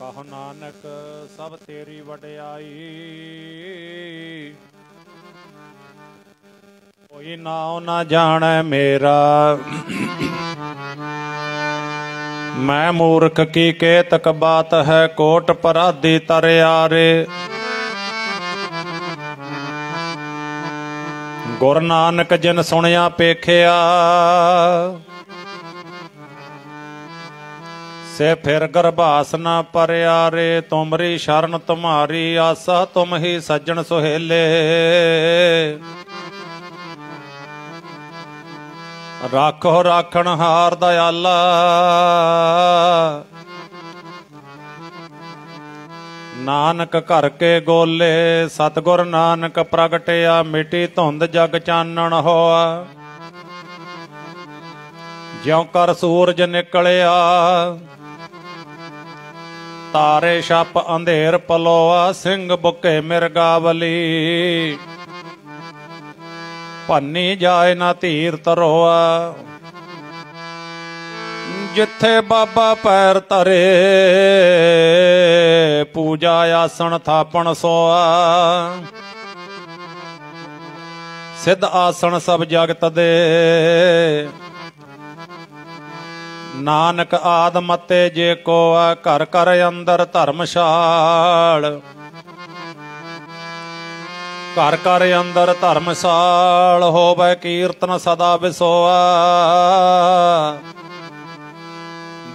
ਕਹੋ ਨਾਨਕ ਸਭ ਤੇਰੀ ਵਡਿਆਈ, ਕੋਈ ਨਾਉ ਨਾ ਜਾਣੈ ਮੇਰਾ। ਮੈਂ ਮੂਰਖ ਕੀ ਕੇਤਕ ਬਾਤ ਹੈ, ਕੋਟ ਪਰਾਧੀ ਤਰਿਆਰੇ। ਗੁਰ ਨਾਨਕ ਜਿਨ ਸੁਣਿਆ ਪੇਖਿਆ, ਸੇ ਫਿਰ ਗਰਭਾਸ ਨਾ ਪਰਿਆਰੇ। ਤੁਮਰੀ ਸ਼ਰਨ ਤੁਮਾਰੀ ਆਸਾ, ਤੁਮ ਹੀ ਸੱਜਣ ਸੁਹੇਲੇ। ਰਾਖੋ ਰਾਖਣ ਹਾਰ ਦਇਆਲਾ, ਨਾਨਕ ਘਰ ਕੇ ਗੋਲੇ। ਸਤਿਗੁਰ ਨਾਨਕ ਪ੍ਰਗਟਿਆ, ਮਿਟੀ ਧੁੰਦ ਜਗ ਚਾਨਣ ਹੋਆ। ਜਿਉ ਕਰ ਸੂਰਜ ਨਿਕਲਿਆ, ਤਾਰੇ ਛਪ ਅੰਧੇਰ ਪਲੋਆ। ਸਿੰਘ ਬੁੱਕੇ ਮਿਰਗਾਵਲੀ, ਭੰਨੀ ਜਾਏ ਨਾ ਧੀਰ ਤਰੋਆ। ਜਿੱਥੇ ਬਾਬਾ ਪੈਰ ਧਰੇ, ਪੂਜਾ ਆਸਣ ਥਾਪਣ ਸੋਆ। ਸਿੱਧ ਆਸਣ ਸਭ ਜਗਤ ਦੇ, ਨਾਨਕ ਆਦ ਮਤੇ ਜੇ ਕੋਆ। ਘਰ ਘਰ ਅੰਦਰ ਧਰਮਸ਼ਾਲ, ਘਰ ਘਰ ਅੰਦਰ ਧਰਮਸਾਲ। ਹੋਵੇ ਕੀਰਤਨ ਸਦਾ ਵਿਸੋਆ,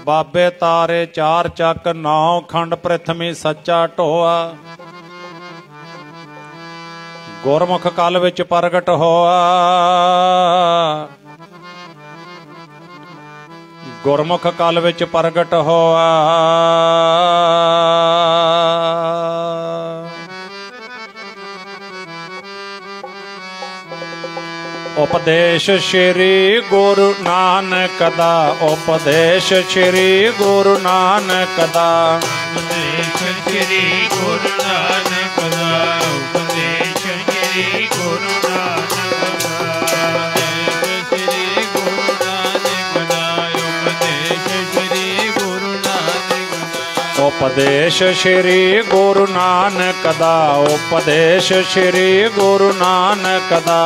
ਬਾਬੇ ਤਾਰੇ ਚਾਰ ਚੱਕ। ਨੌ ਖੰਡ ਪ੍ਰਿਥਵੀ ਸੱਚਾ ਢੋਆ, ਗੁਰਮੁਖ ਕਲ ਵਿੱਚ ਪ੍ਰਗਟ ਹੋਆ। ਗੁਰਮੁਖ ਕਲ ਵਿੱਚ ਪ੍ਰਗਟ ਹੋਆ। ਉਪਦੇਸ਼ ਸ਼੍ਰੀ ਗੁਰੂ ਨਾਨਕ ਦਾ, ਉਪਦੇਸ਼ ਸ਼੍ਰੀ ਗੁਰੂ ਨਾਨਕ ਦਾ। ਉਪਦੇਸ਼ ਸ਼੍ਰੀ ਗੁਰੂ ਨਾਨਕ ਦਾ, ਉਪਦੇਸ਼ ਸ਼੍ਰੀ ਗੁਰੂ ਨਾਨਕ ਦਾ। ਸ਼੍ਰੀ ਗੁਰੂ ਨਾਨਕ ਦਾ, ਉਪਦੇਸ਼ ਸ਼੍ਰੀ ਗੁਰੂ ਨਾਨਕ ਦਾ। ਉਪਦੇਸ਼ ਸ਼੍ਰੀ ਗੁਰੂ ਨਾਨਕ ਦਾ, ਉਪਦੇਸ਼ ਸ਼੍ਰੀ ਗੁਰੂ ਨਾਨਕ ਦਾ।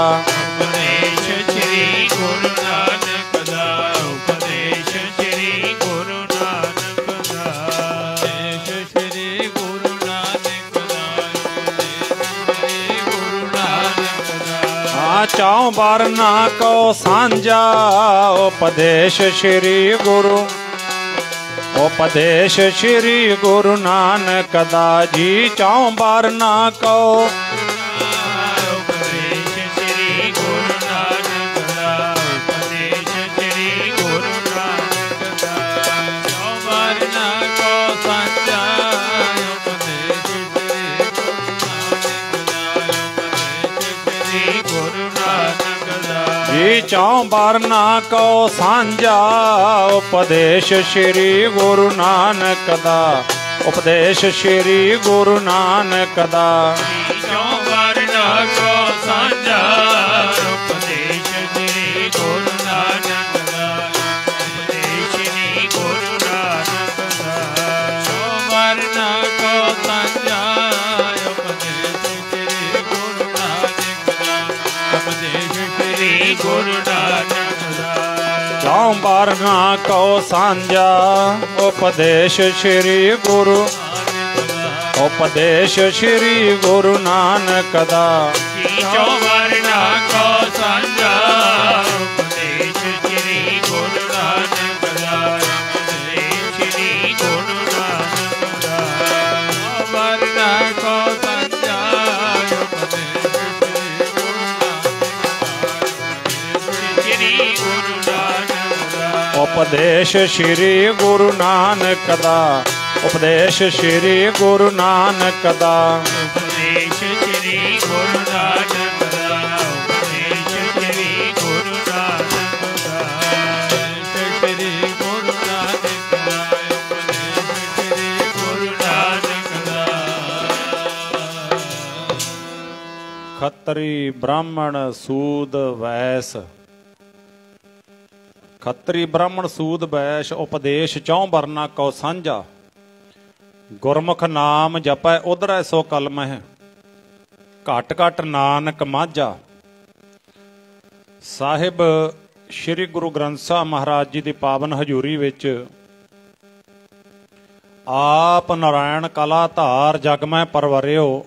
ਉਪਦੇਸ਼ ਸ਼੍ਰੀ ਗੁਰੂ ਨਾਨਕ ਦਾ, ਉਪਦੇਸ਼ ਸ਼੍ਰੀ ਗੁਰੂ ਨਾਨਕ ਦਾ। ਉਪਦੇਸ਼ ਸ਼੍ਰੀ ਗੁਰੂ ਨਾਨਕ ਦਾ, ਸ਼੍ਰੀ ਗੁਰੂ ਨਾਨਕ ਦਾ। ਚਾਉ ਵਰਨਾ ਕੋ ਸਾਂਝਾ, ਉਪਦੇਸ਼ ਸ਼੍ਰੀ ਗੁਰੂ। ਉਪਦੇਸ਼ ਸ਼੍ਰੀ ਗੁਰੂ ਨਾਨਕ ਦਾ ਜੀ। ਚਾਉ ਵਰਨਾ ਕੋ, ਚਾਉ ਵਰਨਾ ਕੋ ਸਾਂਝਾ। ਉਪਦੇਸ਼ ਸ਼੍ਰੀ ਗੁਰੂ ਨਾਨਕ ਦਾ, ਉਪਦੇਸ਼ ਸ਼੍ਰੀ ਗੁਰੂ ਨਾਨਕ ਦਾ। ਚਾਉ ਵਰਨਾ ਕੋ ਸਾਂਝਾ, ਉਪਦੇਸ਼ ਸ਼੍ਰੀ ਗੁਰੂ ਨਾਨਕ ਦਾ, ਉਪਦੇਸ਼ ਸ਼੍ਰੀ ਗੁਰੂ ਨਾਨਕ ਦਾ। ਚਾਉ ਵਰਨਾ ਕੋ ਸਾਂਝਾ, ਉਪਦੇਸ਼ ਸ਼੍ਰੀ ਗੁਰੂ ਨਾਨਕ ਦਾ, ਉਪਦੇਸ਼ ਸ਼੍ਰੀ ਗੁਰੂ ਨਾਨਕ ਦਾ। ਚਾਉ ਵਰਨਾ ਕੋ ਸਾਂਝਾ, ਉਪਦੇਸ਼ ਸ਼੍ਰੀ ਗੁਰੂ। ਉਪਦੇਸ਼ ਸ਼੍ਰੀ ਗੁਰੂ ਨਾਨਕ ਦਾ। ਚਾਉ ਵਰਨਾ ਕੋ ਸਾਂਝਾ, ਉਪਦੇਸ਼ ਸ਼੍ਰੀ ਗੁਰੂ ਨਾਨਕ ਦਾ, ਉਪਦੇਸ਼ ਸ਼੍ਰੀ ਗੁਰੂ ਨਾਨਕ ਦਾ। ਚਾਉ ਵਰਨਾ ਕੋ ਸਾਂਝਾ, ਉਪਦੇਸ਼ ਸ਼੍ਰੀ ਗੁਰੂ ਨਾਨਕ ਦਾ। ਉਪਦੇਸ਼ ਸ਼੍ਰੀ ਗੁਰੂ ਨਾਨਕ ਦਾ, ਉਪਦੇਸ਼ ਸ਼੍ਰੀ ਗੁਰੂ ਨਾਨਕ ਦਾ। ਉਪਦੇਸ਼ ਸ਼੍ਰੀ ਗੁਰੂ ਨਾਨਕ ਦਾ, ਉਪਦੇਸ਼ ਸ਼੍ਰੀ ਗੁਰੂ ਨਾਨਕ ਦਾ। ਸ਼੍ਰੀ ਗੁਰੂ ਨਾਨਕ ਦਾ, ਉਪਦੇਸ਼ ਸ਼੍ਰੀ ਗੁਰੂ ਨਾਨਕ ਦਾ। ਖੱਤਰੀ ਬ੍ਰਾਹਮਣ ਸੂਦ ਵੈਸ। ਖੱਤਰੀ ਬ੍ਰਾਹਮਣ ਸੂਦ ਵੈਸ਼ ਉਪਦੇਸ਼ ਚੌਂ ਵਰਨਾ ਕਉ ਸਾਂਝਾ। ਗੁਰਮੁਖ ਨਾਮ ਜਪੈ ਉਧਰੈ ਸੋ ਕਲਮਹਿ, ਘਟ ਘਟ ਨਾਨਕ ਮਾਝਾ। ਸਾਹਿਬ ਸ੍ਰੀ ਗੁਰੂ ਗ੍ਰੰਥ ਸਾਹਿਬ ਮਹਾਰਾਜ ਜੀ ਦੀ ਪਾਵਨ ਹਜ਼ੂਰੀ ਵਿੱਚ ਆਪ ਨਾਰਾਇਣ ਕਲਾ ਧਾਰ ਜਗ ਮੈਂ ਪਰਵਰਿਓ,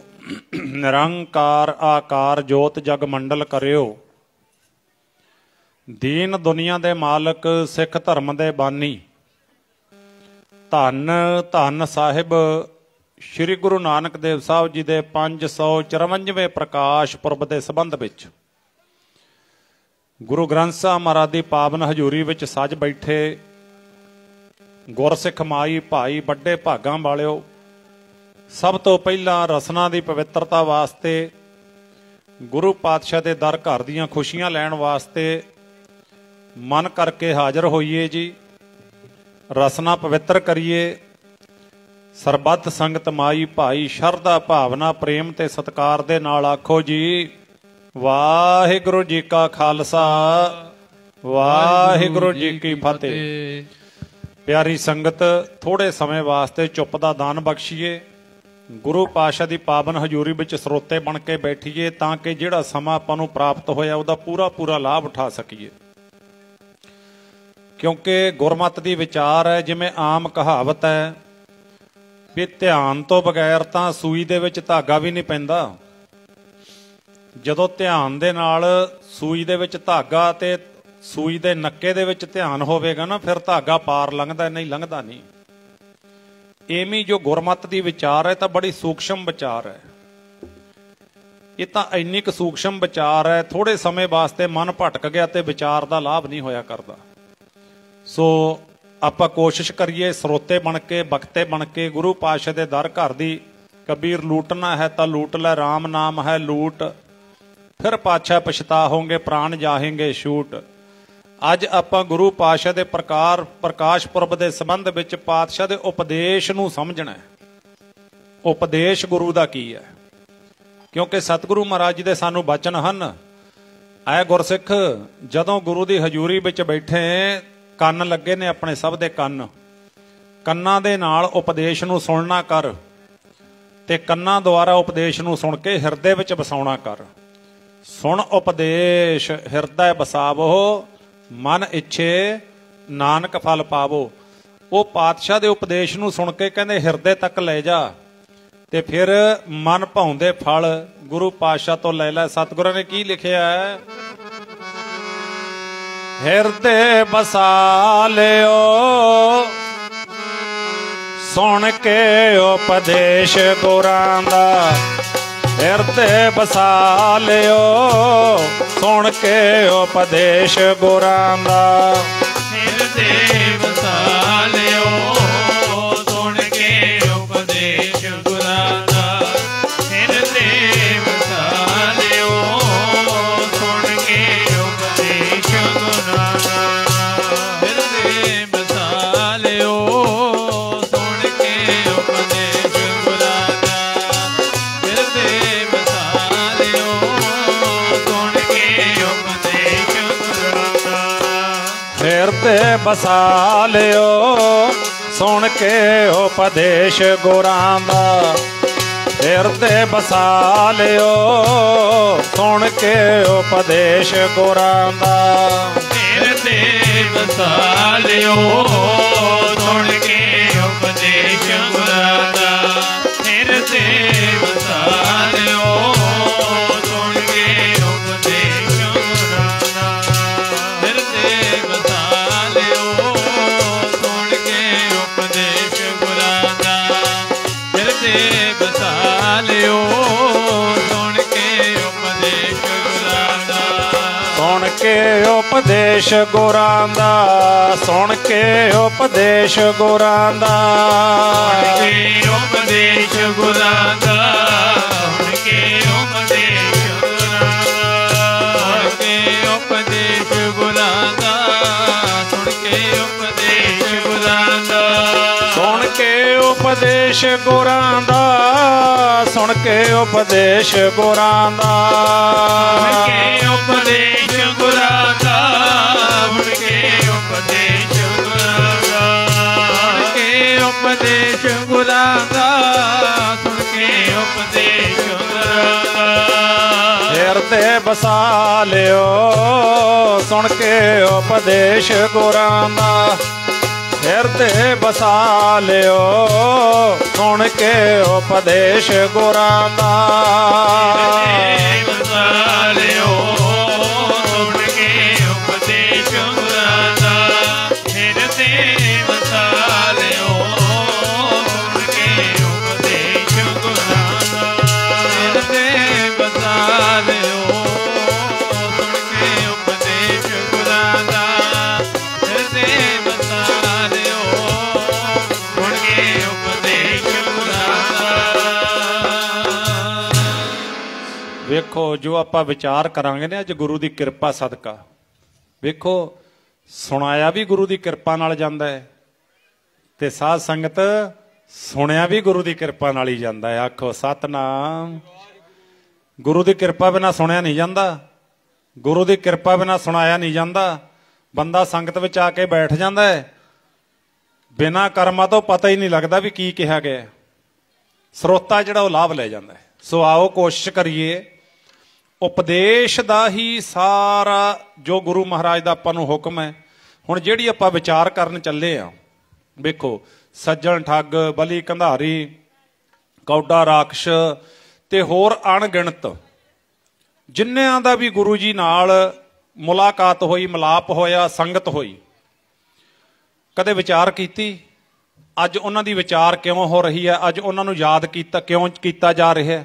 ਨਿਰੰਕਾਰ ਆਕਾਰ ਜੋਤ ਜਗ ਮੰਡਲ ਕਰਿਓ। ਦੀਨ ਦੁਨੀਆ ਦੇ ਮਾਲਕ ਸਿੱਖ ਧਰਮ ਦੇ ਬਾਨੀ, ਧੰਨ ਧੰਨ ਸਾਹਿਬ ਸ੍ਰੀ ਗੁਰੂ ਨਾਨਕ ਦੇਵ ਸਾਹਿਬ ਜੀ ਦੇ 554ਵੇਂ ਪ੍ਰਕਾਸ਼ ਪੁਰਬ ਦੇ ਸੰਬੰਧ ਵਿੱਚ ਗੁਰੂ ਗ੍ਰੰਥ ਸਾਹਿਬ ਮਹਾਰਾਜ ਦੀ ਪਾਵਨ ਹਜ਼ੂਰੀ ਵਿੱਚ ਸੱਜ ਬੈਠੇ ਗੁਰਸਿੱਖ ਮਾਈ ਭਾਈ ਵੱਡੇ ਭਾਗਾਂ ਵਾਲਿਓ, ਸਭ ਤੋਂ ਪਹਿਲਾਂ ਰਸਨਾ ਦੀ ਪਵਿੱਤਰਤਾ ਵਾਸਤੇ, ਗੁਰੂ ਪਾਤਸ਼ਾਹ ਦੇ ਦਰ ਘਰ ਦੀਆਂ ਖੁਸ਼ੀਆਂ ਲੈਣ ਵਾਸਤੇ ਮਨ ਕਰਕੇ ਹਾਜ਼ਰ ਹੋਈਏ ਜੀ। ਰਸਨਾ ਪਵਿੱਤਰ ਕਰੀਏ। ਸਰਬੱਤ ਸੰਗਤ ਮਾਈ ਭਾਈ ਸ਼ਰਧਾ ਭਾਵਨਾ ਪ੍ਰੇਮ ਤੇ ਸਤਿਕਾਰ ਦੇ ਨਾਲ ਆਖੋ ਜੀ, ਵਾਹਿਗੁਰੂ ਜੀ ਕਾ ਖਾਲਸਾ ਵਾਹਿਗੁਰੂ ਜੀ ਕੀ ਫਤਿਹ। ਪਿਆਰੀ ਸੰਗਤ, ਥੋੜੇ ਸਮੇਂ ਵਾਸਤੇ ਚੁੱਪ ਦਾ ਦਾਨ ਬਖਸ਼ੀਏ। ਗੁਰੂ ਪਾਤਸ਼ਾਹ ਦੀ ਪਾਵਨ ਹਜ਼ੂਰੀ ਵਿੱਚ ਸਰੋਤੇ ਬਣ ਕੇ ਬੈਠੀਏ ਤਾਂ ਕਿ ਜਿਹੜਾ ਸਮਾਂ ਆਪਾਂ ਨੂੰ ਪ੍ਰਾਪਤ ਹੋਇਆ ਉਹਦਾ ਪੂਰਾ ਲਾਭ ਉਠਾ ਸਕੀਏ। ਕਿਉਂਕਿ ਗੁਰਮਤਿ ਦੀ ਵਿਚਾਰ ਹੈ, ਜਿਵੇਂ ਆਮ ਕਹਾਵਤ ਹੈ ਵੀ ਧਿਆਨ ਤੋਂ ਬਗੈਰ ਤਾਂ ਸੂਈ ਦੇ ਵਿੱਚ ਧਾਗਾ ਵੀ ਨਹੀਂ ਪੈਂਦਾ। ਜਦੋਂ ਧਿਆਨ ਦੇ ਨਾਲ ਸੂਈ ਦੇ ਵਿੱਚ ਧਾਗਾ ਤੇ ਸੂਈ ਦੇ ਨੱਕੇ ਦੇ ਵਿੱਚ ਧਿਆਨ ਹੋਵੇਗਾ ਨਾ, ਫਿਰ ਧਾਗਾ ਪਾਰ ਲੰਘਦਾ, ਨਹੀਂ ਲੰਘਦਾ ਨਹੀਂ। ਐਵੇਂ ਜੋ ਗੁਰਮਤਿ ਦੀ ਵਿਚਾਰ ਹੈ ਤਾਂ ਬੜੀ ਸੂਖਸ਼ਮ ਵਿਚਾਰ ਹੈ। ਇਹ ਤਾਂ ਇੰਨੀ ਕੁ ਸੂਖਸ਼ਮ ਵਿਚਾਰ ਹੈ, ਥੋੜੇ ਸਮੇਂ ਵਾਸਤੇ ਮਨ ਭਟਕ ਗਿਆ ਤੇ ਵਿਚਾਰ ਦਾ ਲਾਭ ਨਹੀਂ ਹੋਇਆ ਕਰਦਾ। ਸੋ ਆਪਾਂ ਕੋਸ਼ਿਸ਼ ਕਰੀਏ ਸਰੋਤੇ ਬਣ ਕੇ, ਬਖਤੇ ਬਣ ਕੇ ਗੁਰੂ ਪਾਤਸ਼ਾਹ ਦੇ ਦਰ ਘਰ ਦੀ, ਕਬੀਰ ਲੂਟਣਾ ਹੈ ਤਾਂ ਲੂਟ ਲੈ, ਰਾਮ ਨਾਮ ਹੈ ਲੂਟ, ਫਿਰ ਪਾਤਸ਼ਾਹ ਪਛਤਾ ਹੋਂਗੇ, ਪ੍ਰਾਣ ਜਾਹੇਂਗੇ ਛੂਟ। ਅੱਜ ਆਪਾਂ ਗੁਰੂ ਪਾਤਸ਼ਾਹ ਦੇ ਪ੍ਰਕਾਸ਼ ਪੁਰਬ ਦੇ ਸੰਬੰਧ ਵਿੱਚ ਪਾਤਸ਼ਾਹ ਦੇ ਉਪਦੇਸ਼ ਨੂੰ ਸਮਝਣਾ ਹੈ। ਉਪਦੇਸ਼ ਗੁਰੂ ਦਾ ਕੀ ਹੈ? ਕਿਉਂਕਿ ਸਤਿਗੁਰੂ ਮਹਾਰਾਜ ਜੀ ਦੇ ਸਾਨੂੰ ਬਚਨ ਹਨ, ਐ ਗੁਰਸਿੱਖ ਜਦੋਂ ਗੁਰੂ ਦੀ ਹਜ਼ੂਰੀ ਵਿੱਚ ਬੈਠੇ, ਕੰਨ ਲੱਗੇ ਨੇ ਆਪਣੇ ਸਭ ਦੇ ਕੰਨ, ਕੰਨਾਂ ਦੇ ਨਾਲ ਉਪਦੇਸ਼ ਨੂੰ ਸੁਣਨਾ ਕਰ ਤੇ ਕੰਨਾਂ ਦੁਆਰਾ ਉਪਦੇਸ਼ ਨੂੰ ਸੁਣ ਕੇ ਹਿਰਦੇ ਵਿੱਚ ਵਸਾਉਣਾ ਕਰ। ਸੁਣ ਉਪਦੇਸ਼ ਹਿਰਦੈ ਵਸਾਵੋ, ਮਨ ਇੱਛੇ ਨਾਨਕ ਫਲ ਪਾਵੋ। ਉਹ ਪਾਤਸ਼ਾਹ ਦੇ ਉਪਦੇਸ਼ ਨੂੰ ਸੁਣ ਕੇ ਕਹਿੰਦੇ ਹਿਰਦੇ ਤੱਕ ਲੈ ਜਾ ਤੇ ਫਿਰ ਮਨ ਭਾਉਂਦੇ ਫਲ ਗੁਰੂ ਪਾਤਸ਼ਾਹ ਤੋਂ ਲੈ ਲੈ। ਸਤਿਗੁਰਾਂ ਨੇ ਕੀ ਲਿਖਿਆ ਹੈ? ਹਿਰਦੇ ਵਸਾ ਲਿਓ ਸੁਣ ਕੇ ਉਪਦੇਸ਼ ਗੁਰਾਂ ਦਾ, ਹਿਰਦੇ ਵਸਾ ਲਿਓ ਸੁਣ ਕੇ ਉਪਦੇਸ਼ ਗੁਰਾਂ ਦਾ। ਹਿਰਦੇ ਵਸਾ ਲਿਓ ਸੁਣ ਕੇ ਉਪਦੇਸ਼ ਗੁਰਾਂ ਦਾ। ਹਿਰਦੇ ਵਸਾ ਲਿਓ ਸੁਣ ਕੇ ਉਪਦੇਸ਼ ਗੁਰਾਂ ਦਾ। ਹਿਰਦੇ ਵਸਾ ਲਿਓ ਸੁਣ ਕੇ ਉਪਦੇਸ਼ ਗੁਰਾਂ ਦਾ। ਹਿਰਦੇ ਵਸਾ ਲਿਓ ਸੁਣ ਕੇ ਉਪਦੇਸ਼ ਗੁਰਾਂ ਦਾ। ਹਿਰਦੇ ਵਸਾ ਲਿਓ ਸੁਣ ਕੇ ਉਪਦੇਸ਼ ਗੁਰਾਂ ਦਾ। ਹਿਰਦੇ ਵਸਾ ਲਿਓ ਸੁਣ ਕੇ ਉਪਦੇਸ਼ ਗੁਰਾਂ ਦਾ। ਹਿਰਦੇ ਵਸਾ ਲਿਓ ਸੁਣ ਕੇ ਉਪਦੇਸ਼ ਗੁਰਾਂ ਦਾ। ਹਿਰਦੇ ਵਸਾ ਲਿਓ ਸੁਣ ਕੇ ਉਪਦੇਸ਼ ਗੁਰਾਂ ਦਾ। ਹਿਰਦੇ ਵਸਾ ਲਿਓ ਸੁਣ ਕੇ ਉਪਦੇਸ਼ ਗੁਰਾਂ ਦਾ। ਹਿਰਦੇ ਵਸਾ ਲਿਓ ਸੁਣ ਕੇ ਉਪਦੇਸ਼ ਗੁਰਾਂ ਦਾ। ਸੁਣ ਕੇ ਉਪਦੇਸ਼ ਗੁਰਾਂ ਦਾ। ਸੁਣ ਕੇ ਉਪਦੇਸ਼ ਗੁਰਾਂ ਦਾ। ਸੁਣ ਕੇ ਉਪਦੇਸ਼ ਗੁਰਾਂ ਦਾ। ਸੁਣ ਕੇ ਉਪਦੇਸ਼ ਗੁਰਾਂ ਦਾ। ਸੁਣ ਕੇ ਉਪਦੇਸ਼ ਗੁਰਾਂ ਦਾ। ਸੁਣ ਕੇ ਉਪਦੇਸ਼ ਗੁਰਾਂ ਦਾ। ਸੁਣ ਕੇ ਉਪਦੇਸ਼ ਗੁਰਾਂ ਦਾ। ਸੁਣ ਕੇ ਉਪਦੇਸ਼ ਗੁਰਾਂ ਦਾ। ਸੁਣ ਕੇ ਉਪਦੇਸ਼ ਗੁਰਾਂ ਦਾ। ਸੁਣ ਕੇ ਉਪਦੇਸ਼ ਗੁਰਾਂ ਦਾ। ਸੁਣ ਕੇ ਉਪਦੇਸ਼ ਗੁਰਾਂ ਦਾ। बसा लियो सुन के उपदेश गुरां दा हिरदे बसा लियो सुन के उपदेश गुरां दा बसा लियो सुन के उपदेश गुरां दा हिरदे बसा लियो सुन के उपदेश गुरां दा हिरदे बसा लियो सुन के उपदेश गुरां दा हिरदे बसा लियो सुन के उपदेश गुरां दा। ਵੇਖੋ ਜੋ ਆਪਾਂ ਵਿਚਾਰ ਕਰਾਂਗੇ ਨੇ ਅੱਜ ਗੁਰੂ ਦੀ ਕਿਰਪਾ ਸਦਕਾ, ਵੇਖੋ ਸੁਣਾਇਆ ਵੀ ਗੁਰੂ ਦੀ ਕਿਰਪਾ ਨਾਲ ਜਾਂਦਾ ਹੈ ਤੇ ਸਾਧ ਸੰਗਤ ਸੁਣਿਆ ਵੀ ਗੁਰੂ ਦੀ ਕਿਰਪਾ ਨਾਲ ਹੀ ਜਾਂਦਾ ਹੈ। ਆਖੋ ਸਤਨਾਮ। ਗੁਰੂ ਦੀ ਕਿਰਪਾ ਬਿਨਾਂ ਸੁਣਿਆ ਨਹੀਂ ਜਾਂਦਾ, ਗੁਰੂ ਦੀ ਕਿਰਪਾ ਬਿਨਾਂ ਸੁਣਾਇਆ ਨਹੀਂ ਜਾਂਦਾ। ਬੰਦਾ ਸੰਗਤ ਵਿੱਚ ਆ ਕੇ ਬੈਠ ਜਾਂਦਾ ਹੈ, ਬਿਨਾਂ ਕਰਮਾਂ ਤੋਂ ਪਤਾ ਹੀ ਨਹੀਂ ਲੱਗਦਾ ਵੀ ਕੀ ਕਿਹਾ ਗਿਆ। ਸਰੋਤਾ ਜਿਹੜਾ ਉਹ ਲਾਭ ਲੈ ਜਾਂਦਾ ਹੈ। ਸੋ ਆਓ ਕੋਸ਼ਿਸ਼ ਕਰੀਏ ਉਪਦੇਸ਼ ਦਾ ਹੀ ਸਾਰਾ ਜੋ ਗੁਰੂ ਮਹਾਰਾਜ ਦਾ ਆਪਾਂ ਨੂੰ ਹੁਕਮ ਹੈ। ਹੁਣ ਜਿਹੜੀ ਆਪਾਂ ਵਿਚਾਰ ਕਰਨ ਚੱਲੇ ਆ, ਵੇਖੋ ਸੱਜਣ ਠੱਗ, ਬਲੀ ਕੰਧਾਰੀ, ਕੌਡਾ ਰਾਖਸ਼ ਤੇ ਹੋਰ ਅਣਗਿਣਤ ਜਿੰਨਿਆਂ ਦਾ ਵੀ ਗੁਰੂ ਜੀ ਨਾਲ ਮੁਲਾਕਾਤ ਹੋਈ, ਮਿਲਾਪ ਹੋਇਆ, ਸੰਗਤ ਹੋਈ, ਕਦੇ ਵਿਚਾਰ ਕੀਤੀ ਅੱਜ ਉਹਨਾਂ ਦੀ ਵਿਚਾਰ ਕਿਉਂ ਹੋ ਰਹੀ ਹੈ, ਅੱਜ ਉਹਨਾਂ ਨੂੰ ਯਾਦ ਕੀਤਾ ਕਿਉਂ ਕੀਤਾ ਜਾ ਰਿਹਾ?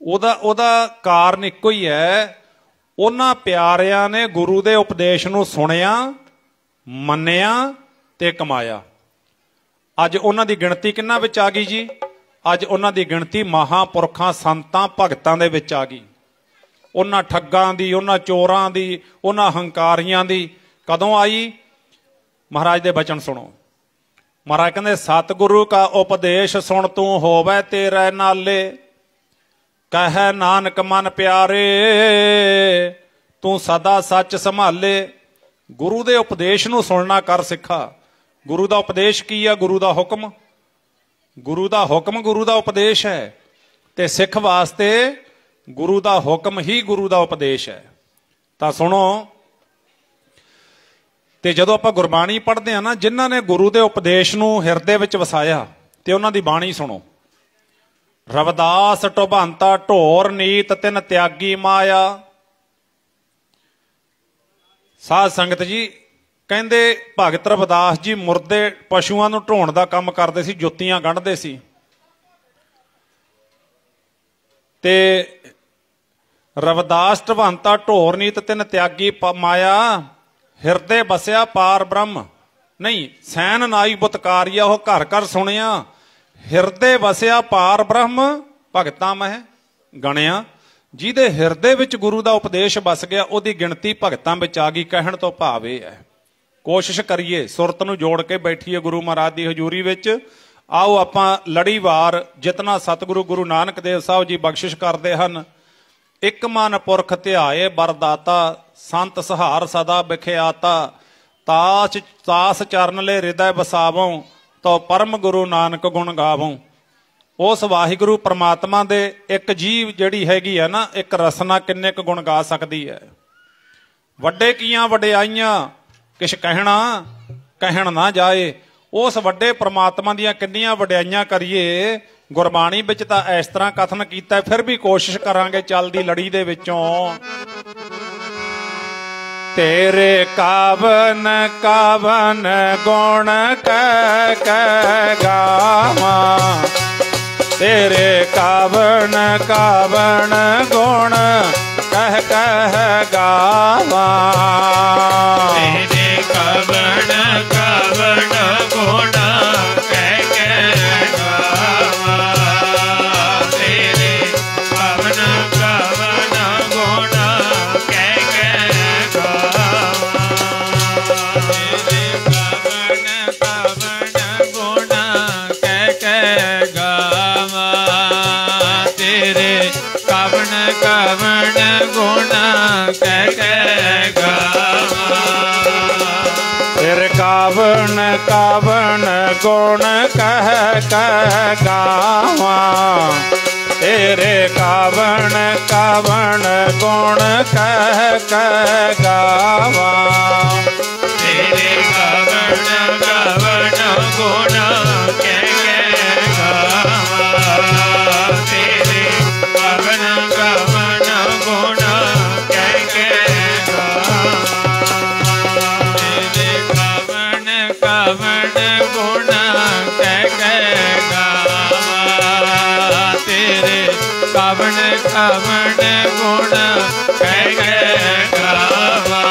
ਉਹਦਾ ਕਾਰਨ ਇੱਕੋ ਹੀ ਹੈ, ਉਹਨਾਂ ਪਿਆਰਿਆਂ ਨੇ ਗੁਰੂ ਦੇ ਉਪਦੇਸ਼ ਨੂੰ ਸੁਣਿਆ, ਮੰਨਿਆ ਤੇ ਕਮਾਇਆ। ਅੱਜ ਉਹਨਾਂ ਦੀ ਗਿਣਤੀ ਕਿੰਨਾ ਵਿੱਚ ਆ ਗਈ ਜੀ? ਅੱਜ ਉਹਨਾਂ ਦੀ ਗਿਣਤੀ ਮਹਾਂਪੁਰਖਾਂ, ਸੰਤਾਂ, ਭਗਤਾਂ ਦੇ ਵਿੱਚ ਆ ਗਈ। ਉਹਨਾਂ ਠੱਗਾਂ ਦੀ, ਉਹਨਾਂ ਚੋਰਾਂ ਦੀ, ਉਹਨਾਂ ਹੰਕਾਰੀਆਂ ਦੀ ਕਦੋਂ ਆਈ? ਮਹਾਰਾਜ ਦੇ ਬਚਨ ਸੁਣੋ। ਮਹਾਰਾਜ ਕਹਿੰਦੇ ਸਤਿਗੁਰੂ ਕਾ ਉਪਦੇਸ਼ ਸੁਣ ਤੂੰ ਹੋਵੇ ਤੇਰੇ ਨਾਲੇ, ਕਹਿ ਨਾਨਕ ਮਨ ਪਿਆਰੇ ਤੂੰ ਸਦਾ ਸੱਚ ਸੰਭਾਲੇ। ਗੁਰੂ ਦੇ ਉਪਦੇਸ਼ ਨੂੰ ਸੁਣਨਾ ਕਰ ਸਿੱਖਾ। ਗੁਰੂ ਦਾ ਉਪਦੇਸ਼ ਕੀ ਆ? ਗੁਰੂ ਦਾ ਹੁਕਮ। ਗੁਰੂ ਦਾ ਹੁਕਮ ਗੁਰੂ ਦਾ ਉਪਦੇਸ਼ ਹੈ ਤੇ ਸਿੱਖ ਵਾਸਤੇ ਗੁਰੂ ਦਾ ਹੁਕਮ ਹੀ ਗੁਰੂ ਦਾ ਉਪਦੇਸ਼ ਹੈ। ਤਾਂ ਸੁਣੋ, ਤੇ ਜਦੋਂ ਆਪਾਂ ਗੁਰਬਾਣੀ ਪੜ੍ਹਦੇ ਆ ਨਾ, ਜਿਨ੍ਹਾਂ ਨੇ ਗੁਰੂ ਦੇ ਉਪਦੇਸ਼ ਨੂੰ ਹਿਰਦੇ ਵਿੱਚ ਵਸਾਇਆ ਤੇ ਉਹਨਾਂ ਦੀ ਬਾਣੀ ਸੁਣੋ। ਰਵਿਦਾਸ ਟੁਭੰਤਾ ਢੋਰ ਨੀਤ ਤਿਨ ਤਿਆਗੀ ਮਾਇਆ। ਸਾਧ ਸੰਗਤ ਜੀ ਕਹਿੰਦੇ ਭਗਤ ਰਵਿਦਾਸ ਜੀ ਮੁਰਦੇ ਪਸ਼ੂਆਂ ਨੂੰ ਢੋਣ ਦਾ ਕੰਮ ਕਰਦੇ ਸੀ, ਜੁੱਤੀਆਂ ਗੰਢਦੇ ਸੀ। ਤੇ ਰਵਿਦਾਸ ਟੁਭੰਤਾ ਢੋਰ ਨੀਤ ਤਿਨ ਤਿਆਗੀ ਮਾਇਆ, ਹਿਰਦੇ ਬਸਿਆ ਪਾਰ ਬ੍ਰਹਮ। ਨਹੀਂ, ਸੈਨ ਨਾਈ ਬੁਤਕਾਰੀਆ, ਉਹ ਘਰ ਘਰ ਸੁਣਿਆ। ਹਿਰਦੇ ਵਸਿਆ ਪਾਰ ਬ੍ਰਹਮ ਭਗਤਾਂ ਮਹਿ ਗਣਿਆ। ਜਿਹਦੇ ਹਿਰਦੇ ਵਿੱਚ ਗੁਰੂ ਦਾ ਉਪਦੇਸ਼ ਵਸ ਗਿਆ ਉਹਦੀ ਗਿਣਤੀ ਭਗਤਾਂ ਵਿੱਚ ਆ ਗਈ। ਕਹਿਣ ਤੋਂ ਭਾਵ ਇਹ ਹੈ, ਕੋਸ਼ਿਸ਼ ਕਰੀਏ ਸੁਰਤ ਨੂੰ ਜੋੜ ਕੇ ਬੈਠੀਏ ਗੁਰੂ ਮਹਾਰਾਜ ਦੀ ਹਜ਼ੂਰੀ ਵਿੱਚ। ਆਓ ਆਪਾਂ ਲੜੀਵਾਰ ਜਿਤਨਾ ਸਤਿਗੁਰੂ ਗੁਰੂ ਨਾਨਕ ਦੇਵ ਸਾਹਿਬ ਜੀ ਬਖਸ਼ਿਸ਼ ਕਰਦੇ ਹਨ। ਇੱਕ ਮਨ ਪੁਰਖ ਧਿਆਏ ਬਰਦਾਤਾ, ਸੰਤ ਸਹਾਰ ਸਦਾ ਵਿਖਿਆਤਾ। ਤਾਸ ਚਰਨ ਲੈ ਹਿਰਦੈ ਵਸਾਵੋਂ, ਤੋ ਪਰਮ ਗੁਰੂ ਨਾਨਕ ਗੁਣ ਗਾਵੋਂ। ਉਸ ਵਾਹਿਗੁਰੂ ਪ੍ਰਮਾਤਮਾ ਦੇ ਇੱਕ ਜੀਵ ਜਿਹੜੀ ਹੈਗੀ ਹੈ ਨਾ, ਇੱਕ ਰਸਨਾ ਕਿੰਨੇ ਕੁ ਗੁਣ ਗਾ ਸਕਦੀ ਹੈ। ਵੱਡੇ ਕੀਆਂ ਵਡਿਆਈਆਂ ਕਿਛ ਕਹਿਣ ਨਾ ਜਾਏ। ਉਸ ਵੱਡੇ ਪ੍ਰਮਾਤਮਾ ਦੀਆਂ ਕਿੰਨੀਆਂ ਵਡਿਆਈਆਂ ਕਰੀਏ। ਗੁਰਬਾਣੀ ਵਿੱਚ ਤਾਂ ਇਸ ਤਰ੍ਹਾਂ ਕਥਨ ਕੀਤਾ, ਫਿਰ ਵੀ ਕੋਸ਼ਿਸ਼ ਕਰਾਂਗੇ ਚੱਲਦੀ ਲੜੀ ਦੇ ਵਿੱਚੋਂ। ਤੇਰੇ ਕਾਵਨ ਕਾਵਨ ਗੁਣ ਕਹਿ ਕਹਿ ਗਾਵਾਂ, ਤੇਰੇ ਕਾਵਨ ਕਾਵਨ ਗੁਣ ਕਹਿ ਕਹਿ ਗਾਵਾਂ। ਤੇਰੇ ਕਾਵਨ ਕਾਵਨ ਗੁਣ ਕਹਿ ਕਹਿ ਗਾਵਾਂ, ਤੇਰੇ ਕਾਵਨ ਕਾਵਨ ਗੁਣ ਕਹਿ ਕਹਿ ਗਾਵਾਂ। ਤੇਰੇ ਕਾਵਨ ਕਾਵਨ ਗੁਣ ਕਹਿ ਕਹਿ ਗਾਵਾਂ, ਤੇਰੇ ਕਾਵਨ ਕਾਵਨ ਗੁਣ ਕਹਿ ਕਹਿ ਗਾਵਾਂ। ਤੇਰੇ ਕਾਵਨ ਕਾਵਨ ਗੁਣ ਕਹਿ ਕਹਿ ਗਾਵਾਂ, तेरे कावण कावण गुण कह कह गावा। तेरे कावण कावण गुण कह कह गावा। तेरे कावण कावण गुण कह कह गावा। तेरे कावण कावण गुण कह कह गावा। तेरे कावण कावण गुण कह कह गावा।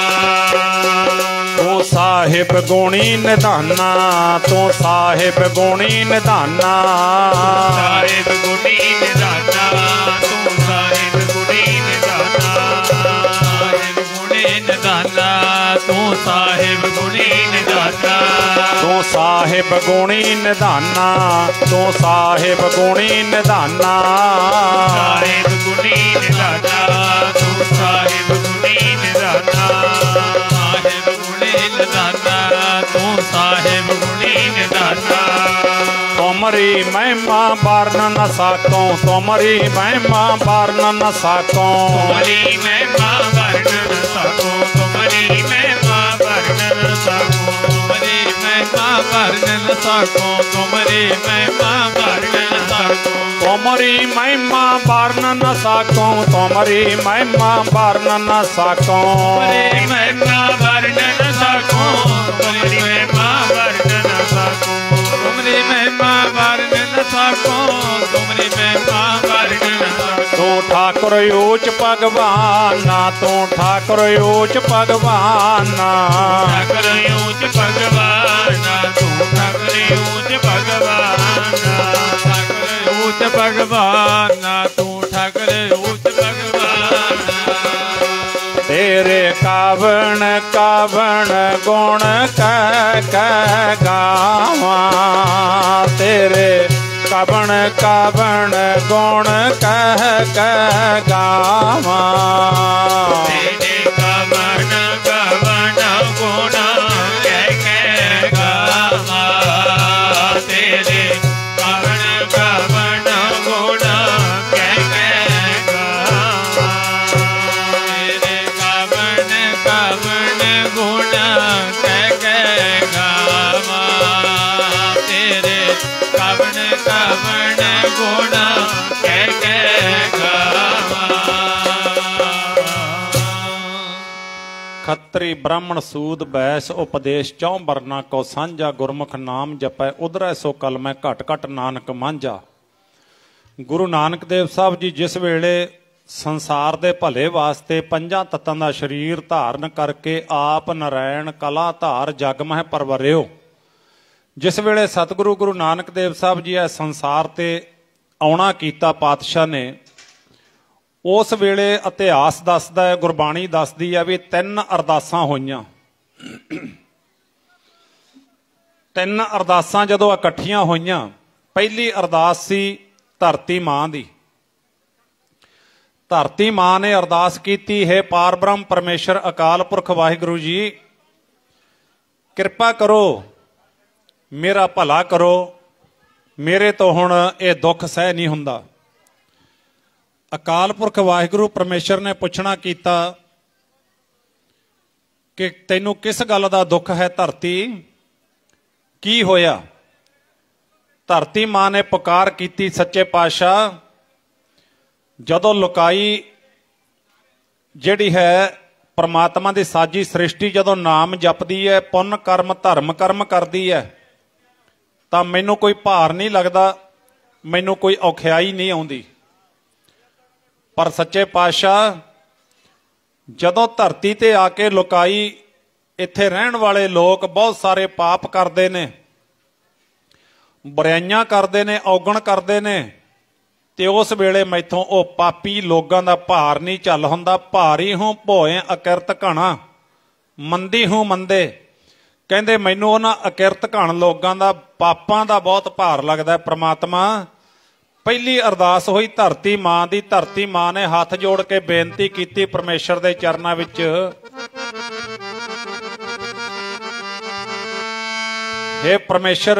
तू साहिब गुणी निधाना, तू साहिब गुणी निधाना। साहिब गुणी निधाना, तू साहिब गुणी निधाना। साहिब गुणी निधाना, तू साहिब गुणी निधाना। तू साहिब गुणी निधाना, तू साहिब गुणी निधाना। साहिब गुणी निधाना, तू साहिब गुणी निधाना। साहिब गुणी निधाना, तू साहिब गुणी निधाना। तुमरी महिमा वारण न साको, तुमरी महिमा वारण न साको। तुमरी महिमा वारण न साको, तुमरी महिमा वारण न साको। तुमरी महिमा वारण न साको, तुमरी महिमा वारण न साको। तुमरी महिमा वारण न साको, तुमरी महिमा वारण न साको। तुमरी महिमा वारण न साको, तुमरी महिमा वारण न साको। तुमरी महिमा वारण न साको, तुमरी महिमा वारण न साको। तू ठाकुर ऊच भगवाना, तू ठाकुर ऊच भगवाना। ठाकुर ऊच भगवाना, तू ठाकुर ऊच भगवाना। ठाकुर ऊच भगवाना, तू ठाकुर ऊच भगवाना। तेरे कावण कावण गुण कह कह गावा। तेरे कावण कावण गुण कह कह गावा। तेरे कावण कावण गुण कह कह गावा। तेरे कावण कावण गुण कह कह गावा। तेरे कावण कावण गुण कह कह गावा। तेरे कावण कावण गुण कह कह गावा। खत्री ब्राह्मण सूद बैस उपदेश चौं बरना को सांझा। गुरमुख नाम जपै उधरै सो कल मैं घट घट नानक ਮਾਂਝਾ। ਗੁਰੂ ਨਾਨਕ ਦੇਵ ਸਾਹਿਬ ਜੀ ਜਿਸ ਵੇਲੇ ਸੰਸਾਰ ਦੇ ਭਲੇ ਵਾਸਤੇ ਪੰਜਾਂ ਤੱਤਾਂ ਦਾ ਸਰੀਰ ਧਾਰਨ ਕਰਕੇ ਆਪ ਨਰਾਇਣ ਕਲਾ ਧਾਰ ਜਗ ਮਹਿ ਪਰਵਰਿਓ, ਜਿਸ ਵੇਲੇ ਸਤਿਗੁਰੂ ਗੁਰੂ ਨਾਨਕ ਦੇਵ ਸਾਹਿਬ ਜੀ ਇਹ ਸੰਸਾਰ ਤੇ ਆਉਣਾ ਕੀਤਾ ਪਾਤਸ਼ਾਹ ਨੇ, ਉਸ ਵੇਲੇ ਇਤਿਹਾਸ ਦੱਸਦਾ ਹੈ, ਗੁਰਬਾਣੀ ਦੱਸਦੀ ਹੈ ਵੀ 3 ਅਰਦਾਸਾਂ ਹੋਈਆਂ। 3 ਅਰਦਾਸਾਂ ਜਦੋਂ ਇਕੱਠੀਆਂ ਹੋਈਆਂ, ਪਹਿਲੀ ਅਰਦਾਸ ਸੀ ਧਰਤੀ ਮਾਂ ਦੀ। ਧਰਤੀ ਮਾਂ ਨੇ ਅਰਦਾਸ ਕੀਤੀ, ਹੈ ਪਾਰ ਬ੍ਰਹਮ ਪਰਮੇਸ਼ਰ ਅਕਾਲ ਪੁਰਖ ਵਾਹਿਗੁਰੂ ਜੀ, ਕਿਰਪਾ ਕਰੋ, ਮੇਰਾ ਭਲਾ ਕਰੋ, ਮੇਰੇ ਤੋਂ ਹੁਣ ਇਹ ਦੁੱਖ ਸਹਿ ਨਹੀਂ ਹੁੰਦਾ। ਅਕਾਲ ਪੁਰਖ ਵਾਹਿਗੁਰੂ ਪਰਮੇਸ਼ਰ ਨੇ ਪੁੱਛਣਾ ਕੀਤਾ ਕਿ ਤੈਨੂੰ ਕਿਸ ਗੱਲ ਦਾ ਦੁੱਖ ਹੈ ਧਰਤੀ, ਕੀ ਹੋਇਆ? ਧਰਤੀ ਮਾਂ ਨੇ ਪੁਕਾਰ ਕੀਤੀ, ਸੱਚੇ ਪਾਤਸ਼ਾਹ ਜਦੋਂ ਲੁਕਾਈ ਜਿਹੜੀ ਹੈ ਪਰਮਾਤਮਾ ਦੀ ਸਾਜੀ ਸ੍ਰਿਸ਼ਟੀ ਜਦੋਂ ਨਾਮ ਜਪਦੀ ਹੈ, ਪੁੰਨ ਕਰਮ ਧਰਮ ਕਰਮ ਕਰਦੀ ਹੈ, ਤਾਂ ਮੈਨੂੰ ਕੋਈ ਭਾਰ ਨਹੀਂ ਲੱਗਦਾ, ਮੈਨੂੰ ਕੋਈ ਔਖਿਆਈ ਨਹੀਂ ਆਉਂਦੀ। ਪਰ ਸੱਚੇ ਪਾਤਸ਼ਾਹ ਜਦੋਂ ਧਰਤੀ ਤੇ ਆ ਕੇ ਲੁਕਾਈ, ਇੱਥੇ ਰਹਿਣ ਵਾਲੇ ਲੋਕ ਬਹੁਤ ਸਾਰੇ ਪਾਪ ਕਰਦੇ ਨੇ, ਬੁਰਾਈਆਂ ਕਰਦੇ ਨੇ, ਔਗਣ ਕਰਦੇ ਨੇ, ਤੇ ਉਸ ਵੇਲੇ ਮੈਥੋਂ ਉਹ ਪਾਪੀ ਲੋਕਾਂ ਦਾ ਭਾਰ ਨਹੀਂ ਝੱਲ ਹੁੰਦਾ। ਭਾਰੀ ਹੂੰ ਭੋਏ ਅਕਿਰਤ ਘਣਾ, ਮੰਦੀ ਹੂੰ ਮੰਦੇ। ਕਹਿੰਦੇ ਮੈਨੂੰ ਉਹਨਾਂ ਅਕਿਰਤ ਘਣ ਲੋਕਾਂ ਦਾ, ਪਾਪਾਂ ਦਾ ਬਹੁਤ ਭਾਰ ਲੱਗਦਾ। ਪ੍ਰਮਾਤਮਾ ਪਹਿਲੀ ਅਰਦਾਸ ਹੋਈ ਧਰਤੀ ਮਾਂ ਦੀ। ਧਰਤੀ ਮਾਂ ਨੇ ਹੱਥ ਜੋੜ ਕੇ ਬੇਨਤੀ ਕੀਤੀ ਪਰਮੇਸ਼ਰ ਦੇ ਚਰਨਾਂ ਵਿੱਚ, हे परमेश्वर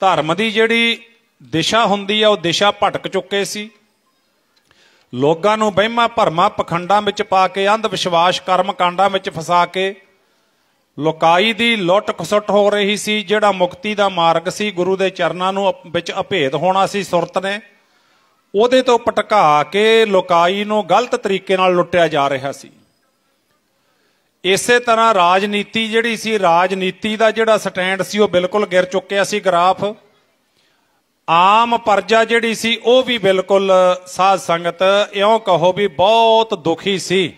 ਧਰਮ ਦੀ ਜਿਹੜੀ ਦਿਸ਼ਾ ਹੁੰਦੀ ਆ ਉਹ ਦਿਸ਼ਾ ਭਟਕ ਚੁੱਕੇ ਸੀ। ਲੋਕਾਂ ਨੂੰ ਵਹਿਮਾਂ ਭਰਮਾਂ ਪਖੰਡਾਂ ਵਿੱਚ ਪਾ ਕੇ, ਅੰਧ ਵਿਸ਼ਵਾਸ ਕਰਮ ਕਾਂਡਾਂ ਵਿੱਚ ਫਸਾ ਕੇ ਲੋਕਾਈ ਦੀ ਲੁੱਟ ਖਸੁੱਟ ਹੋ ਰਹੀ ਸੀ। ਜਿਹੜਾ ਮੁਕਤੀ ਦਾ ਮਾਰਗ ਸੀ, ਗੁਰੂ ਦੇ ਚਰਨਾਂ ਨੂੰ ਵਿੱਚ ਅਭੇਦ ਹੋਣਾ ਸੀ ਸੁਰਤ ਨੇ, ਉਹਦੇ ਤੋਂ ਭਟਕਾ ਕੇ ਲੋਕਾਈ ਨੂੰ ਗਲਤ ਤਰੀਕੇ ਨਾਲ ਲੁੱਟਿਆ ਜਾ ਰਿਹਾ ਸੀ। ਇਸੇ ਤਰ੍ਹਾਂ ਰਾਜਨੀਤੀ ਜਿਹੜੀ ਸੀ, ਰਾਜਨੀਤੀ ਦਾ ਜਿਹੜਾ ਸਟੈਂਡ ਸੀ ਉਹ ਬਿਲਕੁਲ ਗਿਰ ਚੁੱਕਿਆ ਸੀ ਗ੍ਰਾਫ। ਆਮ ਪ੍ਰਜਾ ਜਿਹੜੀ ਸੀ ਉਹ ਵੀ ਬਿਲਕੁਲ ਸਾਧ ਸੰਗਤ ਇਉਂ ਕਹੋ ਵੀ ਬਹੁਤ ਦੁਖੀ ਸੀ।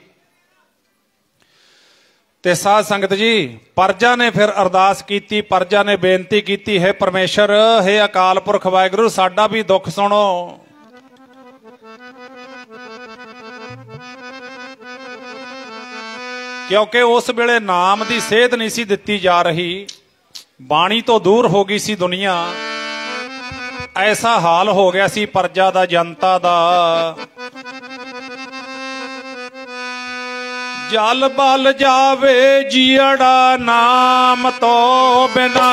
ਤੇ ਸਾਧ ਸੰਗਤ ਜੀ, ਪ੍ਰਜਾ ਨੇ ਫਿਰ ਅਰਦਾਸ ਕੀਤੀ, ਪ੍ਰਜਾ ਨੇ ਬੇਨਤੀ ਕੀਤੀ, ਹੈ ਪਰਮੇਸ਼ਰ, ਹੈ ਅਕਾਲ ਪੁਰਖ ਵਾਹਿਗੁਰੂ, ਸਾਡਾ ਵੀ ਦੁੱਖ ਸੁਣੋ। ਕਿਉਂਕਿ ਉਸ ਵੇਲੇ ਨਾਮ ਦੀ ਸੇਧ ਨਹੀਂ ਸੀ ਦਿੱਤੀ ਜਾ ਰਹੀ, ਬਾਣੀ ਤੋਂ ਦੂਰ ਹੋ ਗਈ ਸੀ ਦੁਨੀਆ। ਐਸਾ ਹਾਲ ਹੋ ਗਿਆ ਸੀ ਪ੍ਰਜਾ ਦਾ, ਜਨਤਾ ਦਾ। ਜਲ ਬਲ ਜਾਵੇ ਜੀੜਾ ਨਾਮ ਤੋਂ ਬਿਨਾ,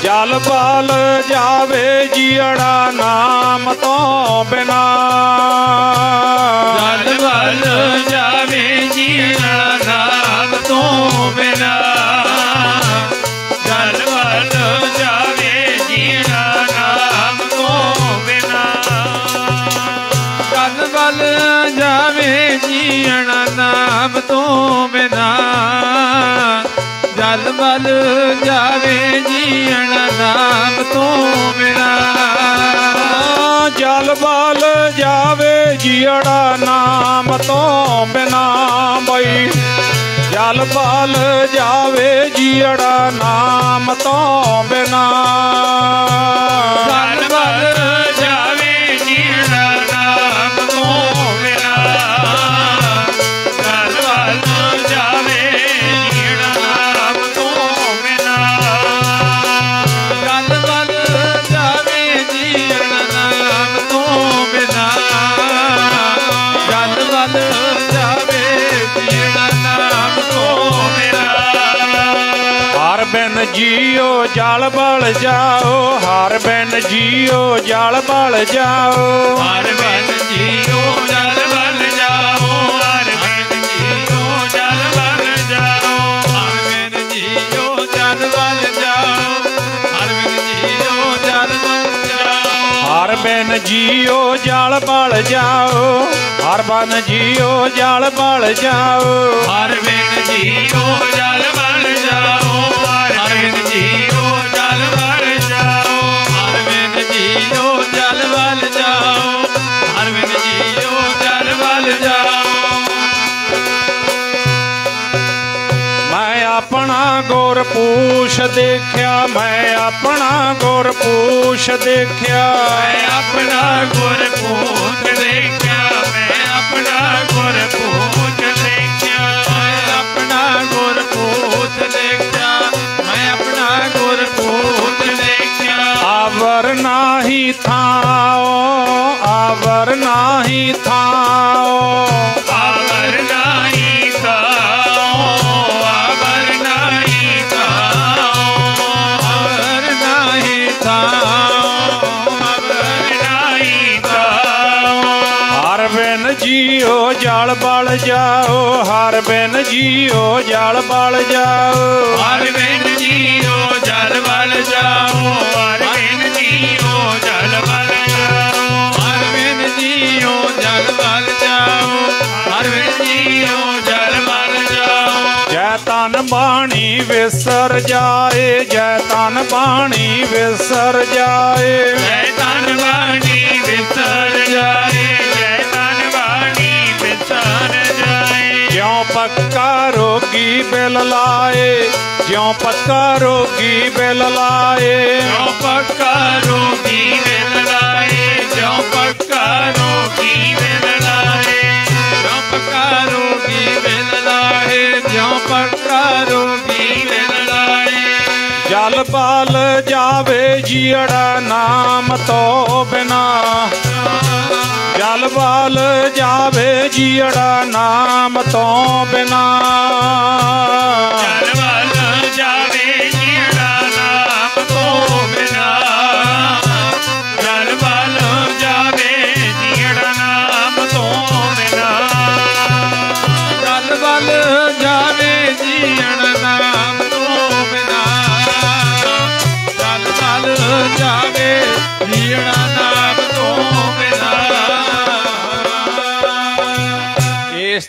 ਜਲ ਬਲ ਜਾਵੇ ਜੀੜਾ ਨਾਮ ਤੋਂ ਬਿਨਾ, ਜਲ ਬਲ ਜਾਵੇ ਜੀੜਾ ਨਾਮ ਤੋਂ ਬਿਨਾ, ਜਲ ਬਲ ਜਾਵੇ ਜੀੜਾ ਨਾਮ ਤੋਂ ਬਿਨਾ, ਜਲ ਬਲ ਜਾਵੇ ਜੀਣਾ ਨਾਮ ਤੋਂ ਬਿਨਾ, ਜਲ ਬਲ ਜਾਵੇ ਜੀਣਾ ਨਾਮ ਤੋਂ ਬਿਨਾ, ਜਲ ਬਲ ਜਾਵੇ ਜੀੜਾ ਨਾਮ ਤੋਂ ਬਿਨਾ, ਬਈ ਜਲ ਬਲ ਜਾਵੇ ਜੀੜਾ ਨਾਮ ਤੋਂ ਬਿਨਾ, ਜਲ ਬਲ ਜਾਵੇ ਜੀੜਾ ਨਾਮ ਤੋਂ ਬਿਨਾ, ਜਲ ਬਲ ਜਾਵੇ ਜੀੜਾ ਨਾਮ ਤੋਂ ਬਿਨਾ, ਜਲ ਬਲ ਜਾਵੇ ਜੀੜਾ ਨਾਮ ਤੋਂ ਬਿਨਾ, ਜਲ ਬਲ ਜਾਵੇ ਜੀੜਾ ਨਾਮ ਤੋਂ ਬਿਨਾ। ਹਰ ਬਿਨ ਜੀਓ ਜਲ ਬਲ ਜਾਓ, ਹਰ ਬਿਨ ਜੀਓ ਜਲ ਬਲ ਜਾਓ, ਹਰ ਬਿਨ ਜੀਓ ਜਲ ਬਲ ਜਾਓ, ਹਰ ਬਿਨ ਜੀਓ ਜਲ ਬਲ ਜਾਓ, ਹਰ ਬਿਨ ਜੀਓ ਜਲ ਬਲ ਜਾਓ, ਹਰ ਬਿਨ ਜੀਓ ਜਲ ਬਲ ਜਾਓ, ਹਰ ਬਿਨ ਜੀਓ ਜਲ ਬਲ ਜਾਓ, ਹਰ ਬਿਨ ਜੀਓ ਜਲ ਬਲ ਜਾਓ, ਹਰ ਬਿਨ ਜੀਓ ਜਲ ਬਲ ਜਾਓ, ਹਰ ਬਿਨ ਜੀਓ ਜਲ ਬਲ ਜਾਓ, ਹਰ ਬਿਨ ਜੀਓ ਜਲ ਬਲ ਜਾਓ, ਹਰ ਬਿਨ ਜੀਓ ਜਲ ਬਲ ਜਾਓ। ਮੈਂ ਆਪਣਾ ਗੁਰਪੂਛ ਦੇਖਿਆ, ਮੈਂ ਆਪਣਾ ਗੁਰਪੂਛ ਦੇਖਿਆ, ਮੈਂ ਆਪਣਾ ਗੁਰਪੂਛ ਦੇਖਿਆ, ਮੈਂ ਆਪਣਾ ਗੁਰਪੂਛ ਦੇਖਿਆ, ਮੈਂ ਆਪਣਾ ਗੁਰਪੂਛ ਦੇਖਿਆ, ਮੈਂ ਆਪਣਾ ਗੁਰਪੂਛ ਦੇਖਿਆ। ਆਵਰ ਨਾਹੀ ਥਾਓ, ਆਵਰ ਨਾਹੀ ਥਾਓ, ਆਵਰ ਨਾਹੀ ਥਾਓ, ਆਵਰ ਨਾਹੀ ਥਾਓ, ਆਵਰ ਨਾਹੀ ਥਾਓ, ਆਵਰ ਨਾਹੀ ਥਾਓ। ਹਰ ਬਿਨ ਜੀਓ ਜਲ ਬਲ ਜਾਓ, ਹਰ ਬਿਨ ਜੀਓ ਜਲ ਬਲ ਜਾਓ, ਹਰ ਬਿਨ ਜੀਓ ਜਲ ਬਲ ਜਾਓ, ਹਰ ਬਿਨ ਜੀਓ ਜਲ ਬਲ ਜਾਓ, ਹਰ ਬਿਨ ਜੀਓ ਜਲ ਬਲ ਜਾਓ, ਹਰ ਬਿਨ ਜੀਓ ਜਲ ਬਲ ਜਾਓ। ਜੈ ਤਨ ਬਾਣੀ ਵਿਸਰ ਜਾਏ, ਜੈ ਤਨ ਬਾਣੀ ਵਿਸਰ ਜਾਏ, ਜੈ ਤਨ ਬਾਣੀ ਵਿਸਰ ਜਾਏ, ਜੈ ਤਨ ਬਾਣੀ ਵਿਸਰ ਜਾਏ। ਜਿਉ ਪੱਕਾ ਰੋਗੀ ਬਿਲ ਲਾਏ, ਜਿਉ ਪੱਕਾ ਰੋਗੀ ਬਿਲ ਲਾਏ, ਜਿਉ ਪੱਕਾ ਰੋਗੀ ਬਿਲ ਲਾਏ, ਜਿਉ ਪੱਕਾ ਰੋਗੀ ਬਿਲ ਲਾਏ, ਜਿਉ ਪੱਕਾ ਰੋਗੀ ਬਿਲ ਲਾਏ, ਜਿਉ ਪੱਕਾ ਰੋਗੀ ਬਿਲ ਲਾਏ। ਜਲ ਬਲ ਜਾਵੇ ਜੀੜਾ ਨਾਮ ਤੋਂ ਬਿਨਾ, ਜਲ ਬਲ ਜਾਵੇ ਜੀੜਾ ਨਾਮ ਤੋਂ ਬਿਨਾ, ਜਲ ਬਲ ਜਾਵੇ ਜੀੜਾ ਨਾਮ ਤੋਂ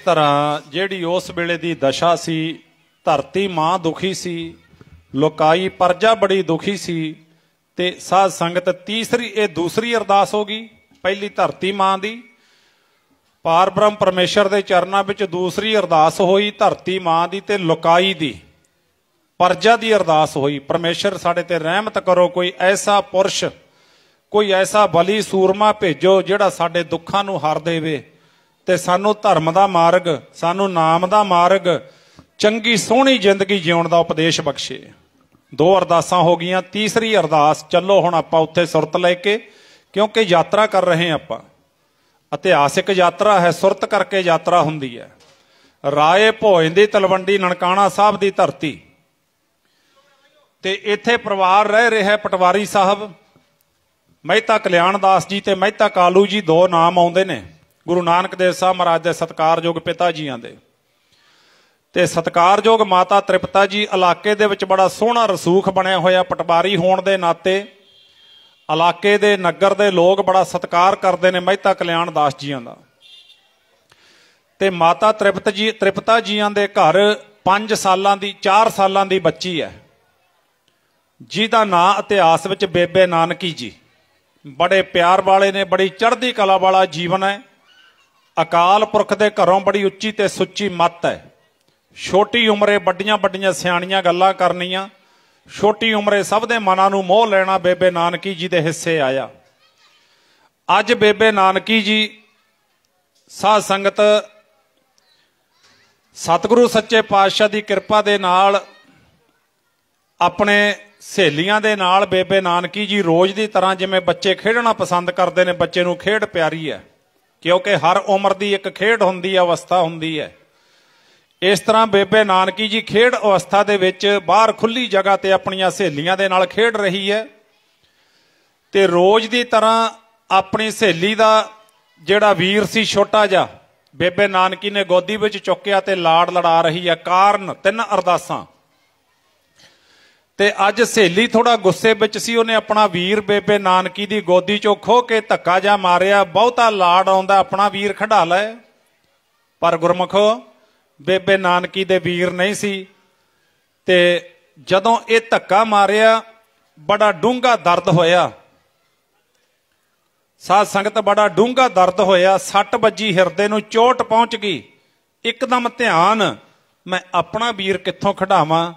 ਤਰ੍ਹਾਂ ਜਿਹੜੀ ਉਸ ਵੇਲੇ ਦੀ ਦਸ਼ਾ ਸੀ, ਧਰਤੀ ਮਾਂ ਦੁਖੀ ਸੀ, ਲੋਕਾਈ ਪਰਜਾ ਬੜੀ ਦੁਖੀ ਸੀ। ਤੇ ਸਾਧ ਸੰਗਤ ਤੀਸਰੀ, ਇਹ ਦੂਸਰੀ ਅਰਦਾਸ ਹੋ ਗਈ। ਪਹਿਲੀ ਧਰਤੀ ਮਾਂ ਦੀ, ਪਾਰ ਬ੍ਰਹਮ ਪਰਮੇਸ਼ਰ ਦੇ ਚਰਨਾਂ ਵਿੱਚ ਦੂਸਰੀ ਅਰਦਾਸ ਹੋਈ ਧਰਤੀ ਮਾਂ ਦੀ ਤੇ ਲੋਕਾਈ ਦੀ, ਪਰਜਾ ਦੀ ਅਰਦਾਸ ਹੋਈ। ਪਰਮੇਸ਼ਰ ਸਾਡੇ ਤੇ ਰਹਿਮਤ ਕਰੋ, ਕੋਈ ਐਸਾ ਪੁਰਸ਼, ਕੋਈ ਐਸਾ ਬਲੀ ਸੂਰਮਾ ਭੇਜੋ ਜਿਹੜਾ ਸਾਡੇ ਦੁੱਖਾਂ ਨੂੰ ਹਰ ਦੇਵੇ ਤੇ ਸਾਨੂੰ ਧਰਮ ਦਾ ਮਾਰਗ, ਸਾਨੂੰ ਨਾਮ ਦਾ ਮਾਰਗ, ਚੰਗੀ ਸੋਹਣੀ ਜ਼ਿੰਦਗੀ ਜਿਉਣ ਦਾ ਉਪਦੇਸ਼ ਬਖਸ਼ੇ। ਦੋ ਅਰਦਾਸਾਂ ਹੋ ਗਈਆਂ। ਤੀਸਰੀ ਅਰਦਾਸ, ਚੱਲੋ ਹੁਣ ਆਪਾਂ ਉੱਥੇ ਸੁਰਤ ਲੈ ਕੇ, ਕਿਉਂਕਿ ਯਾਤਰਾ ਕਰ ਰਹੇ ਆਪਾਂ, ਇਤਿਹਾਸਿਕ ਯਾਤਰਾ ਹੈ, ਸੁਰਤ ਕਰਕੇ ਯਾਤਰਾ ਹੁੰਦੀ ਹੈ। ਰਾਏ ਭੋਜ ਦੀ ਤਲਵੰਡੀ ਨਨਕਾਣਾ ਸਾਹਿਬ ਦੀ ਧਰਤੀ ਤੇ ਇੱਥੇ ਪਰਿਵਾਰ ਰਹਿ ਰਿਹਾ ਪਟਵਾਰੀ ਸਾਹਿਬ, ਮਹਿਤਾ ਕਲਿਆਣ ਦਾਸ ਜੀ ਤੇ ਮਹਿਤਾ ਕਾਲੂ ਜੀ, ਦੋ ਨਾਮ ਆਉਂਦੇ ਨੇ ਗੁਰੂ ਨਾਨਕ ਦੇਵ ਸਾਹਿਬ ਮਹਾਰਾਜ ਦੇ ਸਤਿਕਾਰਯੋਗ ਪਿਤਾ ਜੀਆਂ ਦੇ। ਤੇ ਸਤਿਕਾਰਯੋਗ ਮਾਤਾ ਤ੍ਰਿਪਤਾ ਜੀ ਇਲਾਕੇ ਦੇ ਵਿੱਚ ਬੜਾ ਸੋਹਣਾ ਰਸੂਖ ਬਣਿਆ ਹੋਇਆ। ਪਟਵਾਰੀ ਹੋਣ ਦੇ ਨਾਤੇ ਇਲਾਕੇ ਦੇ, ਨਗਰ ਦੇ ਲੋਕ ਬੜਾ ਸਤਿਕਾਰ ਕਰਦੇ ਨੇ ਮਹਿਤਾ ਕਲਿਆਣ ਦਾਸ ਜੀਆਂ ਦਾ। ਤੇ ਮਾਤਾ ਤ੍ਰਿਪਤਾ ਜੀਆਂ ਦੇ ਘਰ 4 ਸਾਲਾਂ ਦੀ ਬੱਚੀ ਹੈ, ਜਿਹਦਾ ਨਾਂ ਇਤਿਹਾਸ ਵਿੱਚ ਬੇਬੇ ਨਾਨਕੀ ਜੀ। ਬੜੇ ਪਿਆਰ ਵਾਲੇ ਨੇ, ਬੜੀ ਚੜ੍ਹਦੀ ਕਲਾ ਵਾਲਾ ਜੀਵਨ ਹੈ। ਅਕਾਲ ਪੁਰਖ ਦੇ ਘਰੋਂ ਬੜੀ ਉੱਚੀ ਤੇ ਸੁੱਚੀ ਮੱਤ ਹੈ। ਛੋਟੀ ਉਮਰੇ ਵੱਡੀਆਂ ਵੱਡੀਆਂ ਸਿਆਣੀਆਂ ਗੱਲਾਂ ਕਰਨੀਆਂ, ਛੋਟੀ ਉਮਰੇ ਸਭ ਦੇ ਮਨਾਂ ਨੂੰ ਮੋਹ ਲੈਣਾ ਬੇਬੇ ਨਾਨਕੀ ਜੀ ਦੇ ਹਿੱਸੇ ਆਇਆ। ਅੱਜ ਬੇਬੇ ਨਾਨਕੀ ਜੀ ਸਾਧ ਸੰਗਤ ਸਤਿਗੁਰੂ ਸੱਚੇ ਪਾਤਸ਼ਾਹ ਦੀ ਕਿਰਪਾ ਦੇ ਨਾਲ ਆਪਣੇ ਸਹੇਲੀਆਂ ਦੇ ਨਾਲ ਬੇਬੇ ਨਾਨਕੀ ਜੀ ਰੋਜ਼ ਦੀ ਤਰ੍ਹਾਂ, ਜਿਵੇਂ ਬੱਚੇ ਖੇਡਣਾ ਪਸੰਦ ਕਰਦੇ ਨੇ, ਬੱਚੇ ਨੂੰ ਖੇਡ ਪਿਆਰੀ ਹੈ ਕਿਉਂਕਿ ਹਰ ਉਮਰ ਦੀ ਇੱਕ ਖੇਡ ਹੁੰਦੀ ਹੈ, ਅਵਸਥਾ ਹੁੰਦੀ ਹੈ। ਇਸ ਤਰ੍ਹਾਂ ਬੇਬੇ ਨਾਨਕੀ ਜੀ ਖੇਡ ਅਵਸਥਾ ਦੇ ਵਿੱਚ ਬਾਹਰ ਖੁੱਲੀ ਜਗ੍ਹਾ ਤੇ ਆਪਣੀਆਂ ਸਹੇਲੀਆਂ ਦੇ ਨਾਲ ਖੇਡ ਰਹੀ ਹੈ। ਤੇ ਰੋਜ਼ ਦੀ ਤਰ੍ਹਾਂ ਆਪਣੀ ਸਹੇਲੀ ਦਾ ਜਿਹੜਾ ਵੀਰ ਸੀ ਛੋਟਾ ਜਿਹਾ, ਬੇਬੇ ਨਾਨਕੀ ਨੇ ਗੋਦੀ ਵਿੱਚ ਚੁੱਕਿਆ ਤੇ ਲਾੜ ਲੜਾ ਰਹੀ ਹੈ। ਕਾਰਨ 3 ਅਰਦਾਸਾਂ। ਤੇ ਅੱਜ ਸਹੇਲੀ ਥੋੜਾ ਗੁੱਸੇ ਵਿੱਚ ਸੀ, ਉਹਨੇ ਆਪਣਾ ਵੀਰ ਬੇਬੇ ਨਾਨਕੀ ਦੀ ਗੋਦੀ ਚੋਂ ਖੋਹ ਕੇ ਧੱਕਾ ਜਾ ਮਾਰਿਆ। ਬਹੁਤਾ ਲਾੜ ਆਉਂਦਾ, ਆਪਣਾ ਵੀਰ ਖੜਾ ਲੈ। ਪਰ ਗੁਰਮੁਖੋ, ਬੇਬੇ ਨਾਨਕੀ ਦੇ ਵੀਰ ਨਹੀਂ ਸੀ। ਤੇ ਜਦੋਂ ਇਹ ਧੱਕਾ ਮਾਰਿਆ, ਬੜਾ ਡੂੰਘਾ ਦਰਦ ਹੋਇਆ। ਸਾਧ ਸੰਗਤ, ਬੜਾ ਡੂੰਘਾ ਦਰਦ ਹੋਇਆ। ਸੱਟ ਵੱਜੀ, ਹਿਰਦੇ ਨੂੰ ਚੋਟ ਪਹੁੰਚ ਗਈ। ਇੱਕਦਮ ਧਿਆਨ, ਮੈਂ ਆਪਣਾ ਵੀਰ ਕਿੱਥੋਂ ਖਿਡਾਵਾਂ?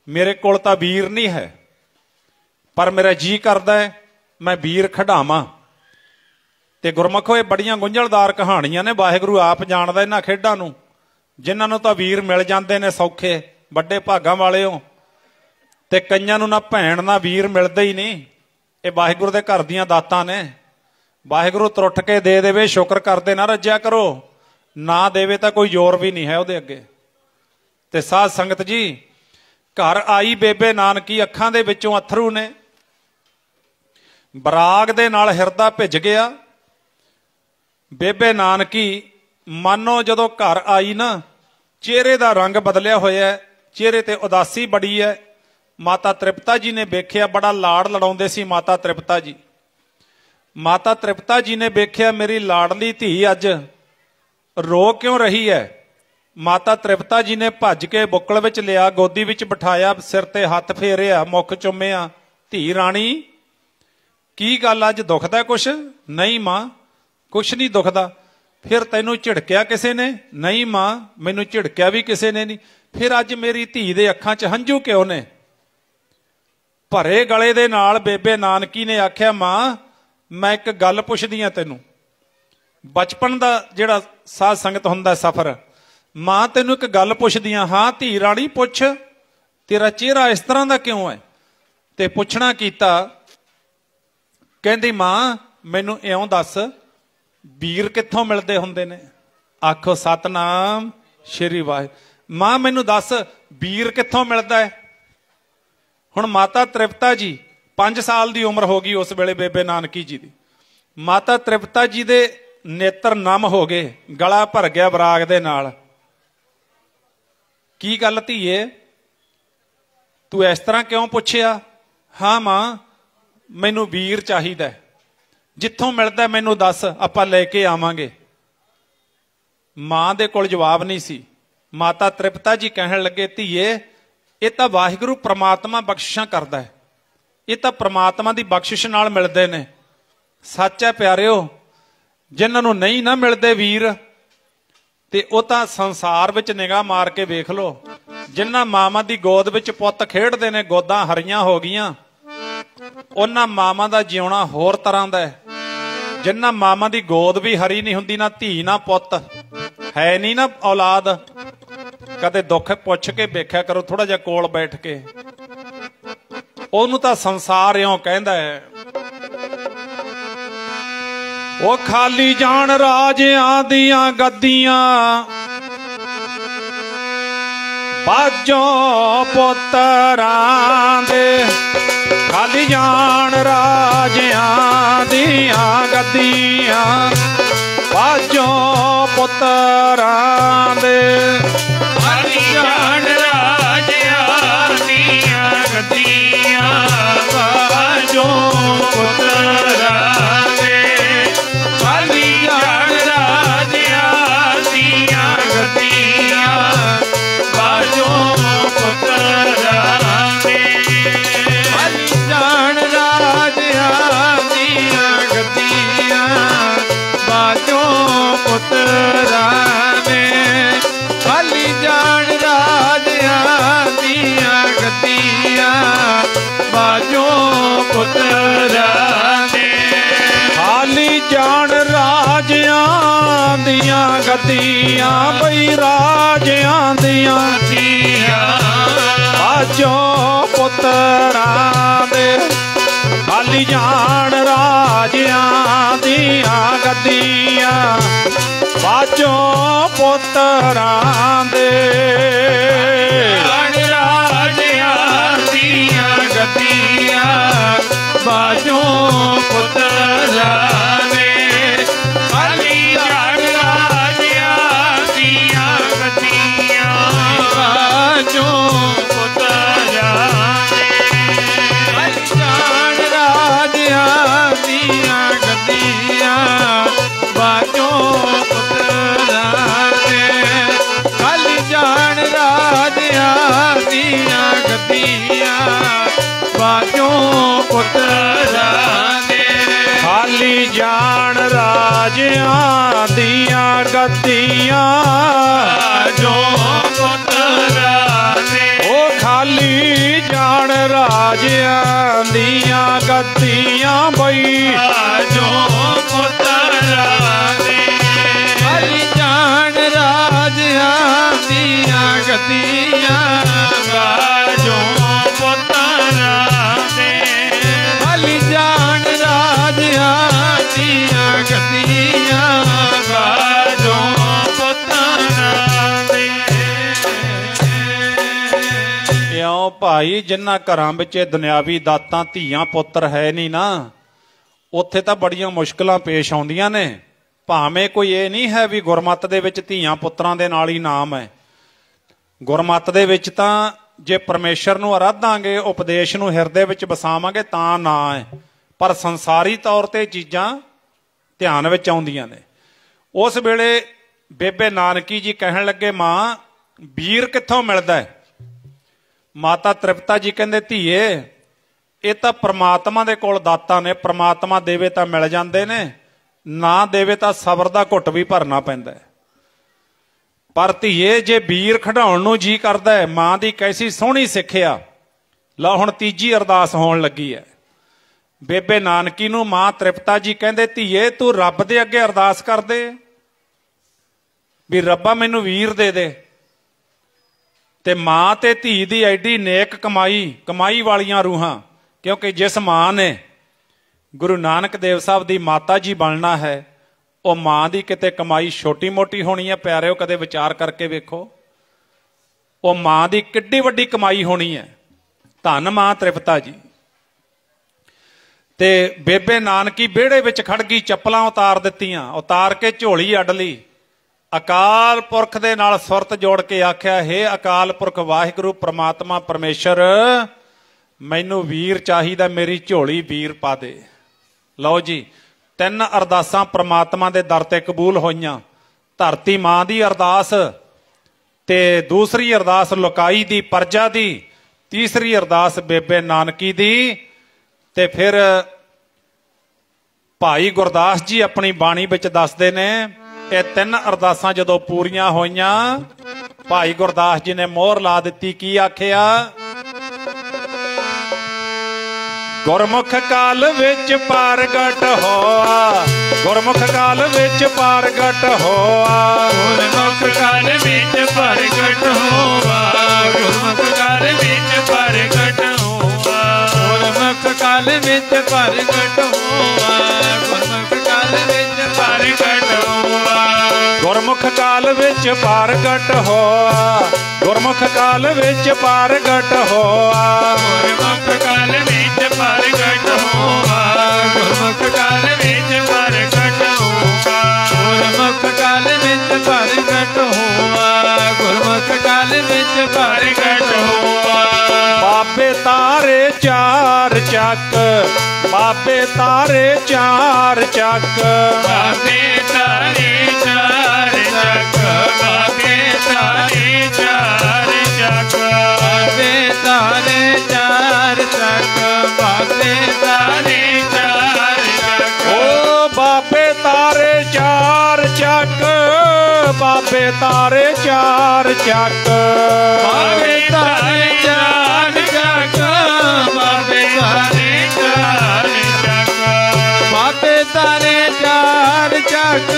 ਮੇਰੇ ਕੋਲ ਤਾਂ ਵੀਰ ਨਹੀਂ ਹੈ, ਪਰ ਮੇਰਾ ਜੀ ਕਰਦਾ ਹੈ ਮੈਂ ਵੀਰ ਖਿਡਾਵਾਂ। ਤੇ ਗੁਰਮੁਖੋ, ਇਹ ਬੜੀਆਂ ਗੁੰਝਲਦਾਰ ਕਹਾਣੀਆਂ ਨੇ। ਵਾਹਿਗੁਰੂ ਆਪ ਜਾਣਦਾ ਇਹਨਾਂ ਖੇਡਾਂ ਨੂੰ। ਜਿਨ੍ਹਾਂ ਨੂੰ ਤਾਂ ਵੀਰ ਮਿਲ ਜਾਂਦੇ ਨੇ ਸੌਖੇ, ਵੱਡੇ ਭਾਗਾਂ ਵਾਲਿਓ, ਤੇ ਕਈਆਂ ਨੂੰ ਨਾ ਭੈਣ ਨਾ ਵੀਰ ਮਿਲਦੇ ਹੀ ਨਹੀਂ। ਇਹ ਵਾਹਿਗੁਰੂ ਦੇ ਘਰ ਦੀਆਂ ਦਾਤਾਂ ਨੇ। ਵਾਹਿਗੁਰੂ ਤਰੁੱਠ ਕੇ ਦੇ ਦੇਵੇ, ਸ਼ੁਕਰ ਕਰਦੇ ਨਾ ਰੱਜਿਆ ਕਰੋ। ਨਾ ਦੇਵੇ ਤਾਂ ਕੋਈ ਜ਼ੋਰ ਵੀ ਨਹੀਂ ਹੈ ਉਹਦੇ ਅੱਗੇ। ਤੇ ਸਾਧ ਸੰਗਤ ਜੀ, ਘਰ ਆਈ ਬੇਬੇ ਨਾਨਕੀ, ਅੱਖਾਂ ਦੇ ਵਿੱਚੋਂ ਅਥਰੂ ਨੇ। ਬਰਾਗ ਦੇ ਨਾਲ ਹਿਰਦਾ ਭਿੱਜ ਗਿਆ। ਬੇਬੇ ਨਾਨਕੀ ਮਾਨੋ ਜਦੋਂ ਘਰ ਆਈ ਨਾ, ਚਿਹਰੇ ਦਾ ਰੰਗ ਬਦਲਿਆ ਹੋਇਆ, ਚਿਹਰੇ ਤੇ ਉਦਾਸੀ ਬੜੀ ਹੈ। ਮਾਤਾ ਤ੍ਰਿਪਤਾ ਜੀ ਨੇ ਵੇਖਿਆ, ਬੜਾ ਲਾੜ ਲੜਾਉਂਦੇ ਸੀ ਮਾਤਾ ਤ੍ਰਿਪਤਾ ਜੀ। ਮਾਤਾ ਤ੍ਰਿਪਤਾ ਜੀ ਨੇ ਵੇਖਿਆ, ਮੇਰੀ ਲਾਡਲੀ ਧੀ ਅੱਜ ਰੋ ਕਿਉਂ ਰਹੀ ਹੈ? ਮਾਤਾ ਤ੍ਰਿਪਤਾ ਜੀ ਨੇ ਭੱਜ ਕੇ ਬੁੱਕਲ ਵਿੱਚ ਲਿਆ, ਗੋਦੀ ਵਿੱਚ ਬਿਠਾਇਆ, ਸਿਰ ਤੇ ਹੱਥ ਫੇਰਿਆ, ਮੁੱਖ ਚੁੰਮਿਆ। ਧੀ ਰਾਣੀ, ਕੀ ਗੱਲ ਅੱਜ ਦੁਖਦਾ ਕੁਛ? ਨਹੀਂ ਮਾਂ, ਕੁਛ ਨਹੀਂ ਦੁਖਦਾ। ਫਿਰ ਤੈਨੂੰ ਝਿੜਕਿਆ ਕਿਸੇ ਨੇ? ਨਹੀਂ ਮਾਂ, ਮੈਨੂੰ ਝਿੜਕਿਆ ਵੀ ਕਿਸੇ ਨੇ ਨਹੀਂ। ਫਿਰ ਅੱਜ ਮੇਰੀ ਧੀ ਦੇ ਅੱਖਾਂ 'ਚ ਹੰਝੂ ਕਿਉਂ ਨੇ? ਭਰੇ ਗਲੇ ਦੇ ਨਾਲ ਬੇਬੇ ਨਾਨਕੀ ਨੇ ਆਖਿਆ, ਮਾਂ ਮੈਂ ਇੱਕ ਗੱਲ ਪੁੱਛਦੀ ਆ ਤੈਨੂੰ। ਬਚਪਨ ਦਾ ਜਿਹੜਾ ਸਾਧ ਸੰਗਤ ਹੁੰਦਾ ਸਫ਼ਰ, ਮਾਂ ਤੈਨੂੰ ਇੱਕ ਗੱਲ ਪੁੱਛਦੀ ਆ। ਹਾਂ ਧੀ ਰਾਣੀ, ਪੁੱਛ। ਤੇਰਾ ਚਿਹਰਾ ਇਸ ਤਰ੍ਹਾਂ ਦਾ ਕਿਉਂ ਹੈ? ਤੇ ਪੁੱਛਣਾ ਕੀਤਾ। ਕਹਿੰਦੀ, ਮਾਂ ਮੈਨੂੰ ਇਉਂ ਦੱਸ, ਵੀਰ ਕਿੱਥੋਂ ਮਿਲਦੇ ਹੁੰਦੇ ਨੇ? ਆਖੋ ਸਤਨਾਮ ਸ਼੍ਰੀ ਵਾਹਿਗੁਰੂ। ਮਾਂ ਮੈਨੂੰ ਦੱਸ, ਵੀਰ ਕਿੱਥੋਂ ਮਿਲਦਾ ਹੈ? ਹੁਣ ਮਾਤਾ ਤ੍ਰਿਪਤਾ ਜੀ 5 ਸਾਲ ਦੀ ਉਮਰ ਹੋ ਗਈ ਉਸ ਵੇਲੇ ਬੇਬੇ ਨਾਨਕੀ ਜੀ ਦੀ। ਮਾਤਾ ਤ੍ਰਿਪਤਾ ਜੀ ਦੇ ਨੇਤਰ ਨਮ ਹੋ ਗਏ, ਗਲਾ ਭਰ ਗਿਆ ਬਰਾਗ ਦੇ ਨਾਲ। ਕੀ ਗੱਲ ਧੀਏ, ਤੂੰ ਇਸ ਤਰ੍ਹਾਂ ਕਿਉਂ ਪੁੱਛਿਆ? ਹਾਂ ਮਾਂ, ਮੈਨੂੰ ਵੀਰ ਚਾਹੀਦਾ, ਜਿੱਥੋਂ ਮਿਲਦਾ ਮੈਨੂੰ ਦੱਸ, ਆਪਾਂ ਲੈ ਕੇ ਆਵਾਂਗੇ। ਮਾਂ ਦੇ ਕੋਲ ਜਵਾਬ ਨਹੀਂ ਸੀ। ਮਾਤਾ ਤ੍ਰਿਪਤਾ ਜੀ ਕਹਿਣ ਲੱਗੇ, ਧੀਏ ਇਹ ਤਾਂ ਵਾਹਿਗੁਰੂ ਪ੍ਰਮਾਤਮਾ ਬਖਸ਼ਿਸ਼ਾਂ ਕਰਦਾ ਹੈ, ਇਹ ਤਾਂ ਪ੍ਰਮਾਤਮਾ ਦੀ ਬਖਸ਼ਿਸ਼ ਨਾਲ ਮਿਲਦੇ ਨੇ। ਸੱਚ ਹੈ ਪਿਆਰਿਓ, ਜਿਨ੍ਹਾਂ ਨੂੰ ਨਹੀਂ ਨਾ ਮਿਲਦੇ ਵੀਰ, ਤੇ ਉਹ ਤਾਂ ਸੰਸਾਰ ਵਿੱਚ ਨਿਗਾਹ ਮਾਰ ਕੇ ਵੇਖ ਲਓ। ਜਿਨ੍ਹਾਂ ਮਾਵਾਂ ਦੀ ਗੋਦ ਵਿੱਚ ਪੁੱਤ ਖੇਡਦੇ ਨੇ, ਗੋਦਾਂ ਹਰੀਆਂ ਹੋ ਗਈਆਂ, ਉਹਨਾਂ ਮਾਵਾਂ ਦਾ ਜਿਉਣਾ ਹੋਰ ਤਰ੍ਹਾਂ ਦਾ ਹੈ। ਜਿਨ੍ਹਾਂ ਮਾਵਾਂ ਦੀ ਗੋਦ ਵੀ ਹਰੀ ਨਹੀਂ ਹੁੰਦੀ, ਨਾ ਧੀ ਨਾ ਪੁੱਤ ਹੈ, ਨਹੀਂ ਨਾ ਔਲਾਦ, ਕਦੇ ਦੁੱਖ ਪੁੱਛ ਕੇ ਵੇਖਿਆ ਕਰੋ ਥੋੜਾ ਜਿਹਾ ਕੋਲ ਬੈਠ ਕੇ। ਉਹਨੂੰ ਤਾਂ ਸੰਸਾਰ ਇਉਂ ਕਹਿੰਦਾ ਹੈ। ਉਹ ਖਾਲੀ ਜਾਣ ਰਾਜਿਆਂ ਦੀਆਂ ਗੱਦੀਆਂ, ਬਾਝੋਂ ਪੁੱਤਰਾਂ ਦੇ। ਖਾਲੀ ਜਾਣ ਰਾਜਿਆਂ ਦੀਆਂ ਗੱਦੀਆਂ, ਬਾਝੋਂ ਪੁੱਤਰਾਂ ਦੇ। ਖਾਲੀ ਜਾਣ ਰਾਜਿਆਂ ਦੀਆਂ ਗੱਦੀਆਂ, ਬਾਝੋਂ ਪੁੱਤਰਾਂ ਦੇ। ਖਾਲੀ ਜਾਣ ਰਾਜਿਆਂ ਦੀਆਂ ਗੱਦੀਆਂ, ਬਾਝੋਂ ਪੁੱਤਰਾਂ ਦੇ। ਖਾਲੀ ਜਾਣ ਰਾਜਿਆਂ ਦੀਆਂ ਗੱਦੀਆਂ, ਬਾਝੋਂ ਪੁੱਤਰਾਂ ਨੇ। ਖਾਲੀ ਜਾਣ ਰਾਜਿਆਂ ਦੀਆਂ ਗੱਦੀਆਂ, ਬਾਝੋਂ ਪੁੱਤਰਾਂ ਨੇ। ਖਾਲੀ ਜਾਣ ਰਾਜਿਆਂ ਦੀਆਂ ਗੱਦੀਆਂ, ਬਈ ਰਾਜਿਆਂ ਦੀਆਂ ਬਾਝੋਂ ਪੁੱਤਰਾਂ ਦੇ। ਖਾਲੀ ਜਾਣ ਰਾਜਿਆਂ ਦੀਆਂ ਗੱਦੀਆਂ, ਬਾਝੋਂ ਪੁੱਤਰਾਂ ਦੇ। ਜਾਣ ਰਾਜਿਆਂ ਦੀਆਂ ਗੱਦੀਆਂ, ਬਾਝੋਂ ਪੁੱਤਰਾਂ ਨੇ। ਖਾਲੀ ਜਾਣ ਰਾਜਿਆਂ ਦੀਆਂ ਗੱਦੀਆਂ, ਬਾਝੋਂ ਪੁੱਤਰਾਂ ਨੇ। ਖਾਲੀ ਜਾਣ ਰਾਜਿਆਂ ਦੀਆਂ ਗੱਦੀਆਂ, ਬਾਝੋਂ ਪੁੱਤਰਾਂ ਨੇ। ਖਾਲੀ ਜਾਣ ਰਾਜਿਆਂ ਦੀਆਂ ਗੱਦੀਆਂ, ਬਾਝੋਂ ਪੁੱਤਰਾਂ ਨੇ। ਖਾਲੀ ਜਾਣ ਰਾਜਿਆਂ ਦੀਆਂ ਗੱਦੀਆਂ, ਬਾਝੋਂ ਪੁੱਤਰਾਂ ਨੇ। ਉਹ ਖਾਲੀ ਜਾਣ ਰਾਜਿਆਂ ਦੀਆਂ ਗੱਦੀਆਂ, ਬਈ ਬਾਝੋਂ ਪੁੱਤਰਾਂ ਨੇ। ਖਾਲੀ ਜਾਣ ਰਾਜਿਆਂ ਦੀਆਂ ਗੱਦੀਆਂ, ਬਾਝੋਂ ਪੁੱਤਰਾਂ ਨੇ। ਖਾਲੀ ਜਾਣ ਰਾਜਿਆਂ ਦੀਆਂ ਗੱਦੀਆਂ, ਬਾਝੋਂ ਪੁੱਤਰਾਂ ਨੇ। ਇਉਂ ਭਾਈ ਜਿਨ੍ਹਾਂ ਘਰਾਂ ਵਿੱਚ ਇਹ ਦੁਨਿਆਵੀ ਦਾਤਾਂ ਧੀਆਂ ਪੁੱਤਰ ਹੈ ਨਹੀਂ ਨਾ, ਉੱਥੇ ਤਾਂ ਬੜੀਆਂ ਮੁਸ਼ਕਲਾਂ ਪੇਸ਼ ਆਉਂਦੀਆਂ ਨੇ। ਭਾਵੇਂ ਕੋਈ ਇਹ ਨਹੀਂ ਹੈ ਵੀ ਗੁਰਮੱਤ ਦੇ ਵਿੱਚ ਧੀਆਂ ਪੁੱਤਰਾਂ ਦੇ ਨਾਲ ਹੀ ਨਾਮ ਹੈ। ਗੁਰਮੱਤ ਦੇ ਵਿੱਚ ਤਾਂ ਜੇ ਪਰਮੇਸ਼ਰ ਨੂੰ ਅਰਾਧਾਂਗੇ, ਉਪਦੇਸ਼ ਨੂੰ ਹਿਰਦੇ ਵਿੱਚ ਵਸਾਵਾਂਗੇ ਤਾਂ ਨਾਂ ਹੈ। ਪਰ ਸੰਸਾਰੀ ਤੌਰ ਤੇ ਚੀਜ਼ਾਂ ਧਿਆਨ ਵਿੱਚ ਆਉਂਦੀਆਂ ਨੇ। ਉਸ ਵੇਲੇ ਬੇਬੇ ਨਾਨਕੀ ਜੀ ਕਹਿਣ ਲੱਗੇ, ਮਾਂ ਵੀਰ ਕਿੱਥੋਂ ਮਿਲਦਾ ਹੈ? ਮਾਤਾ ਤ੍ਰਿਪਤਾ ਜੀ ਕਹਿੰਦੇ, ਧੀਏ ਇਹ ਤਾਂ ਪ੍ਰਮਾਤਮਾ ਦੇ ਕੋਲ ਦਾਤਾਂ ਨੇ। ਪ੍ਰਮਾਤਮਾ ਦੇਵੇ ਤਾਂ ਮਿਲ ਜਾਂਦੇ ਨੇ, ਨਾ ਦੇਵੇ ਤਾਂ ਸਬਰ ਦਾ ਘੁੱਟ ਵੀ ਭਰਨਾ ਪੈਂਦਾ ਹੈ। ਪਰ ਧੀਏ ਜੇ ਵੀਰ ਖਿਡਾਉਣ ਨੂੰ ਜੀ ਕਰਦਾ ਹੈ, ਮਾਂ ਦੀ ਕੈਸੀ ਸੋਹਣੀ ਸਿੱਖਿਆ। ਲਓ ਹੁਣ ਤੀਜੀ ਅਰਦਾਸ ਹੋਣ ਲੱਗੀ ਹੈ। ਬੇਬੇ ਨਾਨਕੀ ਨੂੰ ਮਾਂ ਤ੍ਰਿਪਤਾ ਜੀ ਕਹਿੰਦੇ, ਧੀਏ ਤੂੰ ਰੱਬ ਦੇ ਅੱਗੇ ਅਰਦਾਸ ਕਰ ਦੇ ਵੀ ਰੱਬਾ ਮੈਨੂੰ ਵੀਰ ਦੇ ਦੇ। ਤੇ ਮਾਂ ਤੇ ਧੀ ਦੀ ਐਡੀ ਨੇਕ ਕਮਾਈ ਵਾਲੀਆਂ ਰੂਹਾਂ, ਕਿਉਂਕਿ ਜਿਸ ਮਾਂ ਨੇ ਗੁਰੂ ਨਾਨਕ ਦੇਵ ਸਾਹਿਬ ਦੀ ਮਾਤਾ ਜੀ ਬਣਨਾ ਹੈ, ਉਹ ਮਾਂ ਦੀ ਕਿਤੇ ਕਮਾਈ ਛੋਟੀ ਮੋਟੀ ਹੋਣੀ ਹੈ। ਪਿਆਰਿਓ ਕਦੇ ਵਿਚਾਰ ਕਰਕੇ ਵੇਖੋ, ਉਹ ਮਾਂ ਦੀ ਕਿੱਡੀ ਵੱਡੀ ਕਮਾਈ ਹੋਣੀ ਹੈ। ਧੰਨ ਮਾਂ ਤ੍ਰਿਪਤਾ ਜੀ। ਤੇ ਬੇਬੇ ਨਾਨਕੀ ਵਿਹੜੇ ਵਿੱਚ ਖੜ ਗਈ, ਚੱਪਲਾਂ ਉਤਾਰ ਦਿੱਤੀਆਂ, ਉਤਾਰ ਕੇ ਝੋਲੀ ਅੱਡ ਲਈ। ਅਕਾਲ ਪੁਰਖ ਦੇ ਨਾਲ ਸੁਰਤ ਜੋੜ ਕੇ ਆਖਿਆ, ਹੇ ਅਕਾਲ ਪੁਰਖ ਵਾਹਿਗੁਰੂ ਪ੍ਰਮਾਤਮਾ ਪਰਮੇਸ਼ਰ, ਮੈਨੂੰ ਵੀਰ ਚਾਹੀਦਾ, ਮੇਰੀ ਝੋਲੀ ਵੀਰ ਪਾ ਦੇ। ਲਓ ਜੀ, 3 ਅਰਦਾਸਾਂ ਪ੍ਰਮਾਤਮਾ ਦੇ ਦਰ ਤੇ ਕਬੂਲ ਹੋਈਆਂ। ਧਰਤੀ ਮਾਂ ਦੀ ਅਰਦਾਸ ਤੇ ਦੂਸਰੀ ਅਰਦਾਸ ਲੋਕਾਈ ਦੀ ਪਰਜਾ ਦੀ, ਤੀਸਰੀ ਅਰਦਾਸ ਬੇਬੇ ਨਾਨਕੀ ਦੀ। ਤੇ ਫਿਰ ਭਾਈ ਗੁਰਦਾਸ ਜੀ ਆਪਣੀ ਬਾਣੀ ਵਿੱਚ ਦੱਸਦੇ ਨੇ ਇਹ ਤਿੰਨ ਅਰਦਾਸਾਂ ਜਦੋਂ ਪੂਰੀਆਂ ਹੋਈਆਂ, ਭਾਈ ਗੁਰਦਾਸ ਜੀ ਨੇ ਮੋਹਰ ਲਾ ਦਿੱਤੀ। ਕੀ ਆਖਿਆ? ਗੁਰਮੁਖ ਕਾਲ ਵਿੱਚ ਪ੍ਰਗਟ ਹੋਆ, ਗੁਰਮੁਖ ਕਾਲ ਵਿੱਚ ਪ੍ਰਗਟ ਹੋਆ, ਗੁਰਮੁਖ ਕਾਲ ਵਿੱਚ ਪ੍ਰਗਟ ਹੋਆ, ਗੁਰਮੁਖ ਕਾਲ ਵਿੱਚ ਪ੍ਰਗਟ ਹੋਆ, ਗੁਰਮੁਖ ਕਾਲ ਵਿੱਚ ਪ੍ਰਗਟ ਹੋਆ, ਗੁਰਮੁਖ ਕਾਲ ਵਿੱਚ ਪ੍ਰਗਟ ਹੋਆ, ਗੁਰਮੁਖ ਕਾਲ ਵਿੱਚ ਪ੍ਰਗਟ ਹੋਆ, ਗੁਰਮੁਖ ਕਾਲ ਵਿੱਚ ਪ੍ਰਗਟ ਹੋਆ, ਗੁਰਮੁਖ ਕਾਲ ਵਿੱਚ ਪ੍ਰਗਟ ਹੋਆ, ਗੁਰਮੁਖ ਕਾਲ ਵਿੱਚ ਪ੍ਰਗਟ ਹੋਆ, ਗੁਰਮੁਖ ਕਾਲ ਵਿੱਚ ਪ੍ਰਗਟ ਹੋਆ, ਗੁਰਮੁਖ ਕਾਲ ਵਿੱਚ ਪ੍ਰਗਟ ਹੋਆ। ਬਾਬੇ ਤਾਰੇ ਚਾਰ ਚੱਕ, ਬਾਬੇ ਤਾਰੇ ਚਾਰ ਚੱਕ, ਬਾਬੇ ਤਾਰੇ ਚਾਰ ਚੱਕ, ਬਾਬੇ ਤਾਰੇ ਚਾਰ ਚੱਕ, ਬਾਬੇ ਤਾਰੇ ਚਾਰ ਚੱਕ, ਬਾਬੇ ਤਾਰੇ ਚਾਰ ਚੱਕ, ਓ ਬਾਬੇ ਤਾਰੇ ਚਾਰ ਚੱਕ, ਬਾਬੇ ਤਾਰੇ ਚਾਰ ਚੱਕ, ਬਾਬੇ ਤਾਰੇ ਚਾਰ ਚੱਕ, ਬਾਬੇ ਤਾਰੇ ਚਾਰ ਚੱਕ, ਬਾਬੇ ਤਾਰੇ ਚਾਰ ਚੱਕ,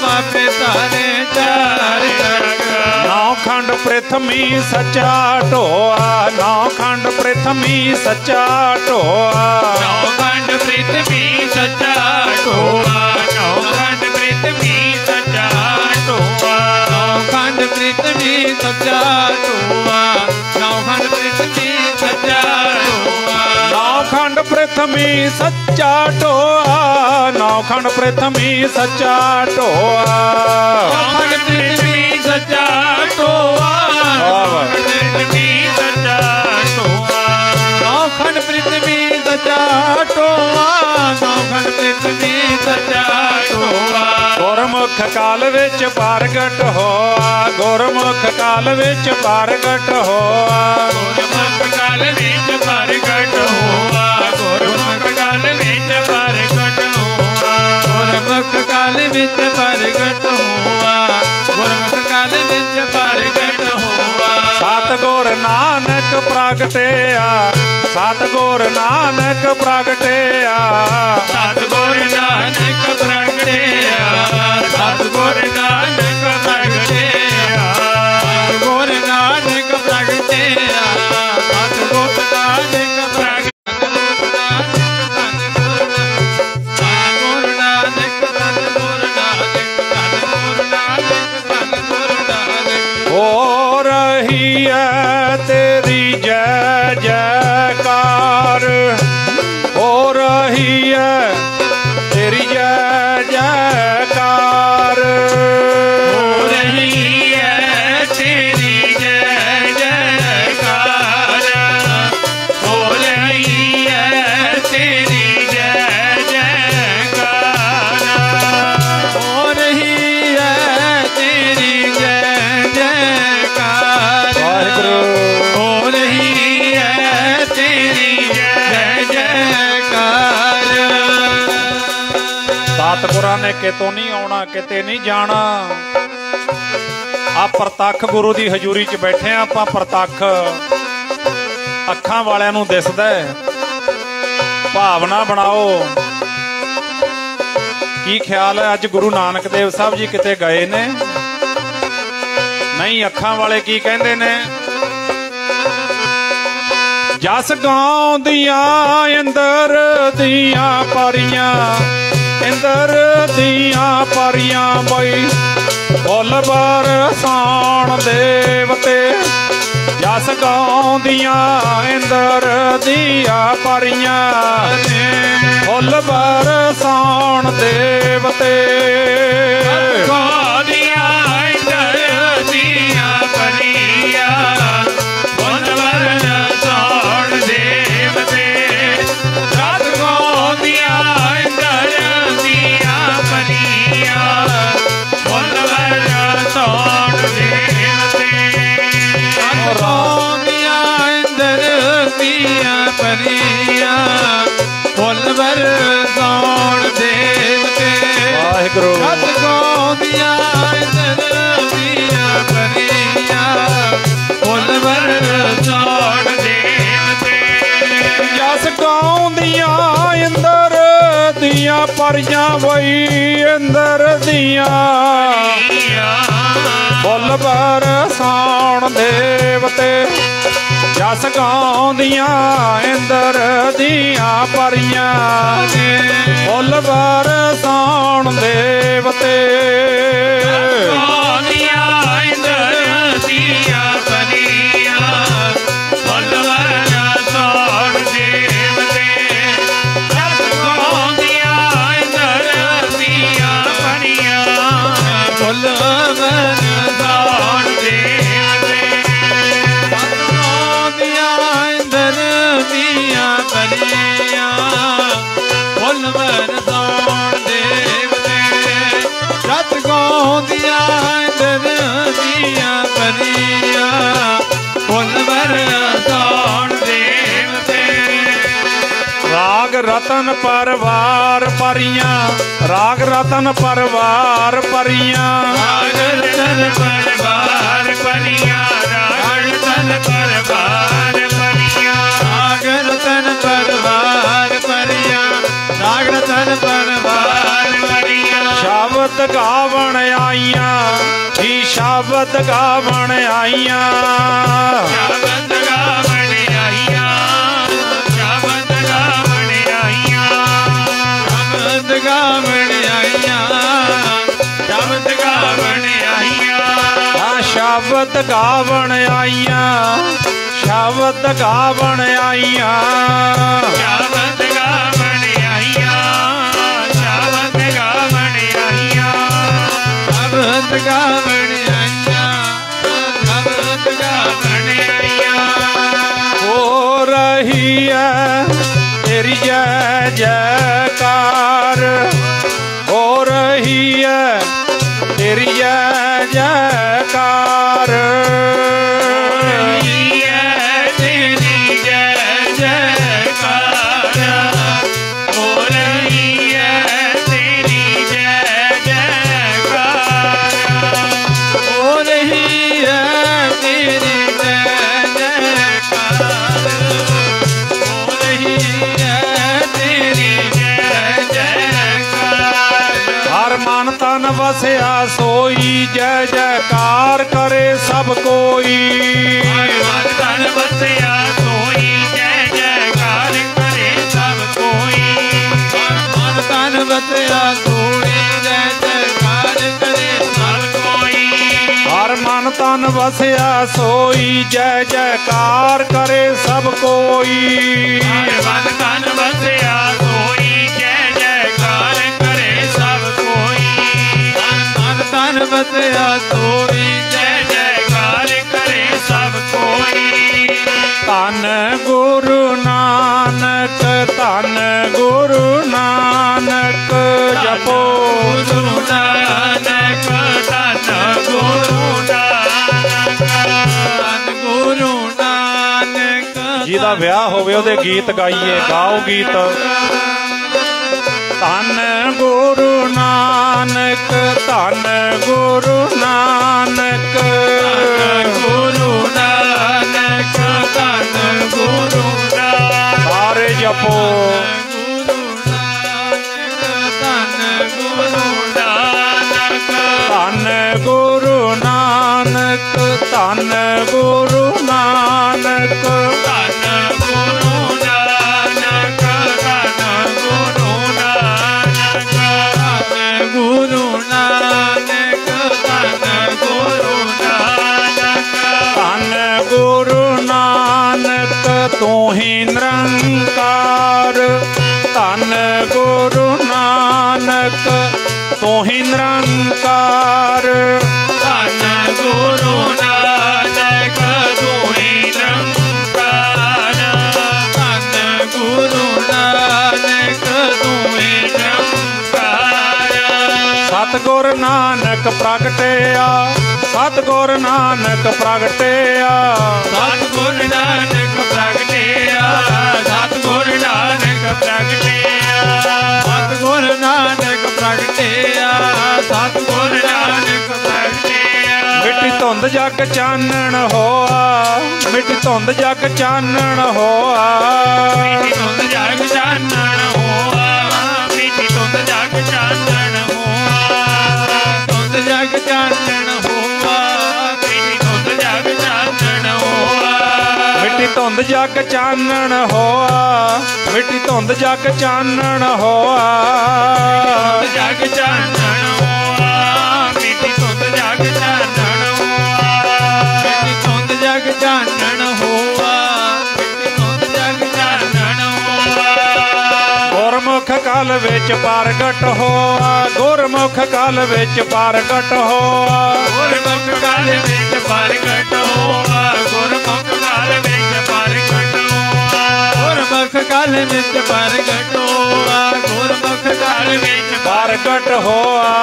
ਬਾਬੇ ਤਾਰੇ ਚਾਰ ਚੱਕ। ਨੌ ਖੰਡ ਪ੍ਰਿਥਮੀ ਸੱਚਾ ਢੋਆ, ਨੌ ਖੰਡ ਪ੍ਰਿਥਮੀ ਸੱਚਾ ਢੋਆ, ਨੌ ਖੰਡ ਪ੍ਰਿਥਵੀ ਸੱਚਾ ਢੋਆ, ਨੌ ਖੰਡ ਪ੍ਰਿਥਵੀ ਸੱਚਾ ਢੋਆ, ਨੌ ਖੰਡ ਪ੍ਰਿਥਵੀ ਸੱਚਾ ਢੋਆ, ਨੌ ਖੰਡ ਪ੍ਰਿਥਵੀ ਸੱਚਾ ਢੋਆ, ਨੌ ਖੰਡ ਪ੍ਰਿਥਮੀ ਸੱਚਾ ਢੋਆ, ਨੌ ਖੰਡ ਪ੍ਰਿਥਮੀ ਸੱਚਾ ਢੋਆ, ਨੌ ਖੰਡ ਪ੍ਰਿਥਵੀ ਸੱਚਾ ਢੋਆ, ਨੌ ਖੰਡ ਪ੍ਰਿਥਵੀ ਸੱਚਾ ਢੋਆ, ਨੌ ਖੰਡ ਪ੍ਰਿਥਵੀ ਸੱਚਾ ਢੋਆ, ਨੌ ਖੰਡ ਪ੍ਰਿਥਵੀ ਸੱਚਾ ਢੋਆ। ਗੁਰਮੁਖ ਕਾਲ ਵਿੱਚ ਪ੍ਰਗਟ ਹੋਆ, ਗੁਰਮੁਖ ਕਾਲ ਵਿੱਚ ਪ੍ਰਗਟ ਹੋਆ, ਗੁਰਮੁਖ ਕਾਲ ਵਿੱਚ ਪ੍ਰਗਟ ਹੋਆ, ਗੁਰਮੁਖ ਕਾਲ ਵਿੱਚ ਪ੍ਰਗਟ ਹੋਆ, ਗੁਰਮੁਖ ਕਾਲ ਵਿੱਚ ਪ੍ਰਗਟ ਹੋਆ, ਗੁਰਮੁਖ ਕਾਲ ਵਿੱਚ ਪ੍ਰਗਟ ਹੋਆ। ਸਤਿਗੁਰ ਨਾਨਕ ਪ੍ਰਗਟਿਆ, ਸਤਿਗੁਰ ਨਾਨਕ ਪ੍ਰਗਟਿਆ, ਸਤਿਗੁਰ ਨਾਨਕ ਪ੍ਰਗਟਿਆ, ਸਤਿਗੁਰ ਨਾਨਕ ਪ੍ਰਗਟਿਆ, ਸਤਿਗੁਰ ਨਾਨਕ ਪ੍ਰਗਟਿਆ, ਸਤਿਗੁਰ ਨਾਨਕ ਪ੍ਰਗਟਿਆ, ਸਤਿਗੁਰ ਨਾਨਕ, ਸਤਿਗੁਰ ਨਾਨਕ, ਸਤਿਗੁਰ ਨਾਨਕ, ਸਤਿਗੁਰ ਨਾਨਕ। ਹੋ ਰਹੀ ਹੈ ਤੇਰੀ ਜੈ ਜੈਕਾਰ, ਹੋ ਰਹੀ ਹੈ ਤੇਰੀ ਜੈ ਜੈਕਾਰ, ਹੋ ਰਹੀ ਹੈ ਤੇਰੀ ਜੈ ਜੈਕਾਰ, ਹੋ ਰਹੀ ਹੈ ਤੇਰੀ ਜੈ ਜੈਕਾਰ, ਹੋ ਰਹੀ ਹੈ ਤੇਰੀ ਜੈ ਜੈਕਾਰ, ਵਾਹਿਗੁਰੂ। ਹੋ ਰਹੀ ਹੈ ਤੇਰੀ ਜੈ ਜੈਕਾਰ। ਸਤਿਗੁਰਾਂ ਨੇ ਕਿਤੋਂ ਨਹੀਂ ਆਉਣਾ, ਕਿਤੇ ਨਹੀਂ ਜਾਣਾ। ਆ ਪ੍ਰਤੱਖ ਗੁਰੂ ਦੀ ਹਜ਼ੂਰੀ 'ਚ ਬੈਠੇ ਆ ਆਪਾਂ, ਪ੍ਰਤੱਖ ਅੱਖਾਂ ਵਾਲਿਆਂ ਨੂੰ ਦਿਸਦਾ ਹੈ। ਭਾਵਨਾ ਬਣਾਓ। ਕੀ ਖਿਆਲ ਹੈ ਅੱਜ ਗੁਰੂ ਨਾਨਕ ਦੇਵ ਸਾਹਿਬ ਜੀ ਕਿਤੇ ਗਏ ਨੇ? ਨਹੀਂ, ਅੱਖਾਂ ਵਾਲੇ ਕੀ ਕਹਿੰਦੇ ਨੇ? ਜਸ ਗਾਉਂਦੀਆਂ ਇੰਦਰ ਦੀਆਂ ਪਰੀਆਂ, ਇੰਦਰ ਦੀਆਂ ਪਰੀਆਂ ਬਈ ਫੁੱਲ ਬਰਸਾਉਣ ਦੇਵਤੇ। ਜਸ ਗਾਉਂਦੀਆਂ ਇੰਦਰ ਦੀਆਂ ਪਰੀਆਂ, ਫੁੱਲ ਬਰਸਾਉਣ ਦੇਵਤੇ। ਗਾਉਂਦੀਆਂ ਇੰਦਰ ਦੀਆਂ ਪਰੀਆਂ, ਫੁੱਲ ਬਰਸਾਉਣ ਦੇਵਤੇ। ਜਸ ਗਾਉਂਦੀਆਂ ਇੰਦਰ ਦੀਆਂ ਪਰੀਆਂ, ਫੁੱਲ ਭਰੀਆਂ ਫੁੱਲ ਵਰਸਾਉਣ ਦੇਵਤੇ ਵਾਹਿਗੁਰੂ ਜਦ ਗਾਉਂਦੀਆਂ ਇੰਦਰ ਦੀਆਂ ਭਰੀਆਂ ਫੁੱਲ ਵਰਸਾਉਣ ਦੇਵਤੇ ਜਸ ਗਾਉਂਦੀਆਂ ਇੰਦਰ ਦੀਆਂ ਪਰੀਆਂ ਵਈ ਇੰਦਰ ਦੀਆਂ ਫੁੱਲ ਬਰਸਾਉਣ ਦੇਵਤੇ ਜਸ ਗਾਉਂਦੀਆਂ ਇੰਦਰ ਦੀਆਂ ਪਰੀਆਂ ਫੁੱਲ ਬਰਸਾਉਣ ਦੇਵਤੇ ਗਾਉਂਦੀਆਂ ਇੰਦਰ ਦੀਆਂ ਪਰੀਆਂ ਫੁੱਲ ਬਰਸਾਉਣ ਦੇਵਤੇ ਜਸ ਗਾਉਂਦੀਆਂ ਇੰਦਰ ਦੀਆਂ ਪਰੀਆਂ ਫੁੱਲ ਬਰਸਾਉਣ ਦੇਵਤੇ ਇੰਦਰ ਦੀਆਂ ਪਰੀਆਂ ਫੁੱਲ ਵਰਸਾਉਣ ਦੇਵਤੇ ਜਦ ਗਾਉਂਦੀਆਂ ਇੰਦਰ ਦੀਆਂ ਪਰੀਆਂ ਫੁੱਲ ਵਰਸਾਉਣ ਦੇਵਤੇ ਰਾਗ ਰਤਨ ਪਰਵਾਰ ਪਰੀਆਂ ਰਾਗ ਰਤਨ ਪਰਵਾਰ ਪਰੀਆਂ ਰਾਗ ਰਤਨ ਪਰਵਾਰ ਪਰੀਆਂ ਰਾਗ ਰਤਨ ਪਰਵਾਰ ਪਰੀਆਂ ਰਾਗ ਰਤਨ ਪਰਵਾਰ ਪਰੀਆਂ ਰਾਗ ਰਤਨ ਪਰਵਾਰ ਪਰੀਆਂ ਸ਼ਬਦ ਗਾਵਣ ਆਈਆਂ ਜੀ ਸ਼ਬਦ ਗਾਵਣ ਆਈਆਂ ਸ਼ਬਦ ਗਾਵਣ ਆਈਆਂ ਸ਼ਬਦ ਗਾਵਣ ਆਈਆਂ ਸ਼ਬਦ ਗਾਵਣ ਆਈਆਂ ਸ਼ਬਦ ਗਾਵਣ ਆਈਆਂ ਸ਼ਬਦ ਗਾਵਣ ਆਈਆਂ ਸ਼ਬਦ ਗਾਵਣ ਆਈਆਂ ਸ਼ਬਦ ਗਾਵਣ ਆਈਆਂ ਸ਼ਬਦ ਗਾਵਣ ਆਈਆਂ ਸ਼ਬਦ ਗਾਵਣ ਆਈਆਂ ਸ਼ਬਦ ਗਾਵਣ ਆਈਆਂ ਹੋ ਰਹੀ ਹੈ ਤੇਰੀ ਜੈ ਜੈਕਾਰ ਹੋ ਰਹੀ ਹੈ ਤੇਰੀ ਜੈ ਜੈਕਾਰ ਵਸਿਆ ਸੋਈ ਜੈ ਜੈਕਾਰ ਕਰੇ ਸਭ ਕੋਈ ਮਨ ਤਨ ਵਸਿਆ ਸੋਈ ਜੈ ਜੈਕਾਰ ਕਰੇ ਸਭ ਕੋਈ ਮਨ ਤਨ ਵਸਿਆ ਸੋਈ ਜੈ ਜੈਕਾਰ ਕਰੇ ਸਭ ਕੋਈ ਹਰ ਮਨ ਤਨ ਵਸਿਆ ਸੋਈ ਜੈ ਜੈਕਾਰ ਕਰੇ ਸਭ ਕੋਈ ਹਰ ਮਨ ਤਨ ਵਸਿਆ ਸੋਈ ਜੈ ਜੈਕਾਰ ਕਰੇ ਸਭ ਕੋਈ ਤਨ ਵਸਿਆ ਸੋਈ ਜੈ ਜੈਕਾਰ ਕਰੇ ਸਭ ਕੋਈ ਧੰਨ ਗੁਰੂ ਨਾਨਕ ਧੰਨ ਗੁਰੂ ਨਾਨਕ ਜਪੋ ਗੁਰੂ ਨਾਨਕ ਧੰਨ ਗੁਰੂ ਨਾਨਕ ਧੰਨ ਗੁਰੂ ਨਾਨਕ ਜਿਹਦਾ ਵਿਆਹ ਹੋਵੇ ਉਹਦੇ ਗੀਤ ਗਾਈਏ ਗਾਓ ਗੀਤ ਧੰਨ ਗੁਰੂ ਨਾਨਕ ਧੰਨ ਗੁਰੂ ਨਾਨਕ ਗੁਰੂ ਨਾਨਕ ਧੰਨ ਗੁਰੂ ਨਾਨਕ ਸਾਰੇ ਜਪੋ ਗੁਰੂ ਨਾਨਕ ਧੰਨ ਗੁਰੂ ਨਾਨਕ ਧੰਨ ਗੁਰੂ ਨਾਨਕ ਧੰਨ ਗੁਰੂ ਨਾਨਕ ਧੰਨ ਗੁਰੂ ਨਾਨਕ ਧੰਨ ਗੁਰੂ ਨਾਨਕ ਧੰਨ ਗੁਰੂ ਨਾਨਕ ਧੰਨ ਗੁਰੂ ਨਾਨਕ ਧੰਨ ਗੁਰੂ ਨਾਨਕ ਤੂੰ ਹੀ ਨਿਰੰਕਾਰ ਧੰਨ ਗੁਰੂ ਨਾਨਕ ਤੂੰ ਹੀ ਨਿਰੰਕਾਰ ਧੰਨ ਗੁਰੂ ਨਾਨਕ ਤੂੰ ਹੀ ਨਿਰੰਕਾਰ ਧੰਨ ਗੁਰੂ ਨਾਨਕ ਤੂੰ ਹੀ ਨਿਰੰਕਾਰ ਸਤਿਗੁਰ ਨਾਨਕ ਪ੍ਰਗਟਿਆ ਸਤਿਗੁਰ ਨਾਨਕ ਪ੍ਰਗਟਿਆ ਸਤਿਗੁਰ ਨਾਨਕ ਪ੍ਰਗਟਿਆ जग चानण होआ, मिटी धुंध जग चानण होआ, मिटी धुंध जग चानण होआ, मिटी धुंध जग चानण होआ, धुंध जग चानण होआ, मिटी धुंध जग चानण होआ, मिटी धुंध जग चानण होआ, मिटी धुंध जग चानण होआ, जग चानण होआ, मिटी धुंध जग चानण होआ, मिटी धुंध जग चानण होआ, मिटी धुंध जग चानण होआ। गुरमुख कल विच प्रगट होआ, गुरमुख कल विच प्रगट होआ, गुरमुख कल विच प्रगट होआ, गुरमुख कल विच प्रगट होआ, गुरमुख कल विच प्रगट होआ, गुरमुख कल विच प्रगट होआ।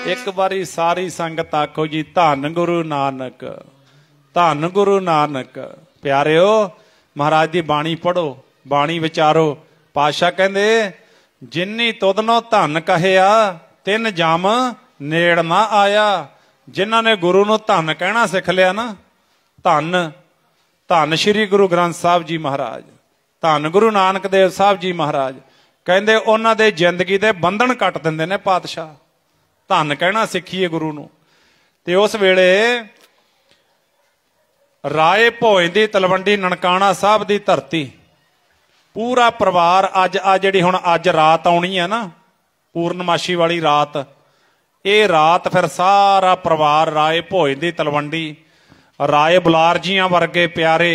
एक बारी सारी संगत आखो जी धन गुरु नानक, धन गुरु नानक। प्यारिओ महाराज दी बाणी पढ़ो, बाणी विचारो। पातशाह कहंदे जिन्नी तुदनो धन कहिया, तिन जम नेड़ ना आया। जिन्हां ने गुरु नूं धन कहना सिख लिया ना, धन धन श्री गुरु ग्रंथ साहब जी महाराज, धन गुरु नानक देव साहब जी महाराज कहंदे उन्हां दे जिंदगी दे बंधन कट दिंदे ने पातशाह। धन कहना सिखीए गुरु नूं। ते उस वेले राए भोए दी तलवंडी ननकाना साहब दी धरती, पूरा परिवार अज आ जिहड़ी हुण अज रात आउणी है ना, पूर्णमाशी वाली रात, ये रात फिर सारा परिवार राए भोए दी तलवंडी, राए बुलार जियां वर्गे प्यारे,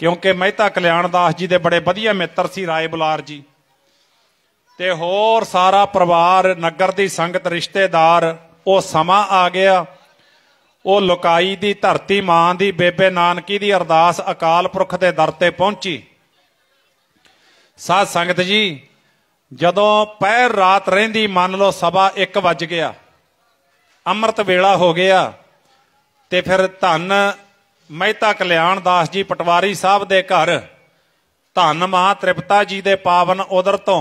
क्योंकि मेहता कल्याण दास जी दे बड़े वधिया मित्र सी राए बुलार जी, ते होर सारा परिवार नगर दी संगत रिश्तेदार। वो समा आ गया, वो लुकाई दी धरती मां दी बेबे नानकी दी अरदास अकाल पुरख दे दर ते पहुंची। साध संगत जी जदों पहर रात रहिंदी, मान लो 1:15 गया, अमृत वेला हो गया, ते फिर धन मेहता कल्याण दास जी पटवारी साहब दे घर, धन मां तृप्ता जी दे पावन उदर तो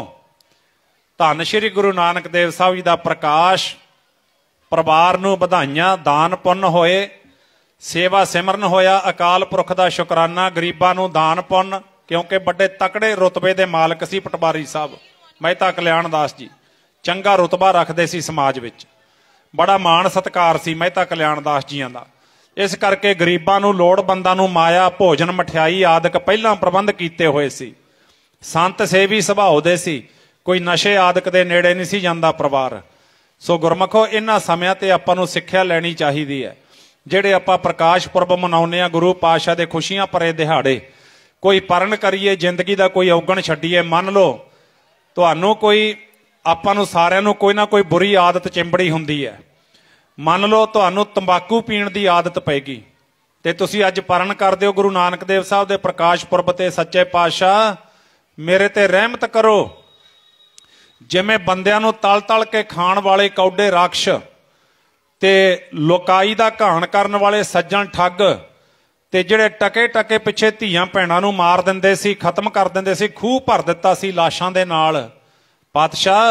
धन श्री गुरु नानक देव साहब जी का प्रकाश, परिवार नूं बधाइयां, दान पुन्न होए, सेवा सिमरन होया, अकाल पुरख का शुकराना, गरीबां नूं दान पुन्न, क्योंकि बड़े तकड़े रुतबे के मालक सी पटवारी साहब मेहता कल्याण दास जी, चंगा रुतबा रखते सी समाज विच, बड़ा मान सत्कार सी मेहता कल्याण दास जियां दा। इस करके गरीबां नूं, लोड़वंदां नूं माया, भोजन, मठियाई आदਿਕ पहलां प्रबंध कीते होए सी। संत सेवी सुभाव दे सी, कोई नशे आदਿਕ दे नेड़े नहीं सी जांदा परिवार। सो गुरमुखो इन्हां समियां ते आपां नूं सिੱਖਿਆ लैनी चाहिदी है। ਜਿਹੜੇ ਆਪਾਂ प्रकाश पुरब मनाउने आ, गुरु पातशाह दे खुशियां भरे दिहाड़े, कोई परण करिए, जिंदगी का कोई अवगण छड्डीए। मान लो तुहानूं कोई, आपां नूं सारिआं नूं कोई ना कोई बुरी आदत चिंबड़ी हुंदी है। मान लो तुहानूं तंबाकू पीण दी आदत पैगी, ते तुसीं अज परण करदे हो गुरु नानक देव साहब दे प्रकाश पुरब ते, सच्चे पातशाह मेरे ते रहमत करो। जिवें बंदिआं नूं तल तल के खाण वाले कौडे राक्ष ते लोकाई दा घाण करन वाले सज्जण ठग, ते जिहड़े टके टके पिछे धीआं भैणां नूं मार दिंदे सी, खत्म कर दिंदे सी, खूह भर दित्ता सी लाशां दे नाल। पातशाह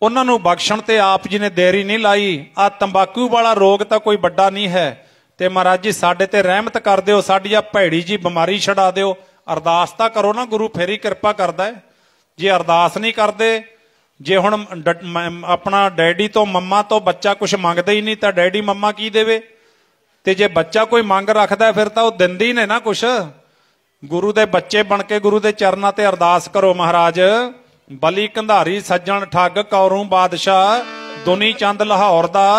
उन्हां नूं बख्शण ते आप जी ने देरी नहीं लाई। आ तंबाकू वाला रोग तां कोई बड़ा नहीं है, ते महाराज जी साडे ते रहमत कर दिओ, साडी आ भैड़ी जी बीमारी छड़ा दिओ। अरदास तां करो ना, गुरु फेर ही किरपा करदा है। जे अरदास नहीं करदे, जे हुण अपना डैडी तो मम्मा तो बच्चा कुछ मंगदा ही नहीं, तो डैडी मम्मा की देवे? ते जे बच्चा कोई मंग रखदा फिर तां ओह दिंदे ही ने ना कुछ। गुरु दे बच्चे बन के गुरु दे चरनां ते अरदास करो। महाराज बली कंधारी सज्जण ठग, कौरू बादशाह, दुनी चंद लाहौर दा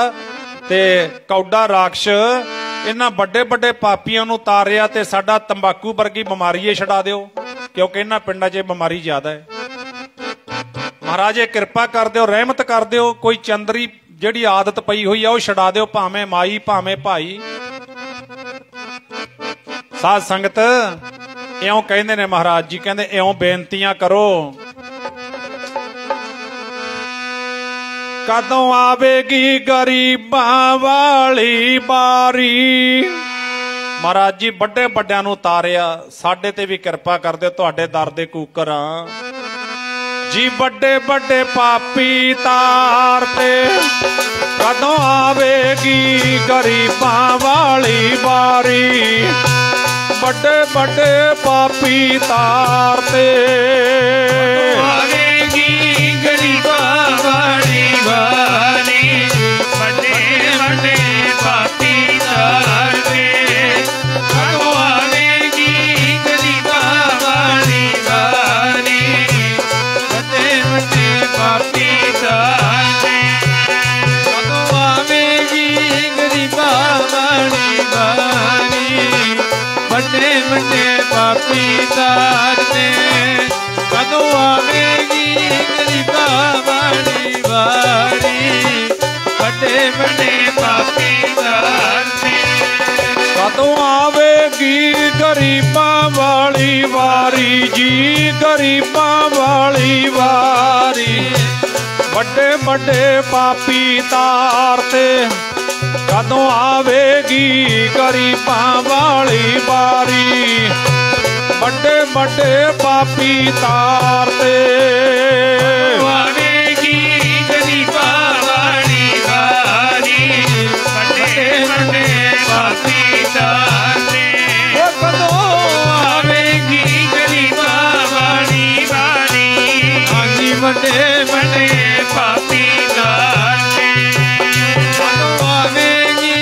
ते कौडा राक्ष, इन्हां बड़े बड़े पापियां नूं तारिया ते साडा तंबाकू वर्गी बीमारी छड़ा दिओ, क्योंकि इन्हां पिंडां 'च बीमारी ज्यादा है। महाराज किरपा कर दिओ, रहमत कर दिओ, कोई चंदरी जिहड़ी आदत पई हुई है वह छड़ा दिओ, भावें माई भावें भाई। साध संगत इउं कहंदे ने महाराज जी, कहंदे इउं बेनतियां करो। कदों आवेगी गरीबां वाली बारी। महाराज जी बड़े बड़ियां नूं तारिया, साडे ते भी किरपा कर दिओ, तुहाडे दर दे कूकर आ। जी बड़े बड़े पापी तार ते कदों आवेगी गरीबां वाली बारी बड़े बड़े पापी तार ते आवेगी गरीबां वाली बारी बड़े बड़े पापी तार ते कदों आवेगी गरीबां वाली बारी बड़े बड़े पापी तार ते कदों आवेगी गरीबां वाली बारी बड़े बड़े पापी तार ते कदों आवेगी गरीबां वाली बारी बड़े बड़े पापी तार ते कदों आवेगी गरीबां वाली वारी जी गरीबां वाली वारी बड़े बड़े पापी तार ते कदों आवेगी गरीबां वाली बारी बड़े बड़े पापी तार ते आवेगी गरीबां वाली बारी बड़े बड़े पापी तार ते कदों आवेगी गरीबां वाली बारी हाजी बड़े बड़े पापी तार ते कदों आवेगी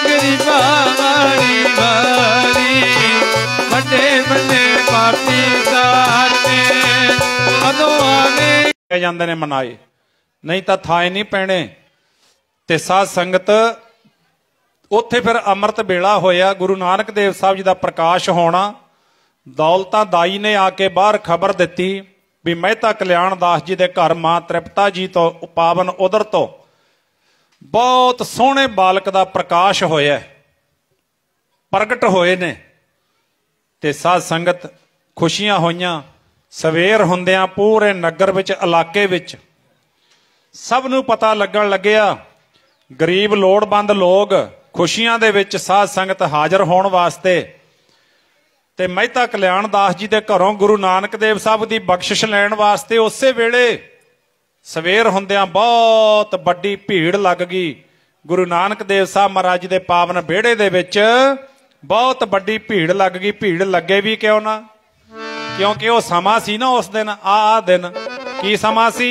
गरीबां वाली बारी बड़े बड़े पापी तार ते कदों आवेगी ਜਾਂਦੇ ਨੇ ਮਨਾਏ ਨਹੀਂ ਤਾਂ ਥਾਏ ਨਹੀਂ ਪੈਣੇ ਤੇ ਸਾਧ ਸੰਗਤ ਉੱਥੇ ਫਿਰ ਅੰਮ੍ਰਿਤ ਵੇਲਾ ਹੋਇਆ ਗੁਰੂ ਨਾਨਕ ਦੇਵ ਸਾਹਿਬ ਜੀ ਦਾ ਪ੍ਰਕਾਸ਼ ਹੋਣਾ ਦੌਲਤਾਂ ਦਾਈ ਨੇ ਆ ਕੇ ਬਾਹਰ ਖਬਰ ਦਿੱਤੀ ਵੀ ਮਹਿਤਾ ਕਲਿਆਣ ਦਾਸ ਜੀ ਦੇ ਘਰ ਮਾਂ ਤ੍ਰਿਪਤਾ ਜੀ ਤੋਂ ਪਾਵਨ ਉਦਰ ਤੋਂ ਬਹੁਤ ਸੋਹਣੇ ਬਾਲਕ ਦਾ ਪ੍ਰਕਾਸ਼ ਹੋਇਆ ਪ੍ਰਗਟ ਹੋਏ ਨੇ ਤੇ ਸਾਧ ਸੰਗਤ ਖੁਸ਼ੀਆਂ ਹੋਈਆਂ ਸਵੇਰ ਹੁੰਦਿਆਂ ਪੂਰੇ ਨਗਰ ਵਿੱਚ ਇਲਾਕੇ ਵਿੱਚ ਸਭ ਨੂੰ ਪਤਾ ਲੱਗਣ ਲੱਗਿਆ ਗਰੀਬ ਲੋੜਵੰਦ ਲੋਕ ਖੁਸ਼ੀਆਂ ਦੇ ਵਿੱਚ ਸਾਧ ਸੰਗਤ ਹਾਜ਼ਰ ਹੋਣ ਵਾਸਤੇ ਤੇ ਮਹਿਤਾ ਕਲਿਆਣ ਦਾਸ ਜੀ ਦੇ ਘਰੋਂ ਗੁਰੂ ਨਾਨਕ ਦੇਵ ਸਾਹਿਬ ਦੀ ਬਖਸ਼ਿਸ਼ ਲੈਣ ਵਾਸਤੇ ਉਸੇ ਵੇਲੇ ਸਵੇਰ ਹੁੰਦਿਆਂ ਬਹੁਤ ਵੱਡੀ ਭੀੜ ਲੱਗ ਗਈ ਗੁਰੂ ਨਾਨਕ ਦੇਵ ਸਾਹਿਬ ਮਹਾਰਾਜ ਜੀ ਦੇ ਪਾਵਨ ਵਿਹੜੇ ਦੇ ਵਿੱਚ ਬਹੁਤ ਵੱਡੀ ਭੀੜ ਲੱਗ ਗਈ ਭੀੜ ਲੱਗੇ ਵੀ ਕਿਉਂ ਨਾ ਕਿਉਂਕਿ ਉਹ ਸਮਾਂ ਸੀ ਨਾ ਉਸ ਦਿਨ ਆ ਦਿਨ ਕੀ ਸਮਾਂ ਸੀ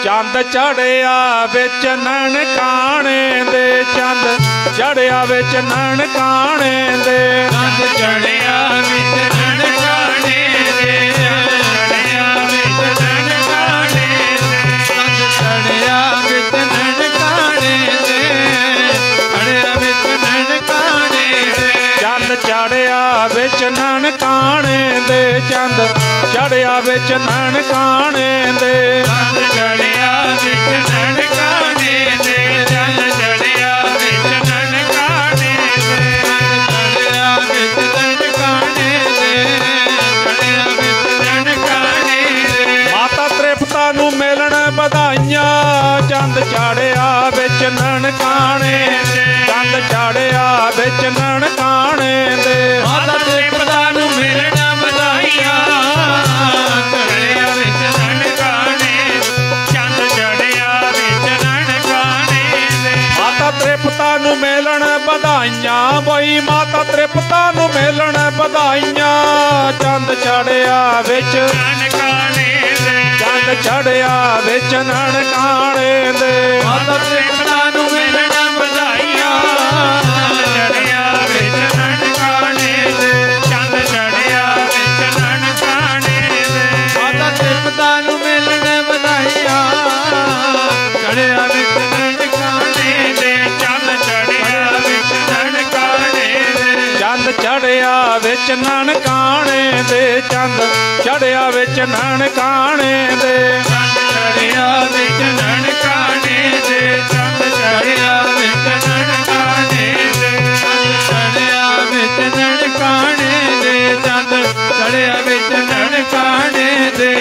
ਚੰਦ ਚੜਿਆ ਵਿੱਚ ਨਨਕਾਣੇ ਦੇ ਚੰਦ ਚੜਿਆ ਵਿੱਚ ਨਨਕਾਣੇ ਦੇ ਚੰਦ ਚੜਿਆ ਵਿੱਚ ਨਨਕਾਣੇ ਦੇ ਚੜਿਆ ਵਿੱਚ ਨਨਕਾਣੇ ਦੇ ਚੰਦ ਚੜਿਆ ਵਿੱਚ ਨਨਕਾਣੇ ਦੇ ਚੜਿਆ ਵਿੱਚ ਨਨਕਾਣੇ ਦੇ ਚੰਦ ਚੜਿਆ ਵਿੱਚ ਨਨਕਾਣੇ ਦੇ ਚੰਦ ਚੜਿਆ ਵਿੱਚ ਨਨਕਾਣੇ ਦੇ ਚੰਦ ਚੜਿਆ ਵਿੱਚ ਨਨਕਾਣੇ ਦੇ ਚੰਦ ਚੜਿਆ ਵਿੱਚ ਨਨਕਾਣੇ ਦੇ ਚੜਿਆ ਵਿੱਚ ਨਨਕਾਣੇ ਦੇ ਚੜਿਆ ਵਿੱਚ ਨਨਕਾਣੇ ਦੇ ਮਾਤਾ ਤ੍ਰਿਪਤਾ ਨੂੰ ਮਿਲਣ ਵਧਾਈਆਂ ਚੰਦ ਚੜਿਆ ਵਿੱਚ ਨਨਕਾਣੇ ਚੰਦ ਚੜਿਆ ਵਿੱਚ ਨਨਕਾਣੇ ਦੇ ਮਾਤਾ ਤ੍ਰਿਪਤਾ ਨੂੰ ਮਿਲਣ ਵਧਾਈਆਂ ਚੜਿਆ ਵਿੱਚ ਨਨਕਾਣੇ ਚੰਦ ਚੜਿਆ ਵਿੱਚ ਨਨਕਾਣੇ ਦੇ ਮਾਤਾ ਤ੍ਰਿਪਤਾ ਨੂੰ ਮਿਲਣ ਵਧਾਈਆਂ ਬਈ ਮਾਤਾ ਤ੍ਰਿਪਤਾ ਨੂੰ ਮਿਲਣ ਵਧਾਈਆਂ ਚੰਦ ਚੜਿਆ ਵਿੱਚ ਨਨਕਾਣੇ ਦੇ ਚੰਦ ਚੜਿਆ ਵਿੱਚ ਨਨਕਾਣੇ ਦੇ ਮਾਤਾ ਤ੍ਰਿਪਤਾ ਨੂੰ ਮਿਲਣ ਵਧਾਈਆਂ ਚੜਿਆ ਵਿੱਚ ਨਨਕਾਣੇ ਦੇ ਚੰਦ ਚੜਿਆ ਵਿੱਚ ਨਨਕਾਣੇ ਦੇ ਮਾਤਾ ਤ੍ਰਿਪਤਾ ਨੂੰ ਮਿਲਣ ਵਧਾਈਆਂ ਚੜਿਆ ਵਿੱਚ ਨਨਕਾਣੇ ਦੇ ਚੰਦ ਚੜਿਆ ਵਿੱਚ ਨਨਕਾਣੇ ਦੇ ਚੰਦ ਚੜਿਆ ਵਿੱਚ ਨਨਕਾਣੇ ਦੇ ਚੰਦ ਚੜਿਆ ਵਿੱਚ ਨਨਕਾਣੇ ਦੇ ਚੰਦ ਚੜਿਆ ਵਿੱਚ ਨਨਕਾਣੇ ਦੇ ਚੰਦ ਚੜਿਆ ਵਿੱਚ ਨਨਕਾਣੇ ਦੇ ਚੰਦ ਚੜਿਆ ਵਿੱਚ ਨਨਕਾਣੇ ਦੇ ਚੰਦ ਚੜਿਆ ਵਿੱਚ ਨਨਕਾਣੇ ਦੇ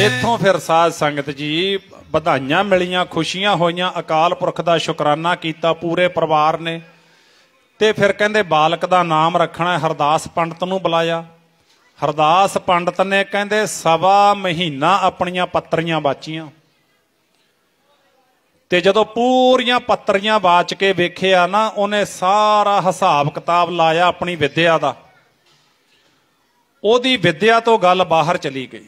ਇੱਥੋਂ ਫਿਰ ਸਾਧ ਸੰਗਤ ਜੀ ਵਧਾਈਆਂ ਮਿਲੀਆਂ ਖੁਸ਼ੀਆਂ ਹੋਈਆਂ ਅਕਾਲ ਪੁਰਖ ਦਾ ਸ਼ੁਕਰਾਨਾ ਕੀਤਾ ਪੂਰੇ ਪਰਿਵਾਰ ਨੇ ਤੇ ਫਿਰ ਕਹਿੰਦੇ ਬਾਲਕ ਦਾ ਨਾਮ ਰੱਖਣਾ ਹਰਦਾਸ ਪੰਡਤ ਨੂੰ ਬੁਲਾਇਆ ਹਰਦਾਸ ਪੰਡਤ ਨੇ ਕਹਿੰਦੇ ਸਵਾ ਮਹੀਨਾ ਆਪਣੀਆਂ ਪੱਤਰੀਆਂ ਵਾਚੀਆਂ, ਤੇ ਜਦੋਂ ਪੂਰੀਆਂ ਪੱਤਰੀਆਂ ਵਾਚ ਕੇ ਵੇਖਿਆ ਨਾ, ਉਹਨੇ ਸਾਰਾ ਹਿਸਾਬ ਕਿਤਾਬ ਲਾਇਆ ਆਪਣੀ ਵਿਦਿਆ ਦਾ। ਉਹਦੀ ਵਿਦਿਆ ਤੋਂ ਗੱਲ ਬਾਹਰ ਚਲੀ ਗਈ।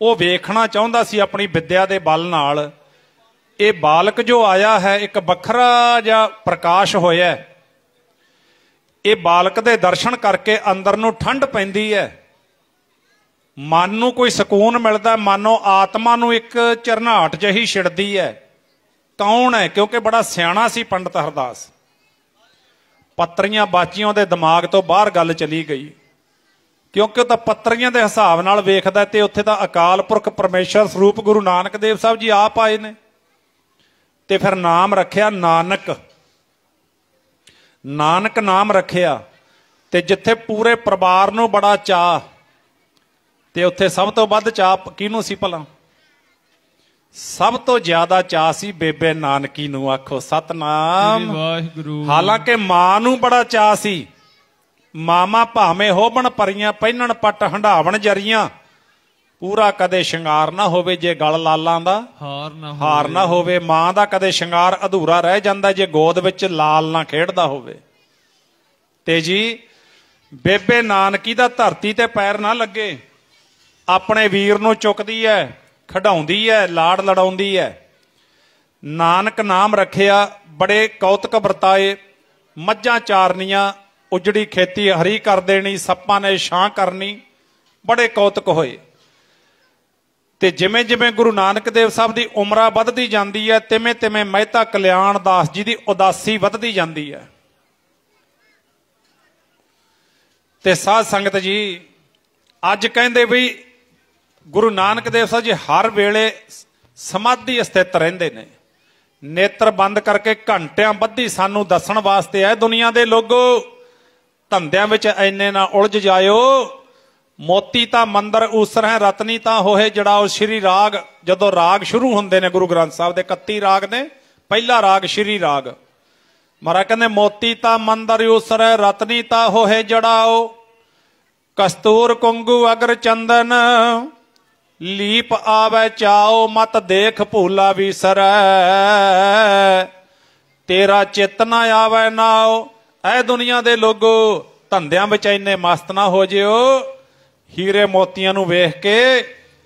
ਉਹ ਵੇਖਣਾ ਚਾਹੁੰਦਾ ਸੀ ਆਪਣੀ ਵਿਦਿਆ ਦੇ ਬਲ ਨਾਲ ਇਹ ਬਾਲਕ ਜੋ ਆਇਆ ਹੈ, ਇੱਕ ਵੱਖਰਾ ਜਿਹਾ ਪ੍ਰਕਾਸ਼ ਹੋਇਆ। ਇਹ ਬਾਲਕ ਦੇ ਦਰਸ਼ਨ ਕਰਕੇ ਅੰਦਰ ਨੂੰ ਠੰਡ ਪੈਂਦੀ ਹੈ, ਮਨ ਨੂੰ ਕੋਈ ਸਕੂਨ ਮਿਲਦਾ, ਮਾਨੋ ਆਤਮਾ ਨੂੰ ਇੱਕ ਝਰਨਾਹਟ ਜਿਹੀ ਛਿੜਦੀ ਹੈ। ਕੌਣ ਹੈ? ਕਿਉਂਕਿ ਬੜਾ ਸਿਆਣਾ ਸੀ ਪੰਡਤ ਹਰਦਾਸ। ਪੱਤਰੀਆਂ ਬਾਚੀਆਂ, ਉਹਦੇ ਦਿਮਾਗ ਤੋਂ ਬਾਹਰ ਗੱਲ ਚਲੀ ਗਈ, ਕਿਉਂਕਿ ਉਹ ਤਾਂ ਪੱਤਰੀਆਂ ਦੇ ਹਿਸਾਬ ਨਾਲ ਵੇਖਦਾ, ਤੇ ਉੱਥੇ ਤਾਂ ਅਕਾਲ ਪੁਰਖ ਪਰਮੇਸ਼ਰ ਸਰੂਪ ਗੁਰੂ ਨਾਨਕ ਦੇਵ ਸਾਹਿਬ ਜੀ ਆਪ ਆਏ ਨੇ। ਤੇ ਫਿਰ ਨਾਮ ਰੱਖਿਆ ਨਾਨਕ। ਨਾਨਕ ਨਾਮ ਰੱਖਿਆ। ਤੇ ਜਿੱਥੇ ਪੂਰੇ ਪਰਿਵਾਰ ਨੂੰ ਬੜਾ ਚਾਅ, ਤੇ ਉੱਥੇ ਸਭ ਤੋਂ ਵੱਧ ਚਾਅ ਕਿਹਨੂੰ ਸੀ ਭਲਾ? ਸਭ ਤੋਂ ਜ਼ਿਆਦਾ ਚਾਅ ਸੀ ਬੇਬੇ ਨਾਨਕੀ ਨੂੰ। ਆਖੋ ਸਤਨਾਮ ਵਾਹਿਗੁਰੂ। ਹਾਲਾਂਕਿ ਮਾਂ ਨੂੰ ਬੜਾ ਚਾਅ ਸੀ। ਮਾਮਾ ਭਾਵੇਂ ਹੋਵਣ ਪਰੀਆਂ, ਪਹਿਨਣ ਪੱਟ ਹੰਢਾਵਣ ਜਰੀਆਂ, ਪੂਰਾ ਕਦੇ ਸ਼ਿੰਗਾਰ ਨਾ ਹੋਵੇ ਜੇ ਗਲ ਲਾਲਾਂ ਦਾ ਹਾਰ ਨਾ ਹੋਵੇ। ਮਾਂ ਦਾ ਕਦੇ ਸ਼ਿੰਗਾਰ ਅਧੂਰਾ ਰਹਿ ਜਾਂਦਾ ਜੇ ਗੋਦ ਵਿੱਚ ਲਾਲ ਨਾ ਖੇਡਦਾ ਹੋਵੇ। ਤੇ ਜੀ ਬੇਬੇ ਨਾਨਕੀ ਦਾ ਧਰਤੀ ਤੇ ਪੈਰ ਨਾ ਲੱਗੇ, ਆਪਣੇ ਵੀਰ ਨੂੰ ਚੁੱਕਦੀ ਹੈ, ਖਿਡਾਉਂਦੀ ਹੈ, ਲਾੜ ਲੜਾਉਂਦੀ ਹੈ। ਨਾਨਕ ਨਾਮ ਰੱਖਿਆ, ਬੜੇ ਕੌਤਕ ਵਰਤਾਏ। ਮੱਝਾਂ ਚਾਰਨੀਆਂ, ਉਜੜੀ ਖੇਤੀ ਹਰੀ ਕਰ ਦੇਣੀ, ਸੱਪਾਂ ਨੇ ਛਾਂ ਕਰਨੀ, ਬੜੇ ਕੌਤਕ ਹੋਏ। ਤੇ ਜਿਵੇਂ ਜਿਵੇਂ ਗੁਰੂ ਨਾਨਕ ਦੇਵ ਸਾਹਿਬ ਦੀ ਉਮਰਾਂ ਵੱਧਦੀ ਜਾਂਦੀ ਹੈ, ਤਿਵੇਂ ਤਿਵੇਂ ਮਹਿਤਾ ਕਲਿਆਣ ਦਾਸ ਜੀ ਦੀ ਉਦਾਸੀ ਵੱਧਦੀ ਜਾਂਦੀ ਹੈ। ਤੇ ਸਾਧ ਸੰਗਤ ਜੀ, ਅੱਜ ਕਹਿੰਦੇ ਵੀ ਗੁਰੂ ਨਾਨਕ ਦੇਵ ਸਾਹਿਬ ਜੀ ਹਰ ਵੇਲੇ ਸਮਾਧੀ ਸਥਿਤ ਰਹਿੰਦੇ ਨੇ। ਨੇਤਰ ਬੰਦ ਕਰਕੇ ਘੰਟਿਆਂ ਬੱਧੀ ਸਾਨੂੰ ਦੱਸਣ ਵਾਸਤੇ ਹੈ, ਦੁਨੀਆ ਦੇ ਲੋਗੋ ਧੰਦਿਆਂ ਵਿੱਚ ਇੰਨੇ ਨਾ ਉਲਝ ਜਾਇਓ। ਮੋਤੀ ਤਾਂ ਮੰਦਰ ਊਸਰਹਿ, ਰਤਨੀ ਤਾਂ ਹੋਏ ਜੜਾਓ। ਸ਼੍ਰੀ ਰਾਗ, ਜਦੋਂ ਰਾਗ ਸ਼ੁਰੂ ਹੁੰਦੇ ਨੇ ਗੁਰੂ ਗ੍ਰੰਥ ਸਾਹਿਬ ਦੇ 31 ਰਾਗ ਨੇ, ਪਹਿਲਾ ਰਾਗ ਸ਼੍ਰੀ ਰਾਗ। ਮਹਾਰਾਜ ਕਹਿੰਦੇ ਮੋਤੀ ਤਾਂ ਮੰਦਰ ਊਸਰਹਿ, ਰਤਨੀ ਤਾਂ ਹੋਏ ਜੜਾਓ। ਕਸਤੂਰ ਕੁੰਗੂ ਅਗਰ ਚੰਦਨ, ਲੀਪ ਆਵੈ ਚਾਓ। ਮਤ ਦੇਖ ਭੂਲਾ ਵੀਸਰੈ, ਤੇਰਾ ਚਿੱਤ ਨਾ ਆਵੈ ਨਾਓ। ਐ ਦੁਨੀਆ ਦੇ ਲੋਗੋ ਧੰਦਿਆਂ ਵਿੱਚ ਇੰਨੇ ਮਸਤ ਨਾ ਹੋ ਜਿਓ, ਹੀਰੇ ਮੋਤੀਆਂ ਨੂੰ ਵੇਖ ਕੇ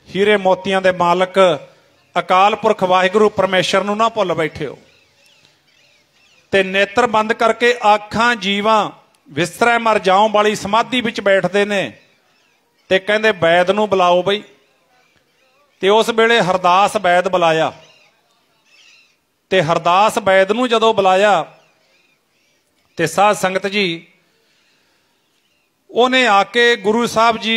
ਹੀਰੇ ਮੋਤੀਆਂ ਦੇ ਮਾਲਕ ਅਕਾਲ ਪੁਰਖ ਵਾਹਿਗੁਰੂ ਪਰਮੇਸ਼ਰ ਨੂੰ ਨਾ ਭੁੱਲ ਬੈਠਿਓ। ਤੇ ਨੇਤਰ ਬੰਦ ਕਰਕੇ ਆਖਾਂ ਜੀਵਾਂ ਵਿਸਰੈ ਮਰ ਜਾਉ ਵਾਲੀ ਸਮਾਧੀ ਵਿੱਚ ਬੈਠਦੇ ਨੇ। ਤੇ ਕਹਿੰਦੇ ਵੈਦ ਨੂੰ ਬੁਲਾਓ ਬਈ। ਤੇ ਉਸ ਵੇਲੇ ਹਰਦਾਸ ਵੈਦ ਬੁਲਾਇਆ। ਤੇ ਹਰਦਾਸ ਵੈਦ ਨੂੰ ਜਦੋਂ ਬੁਲਾਇਆ, ਤੇ ਸਾਧ ਸੰਗਤ ਜੀ, ਉਹਨੇ ਆ ਕੇ ਗੁਰੂ ਸਾਹਿਬ ਜੀ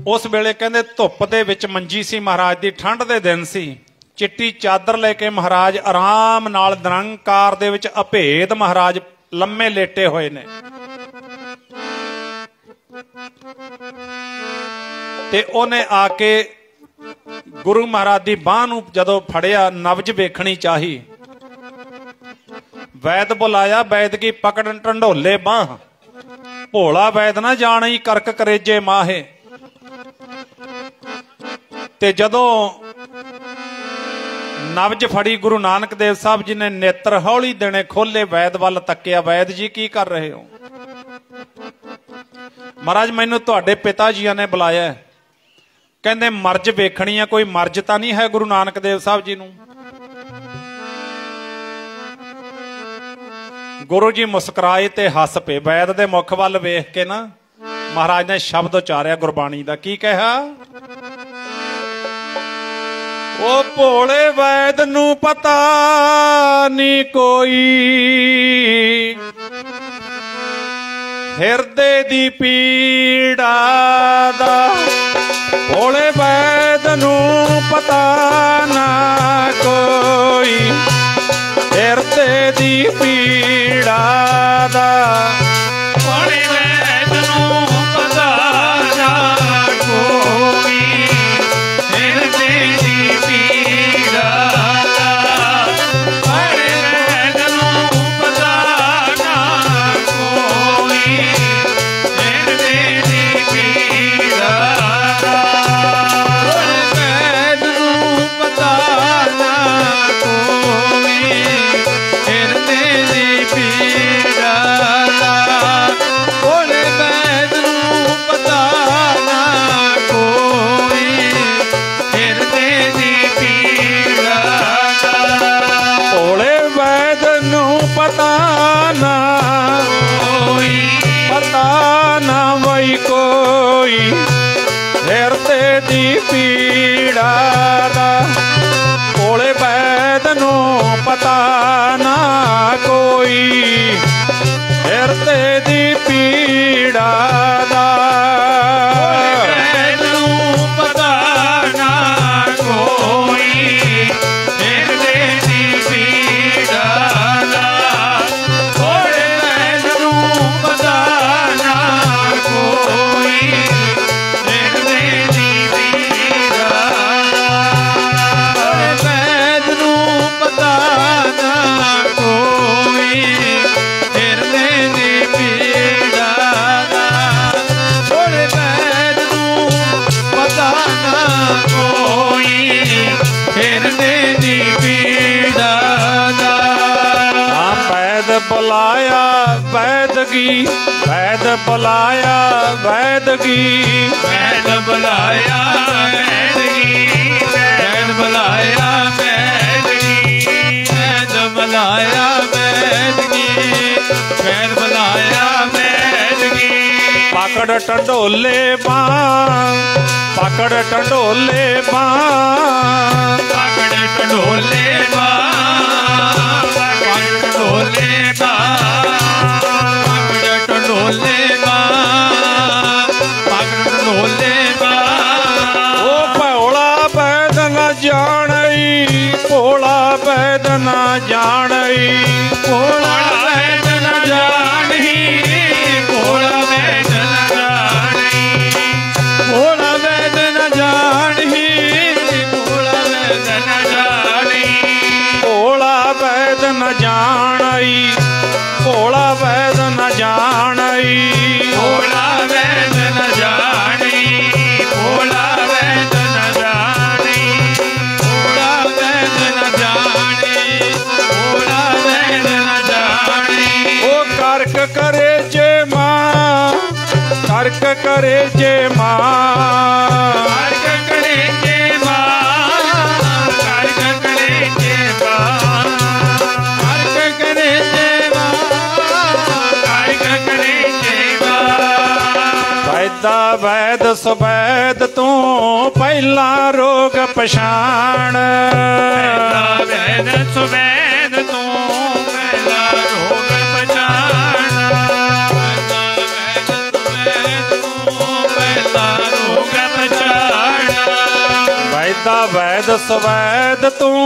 ਉਸ ਵੇਲੇ ਕਹਿੰਦੇ ਧੁੱਪ ਦੇ ਵਿੱਚ ਮੰਜੀ ਸੀ ਮਹਾਰਾਜ ਦੀ, ਠੰਡ ਦੇ ਦਿਨ ਸੀ। ਚਿੱਟੀ ਚਾਦਰ ਲੈ ਕੇ ਮਹਾਰਾਜ ਆਰਾਮ ਨਾਲ ਨਿਰੰਕਾਰ ਦੇ ਵਿੱਚ ਅਭੇਦ ਮਹਾਰਾਜ ਲੰਮੇ ਲੇਟੇ ਹੋਏ ਨੇ। ਤੇ ਉਹਨੇ ਆ ਕੇ ਗੁਰੂ ਮਹਾਰਾਜ ਦੀ ਬਾਹ ਨੂੰ ਜਦੋਂ ਫੜਿਆ, ਨਬਜ ਵੇਖਣੀ ਚਾਹੀ। ਵੈਦ ਬੁਲਾਇਆ, ਵੈਦ ਕੀ ਪਕੜਨ ਢੰਡੋਲੇ ਬਾਹ। ਭੋਲਾ ਵੈਦ ਨਾ ਜਾਣੀ ਕਰਕ ਕਰੇਜੇ ਮਾਹੇ। ਤੇ ਜਦੋਂ ਨਬਜ ਫੜੀ ਗੁਰੂ ਨਾਨਕ ਦੇਵ ਸਾਹਿਬ ਜੀ ਨੇ, ਨੇਤਰ ਹੌਲੀ ਦੇਣੇ ਖੋਲੇ, ਵੈਦ ਵੱਲ ਤੱਕਿਆ। ਵੈਦ ਜੀ ਕੀ ਕਰ ਰਹੇ ਹੋ? ਮਹਾਰਾਜ ਮੈਨੂੰ ਤੁਹਾਡੇ ਪਿਤਾ ਜੀਆਂ ਨੇ ਬੁਲਾਇਆ। ਕਹਿੰਦੇ ਮਰਜ਼ ਵੇਖਣੀ ਆ, ਕੋਈ ਮਰਜ਼ ਤਾਂ ਨਹੀਂ ਹੈ ਗੁਰੂ ਨਾਨਕ ਦੇਵ ਸਾਹਿਬ ਜੀ ਨੂੰ? ਗੁਰੂ ਜੀ ਮੁਸਕਰਾਏ ਤੇ ਹੱਸ ਪਏ। ਵੈਦ ਦੇ ਮੁਖ ਵੱਲ ਵੇਖ ਕੇ ਨਾ ਮਹਾਰਾਜ ਨੇ ਸ਼ਬਦ ਉਚਾਰਿਆ ਗੁਰਬਾਣੀ ਦਾ। ਕੀ ਕਿਹਾ? ਉਹ ਭੋਲੇ ਵੈਦ ਨੂੰ ਪਤਾ ਨਹੀਂ ਕੋਈ, ਹਿਰਦੇ ਦੀ ਪੀੜਾ ਦਾ। ਭੋਲੇ ਵੈਦ ਨੂੰ ਪਤਾ ਨਾ ਕੋਈ, ਹਿਰਦੇ ਦੀ ਪੀੜਾ ਦਾ। ਭੋਲੇ ਵੈਦ ਨੂੰ ਪਤਾ ਨਾ ਕੋਈ, ਹਿਰਦੇ ਦੀ ਪੀੜਾ ਦਾ। ਭੋਲੇ ਵੈਦ ਨੂੰ ਪਤਾ ਨਾ ਕੋਈ, ਹਿਰਦੇ ਦੀ ਪੀੜਾ ਹਿਰਦੇ ਦੀ ਪੀੜਾ ਦਾ। ਵੈਦ ਨੂੰ ਪਤਾ ਨਾ ਕੋਈ, ਹਿਰਦੇ ਦੀ ਪੀੜਾ ਦਾ। ਵੈਦ ਨੂੰ ਪਤਾ ਨਾ ਕੋਈ, ਹਿਰਦੇ ਦੀ ਪੀੜਾ ਦਾ। ਵੈਦ ਨੂੰ ਪਤਾ ਨਾ ਕੋਈ, ਹਿਰਦੇ ਦੀ ਪੀੜਾ ਦਾ। ਵੈਦ ਨੂੰ ਪਤਾ ਨਾ ਕੋਈ, ਹਿਰਦੇ ਦੀ ਪੀੜਾ ਦਾ। ਵੈਦ ਬੁਲਾਇਆ ਵੈਦਗੀ, ਵੈਦ ਬੁਲਾਇਆ ਵੈਦਗੀ, ਵੈਦ ਬੁਲਾਇਆ ਵੈਦਗੀ, ਵੈਦ ਬੁਲਾਇਆ ਵੈਦਗੀ, ਵੈਦ ਬੁਲਾਇਆ ਵੈਦਗੀ, ਵੈਦ ਬੁਲਾਇਆ ਵੈਦਗੀ। ਪਕੜ ਟੰਡੋਲੇ ਬਾਂਹ, ਪਕੜ ਟੰਡੋਲੇ ਬਾਂਹ, ਪਕੜ ਢੋਲੇ ਬਾਂਹ, ਪਕੜ ਢੋਲੇ ਬਾਂਹ, ਪਕੜ ਢੋਲੇ ਬਾਂਹ, ਪਕੜ ਢੋਲੇ ਬਾਂਹ। ਉਹ ਭੋਲਾ ਵੈਦ ਨ ਜਾਣਈ, ਭੋਲਾ ਵੈਦ ਨ ਜਾਣਈ, ਭੋਲਾ ਵੈਦ ਨ ਜਾਣਹੀ, ਭੋਲਾ ਵੈਦ ਨ ਜਾਣਹੀ, ਭੋਲਾ ਵੈਦ ਨ ਜਾਣਹੀ, ਭੋਲਾ ਵੈਦ ਨ ਜਾਣਹੀ। ਭੋਲਾ ਵੈਦ ਨ ਜਾਣਈ, ਭੋਲਾ ਵੈਦ ਨ ਜਾਣਈ, ਭੋਲਾ ਵੈਦ ਨ ਜਾਣਹੀ, ਭੋਲਾ ਵੈਦ ਨ ਜਾਣਹੀ, ਭੋਲਾ ਵੈਦ ਨ ਜਾਣਹੀ, ਭੋਲਾ ਵੈਦ ਨ ਜਾਣਹੀ। ਉਹ ਕਰਕ ਕਰੇ ਜੇ ਮਾਂ, ਕਰਕ ਕਰੇ ਜੇ ਮਾਂ, ਕਰਕ ਕਰੇ ਜੇ ਮਾਂ, ਕਰਕ ਕਰੇ ਜੇ ਮਾਂ, ਕਰਕ ਕਰੇ ਜੇ ਮਾਂ, ਕਰਕ ਕਰੇ ਜੇ ਮਾਂ। ਵੈਦਾ ਵੈਦ ਸੁਵੈਦ ਤੂੰ ਪਹਿਲਾਂ ਰੋਗ ਪਛਾਣ, ਪਹਿਲਾ ਵੈਦ ਸੁਵੈਦ ਤੂੰ ਪਹਿਲਾ ਰੋਗ ਪਛਾਣ। ਪਹਿਲਾ ਵੈਦ ਸੁਵੈਦ ਤੂੰ ਪਹਿਲਾ ਰੋਗ ਪਛਾਣ। ਵੈਦਾ ਵੈਦ ਸੁਵੈਦ ਤੂੰ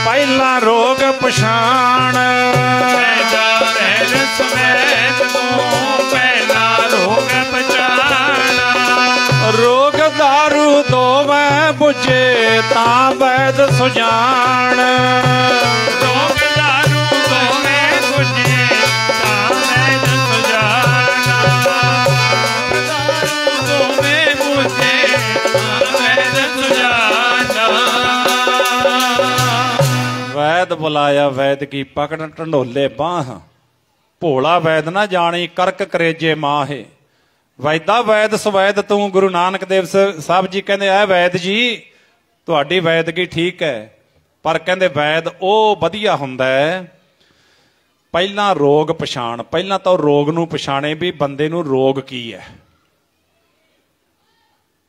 ਪਹਿਲਾਂ ਰੋਗ ਪਛਾਣ, ਪਹਿਲਾ ਵੈਦ ਸੁਵੈਦ ਤੂੰ ਪਹਿਲਾ ਰੋਗ ਪਛਾਣ। ਰੋਗ ਦਾਰੂ ਦੋਵੇਂ ਬੁਝੇ ਤਾਂ ਵੈਦ ਸੁਜਾਨ, ਰੋਗ ਦਾਰੂ ਦੋਵੇਂ ਬੁਝੇ ਤਾਂ ਵੈਦ ਸੁਜਾਨ। ਦਾਰੂ ਦੋਵੇਂ ਬੁਝੇ ਤਾਂ ਵੈਦ ਸੁਜਾਨ। ਵੈਦ ਬੁਲਾਇਆ ਵੈਦ ਕੀ ਪਕੜ ਢੰਡੋਲੇ ਬਾਂਹ, ਭੋਲਾ ਵੈਦ ਨਾ ਜਾਣੀ ਕਰਕ ਕਰੇਜੇ ਮਾਹੇ। ਵੈਦਾ ਵੈਦ ਸੁਵੈਦ ਤੂੰ, ਗੁਰੂ ਨਾਨਕ ਦੇਵ ਸਾਹਿਬ ਜੀ ਕਹਿੰਦੇ ਆ ਵੈਦ ਜੀ ਤੁਹਾਡੀ ਵੈਦਗੀ ਠੀਕ ਹੈ, ਪਰ ਕਹਿੰਦੇ ਵੈਦ ਉਹ ਵਧੀਆ ਹੁੰਦਾ ਹੈ ਪਹਿਲਾਂ ਰੋਗ ਪਛਾਣ, ਪਹਿਲਾਂ ਤਾਂ ਰੋਗ ਨੂੰ ਪਛਾਣੇ ਵੀ ਬੰਦੇ ਨੂੰ ਰੋਗ ਕੀ ਹੈ,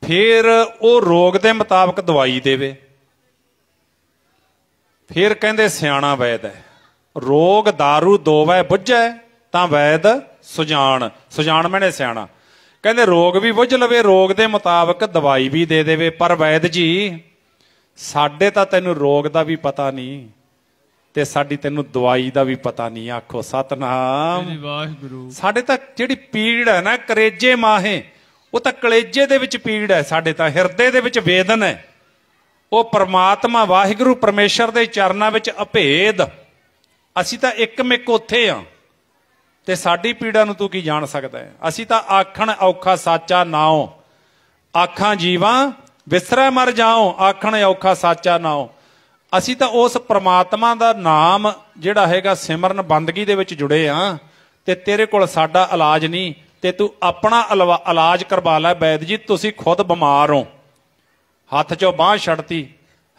ਫਿਰ ਉਹ ਰੋਗ ਦੇ ਮੁਤਾਬਕ ਦਵਾਈ ਦੇਵੇ। ਫਿਰ ਕਹਿੰਦੇ ਸਿਆਣਾ ਵੈਦ ਹੈ। ਰੋਗ दारू ਦੋਵੈ ਬੁੱਝੈ ਤਾਂ ਵੈਦ ਸੁਜਾਨ, ਸੁਜਾਨ ਮੈਨੇ ਸਿਆਣਾ। ਕਹਿੰਦੇ ਰੋਗ ਵੀ ਬੁੱਝ ਲਵੇ, ਰੋਗ ਦੇ ਮੁਤਾਬਕ ਦਵਾਈ ਵੀ ਦੇ ਦੇਵੇ। ਪਰ ਵੈਦ ਜੀ ਸਾਡੇ ਤਾਂ ਤੈਨੂੰ ਰੋਗ ਦਾ ਵੀ ਪਤਾ ਨਹੀਂ ਤੇ ਸਾਡੀ ਤੈਨੂੰ ਦਵਾਈ ਦਾ ਵੀ ਪਤਾ ਨਹੀਂ। ਆਖੋ ਸਤਨਾਮ ਵਾਹਿਗੁਰੂ। ਸਾਡੇ ਤਾਂ ਜਿਹੜੀ ਪੀੜ ਹੈ ਨਾ ਕਰੇਜੇ ਮਾਹੇ, ਉਹ ਤਾਂ ਕਲੇਜੇ ਦੇ ਵਿੱਚ ਪੀੜ ਹੈ, ਸਾਡੇ ਤਾਂ ਹਿਰਦੇ ਦੇ ਵਿੱਚ ਵੇਦਨ ਹੈ। ਉਹ ਪਰਮਾਤਮਾ ਵਾਹਿਗੁਰੂ ਪਰਮੇਸ਼ਰ ਦੇ ਚਰਨਾਂ ਵਿੱਚ ਅਭੇਦ, ਅਸੀਂ ਤਾਂ ਇੱਕਮਿਕ ਉੱਥੇ ਆ ਤੇ ਸਾਡੀ ਪੀੜਾ ਨੂੰ ਤੂੰ ਕੀ ਜਾਣ ਸਕਦਾ ਹੈ। ਅਸੀਂ ਤਾਂ ਆਖਣ ਔਖਾ ਸਾਚਾ ਨਾਉ, ਆਖਾਂ ਜੀਵਾਂ ਵਿਸਰੈ ਮਰ ਜਾਓ, ਆਖਣ ਔਖਾ ਸਾਚਾ ਨਾਉ। ਅਸੀਂ ਤਾਂ ਉਸ ਪ੍ਰਮਾਤਮਾ ਦਾ ਨਾਮ ਜਿਹੜਾ ਹੈਗਾ ਸਿਮਰਨ ਬੰਦਗੀ ਦੇ ਵਿੱਚ ਜੁੜੇ ਆ ਤੇ ਤੇਰੇ ਕੋਲ ਸਾਡਾ ਇਲਾਜ ਨਹੀਂ ਤੇ ਤੂੰ ਆਪਣਾ ਇਲਾਜ ਕਰਵਾ ਲੈ। ਵੈਦ ਜੀ ਤੁਸੀਂ ਖੁਦ ਬਿਮਾਰ ਹੋ। ਹੱਥ ਚੋਂ ਬਾਂਹ ਛੱਡਤੀ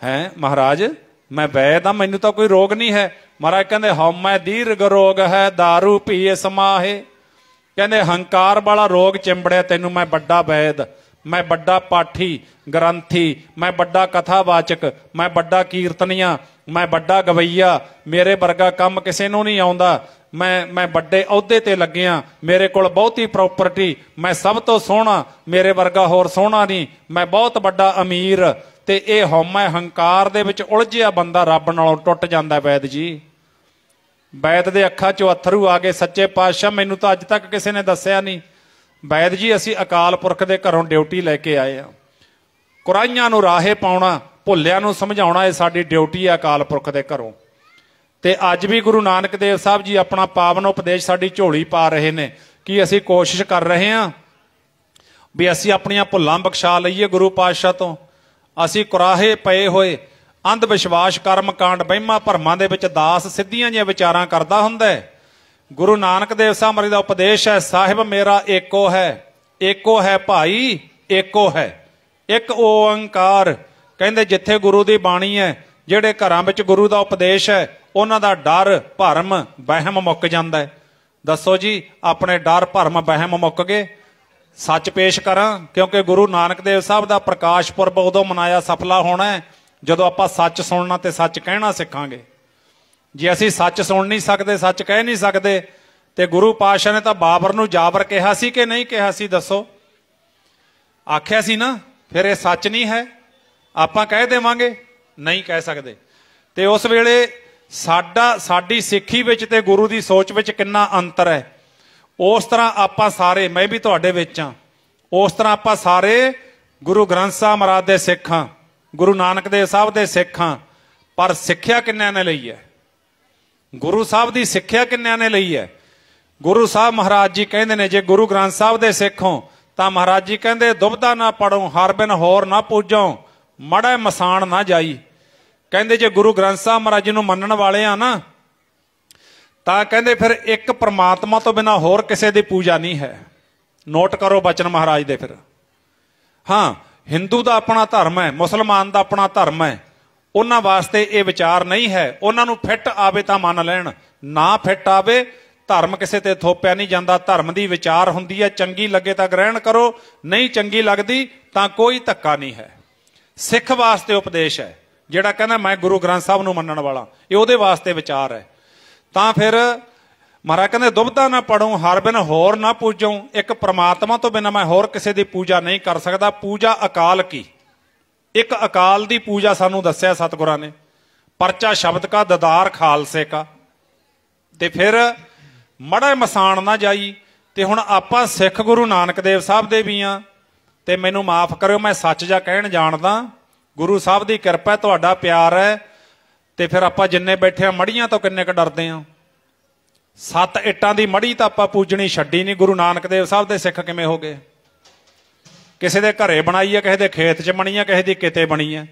ਹੈ ਮਹਾਰਾਜ, ਮੈਂ ਵੈਦ ਆ, ਮੈਨੂੰ ਤਾਂ ਕੋਈ ਰੋਗ ਨਹੀਂ ਹੈ। ਮਹਾਰਾਜ ਕਹਿੰਦੇ ਹਉਮੈ ਦੀਰਘ ਰੋਗ ਹੈ दारू ਪੀਏ ਸਮਾਹੇ। ਕਹਿੰਦੇ ਹੰਕਾਰ ਵਾਲਾ ਰੋਗ ਚਿੰਬੜਿਆ ਤੈਨੂੰ, ਮੈਂ ਵੱਡਾ ਵੈਦ, ਮੈਂ ਵੱਡਾ ਪਾਠੀ ਗ੍ਰੰਥੀ, ਮੈਂ ਵੱਡਾ ਕਥਾਵਾਚਕ, ਮੈਂ ਵੱਡਾ ਕੀਰਤਨੀਆ, ਮੈਂ ਵੱਡਾ ਗਵਈਆ, ਮੇਰੇ ਵਰਗਾ ਕੰਮ ਕਿਸੇ ਨੂੰ ਨਹੀਂ ਆਉਂਦਾ। मैं बड़े अहुदे ते लग्गिया, मेरे कोल बहुती प्रॉपर्टी, मैं सब तो सोहना, मेरे वर्गा होर सोहना नहीं, मैं बहुत बड़ा अमीर। ते ये हौमा हंकार दे विच उलझिया बंदा रब नालों टुट जांदा। वैद जी, वैद दे अखां चों अथरू आ गए। सच्चे पातशाह मैनूं तां अज तक किसी ने दस्सिया नहीं। वैद जी, असीं अकाल पुरख दे घरों ड्यूटी लैके आए आ। कुराइयां नूं राहे पाउणा, भुल्लियां नूं समझाउणा, ये साडी ड्यूटी है अकाल पुरख दे घरों। ते अज भी गुरु नानक देव साहब जी अपना पावन उपदेश साडी झोली पा रहे ने कि असीं कोशिश कर रहे हैं भी असीं अपनियां भुल्लां बख्शा लईए गुरु पातशाह तो। असीं कुराहे पए होए अंध विश्वास कर्म कांड वहिमां भरमां दे विच दास सिद्धियां जिहियां विचारां करदा हुंदा है। गुरु नानक देव साहब महाराज दा उपदेश है, साहिब मेरा एको है भाई एको है, एक ओंकार। कहंदे जिथे गुरु दी बाणी है, ਜਿਹੜੇ ਘਰਾਂ ਵਿੱਚ ਗੁਰੂ ਦਾ ਉਪਦੇਸ਼ ਹੈ, ਉਹਨਾਂ ਦਾ ਡਰ ਭਰਮ ਵਹਿਮ ਮੁੱਕ ਜਾਂਦਾ ਹੈ। ਦੱਸੋ ਜੀ, ਆਪਣੇ ਡਰ ਭਰਮ ਵਹਿਮ ਮੁੱਕ ਗਏ? ਸੱਚ ਪੇਸ਼ ਕਰਾਂ, ਕਿਉਂਕਿ ਗੁਰੂ ਨਾਨਕ ਦੇਵ ਸਾਹਿਬ ਦਾ ਪ੍ਰਕਾਸ਼ ਪੁਰਬ ਉਦੋਂ ਮਨਾਇਆ ਸਫਲਾ ਹੋਣਾ ਹੈ ਜਦੋਂ ਆਪਾਂ ਸੱਚ ਸੁਣਨਾ ਤੇ ਸੱਚ ਕਹਿਣਾ ਸਿੱਖਾਂਗੇ। ਜੇ ਅਸੀਂ ਸੱਚ ਸੁਣ ਨਹੀਂ ਸਕਦੇ, ਸੱਚ ਕਹਿ ਨਹੀਂ ਸਕਦੇ, ਤੇ ਗੁਰੂ ਪਾਤਸ਼ਾਹ ਨੇ ਤਾਂ ਬਾਬਰ ਨੂੰ ਜਾਬਰ ਕਿਹਾ ਸੀ ਕਿ ਨਹੀਂ ਕਿਹਾ ਸੀ? ਦੱਸੋ, ਆਖਿਆ ਸੀ ਨਾ। ਫਿਰ ਇਹ ਸੱਚ ਨਹੀਂ ਹੈ, ਆਪਾਂ ਕਹਿ ਦੇਵਾਂਗੇ? नहीं कह सकते। तो उस वेले साडी सिक्खी विच ते गुरु की सोच विच कितना अंतर है। उस तरह आपां सारे, मैं भी तुहाडे विच हां, उस तरह आपां सारे गुरु ग्रंथ साहब महाराज दे सिख हां, गुरु नानक देव साहब दे सिख हां। पर सिक्ख्या किन्नियां ने लई है? गुरु साहब की सिक्ख्या किन्नियां ने लई है? गुरु साहब महाराज जी कहंदे ने, जे गुरु ग्रंथ साहब दे सिख हो तां महाराज जी कहंदे दुबदा ना पढ़ो, हर बिन होर ना पूजो, मड़ा मसाण ना जाई। कहंदे जे गुरु ग्रंथ साहब महाराज जी नूं मनण वाले आ ना, तां कहंदे फिर एक परमात्मा तो बिना होर किसी दी पूजा नहीं है। नोट करो बचन महाराज दे। फिर हाँ, हिंदू दा अपना धर्म है, मुसलमान दा अपना धर्म है, उन्हां वास्ते ये विचार नहीं है। उन्हां नूं फिट आवे तां मन लैण, ना फिट आवे धर्म किसी ते थोपिया नहीं जाता। धर्म की विचार हुंदी है, चंगी लगे तां ग्रहण करो, नहीं चंगी लगदी तां कोई धक्का नहीं है। सिख वास्ते उपदेश है, ਜਿਹੜਾ ਕਹਿੰਦਾ मैं गुरु ग्रंथ साहब ਨੂੰ ਮੰਨਣ ਵਾਲਾ, ਇਹ ਉਹਦੇ ਵਾਸਤੇ ਵਿਚਾਰ ਹੈ। ਤਾਂ ਫਿਰ ਮਹਾਰਾਜ ਕਹਿੰਦੇ ਦੁਬਦਾ ਨਾ ਪੜੋ, ਹਰ ਬਿਨ ਹੋਰ ਨਾ ਪੂਜੋ, ਇੱਕ ਪ੍ਰਮਾਤਮਾ ਤੋਂ ਬਿਨਾਂ ਮੈਂ ਹੋਰ ਕਿਸੇ ਦੀ ਪੂਜਾ ਨਹੀਂ ਕਰ ਸਕਦਾ। ਪੂਜਾ ਅਕਾਲ ਕੀ, ਇੱਕ ਅਕਾਲ ਦੀ ਪੂਜਾ ਸਾਨੂੰ ਦੱਸਿਆ ਸਤਿਗੁਰਾਂ ਨੇ। ਪਰਚਾ ਸ਼ਬਦ ਕਾ ਦਦਾਰ ਖਾਲਸੇ ਕਾ। ਤੇ ਫਿਰ ਮੜਾ ਮਸਾਣ ਨਾ ਜਾਈ। ਤੇ ਹੁਣ ਆਪਾਂ ਸਿੱਖ ਗੁਰੂ ਨਾਨਕ ਦੇਵ ਸਾਹਿਬ ਦੇ ਵੀ ਆ। ਤੇ ਮੈਨੂੰ ਮਾਫ ਕਰਿਓ, ਮੈਂ ਸੱਚ ਜਾ ਕਹਿਣ ਜਾਣਦਾ। गुरु साहब की कृपा है, तुहाडा प्यार है, तो फिर आप जिन्ने बैठे मड़ियां तो किन्ने क डरदे आ। 7 इट्टां दी मड़ी तो आप पूजनी छड्डी नहीं। गुरु नानक देव साहब दे सिख किवें हो गए? किसी दे घरे बनाई है, किसी दे खेत च बनी है, किसी दी किते बनी है।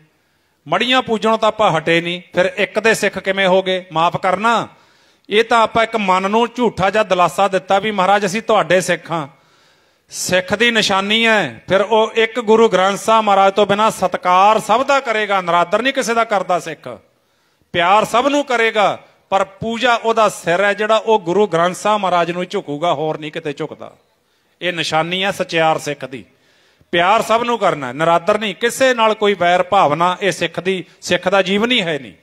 मड़ियां पूजणों तो आप हटे नहीं। फिर एक दे सिख किवें हो गए? माफ करना, ये तो आप एक मन नूं झूठा जिहा दिलासा दिता भी महाराज असीं तुहाडे सिख हां। सिख की निशानी है फिर वो एक गुरु ग्रंथ साहब महाराज तो बिना सत्कार सब का करेगा, नरादर नहीं किसी का करता। सिख प्यार सब नूं करेगा, पर पूजा ओदा सिर है जिहड़ा वो गुरु ग्रंथ साहब महाराज नूं झुकूगा, होर नहीं किते झुकदा। ये निशानी है सचियार सिख दी। प्यार सब नूं करना, नरादर नहीं, किसी नाल कोई वैर भावना ये सिख दा जीवन ही है नहीं।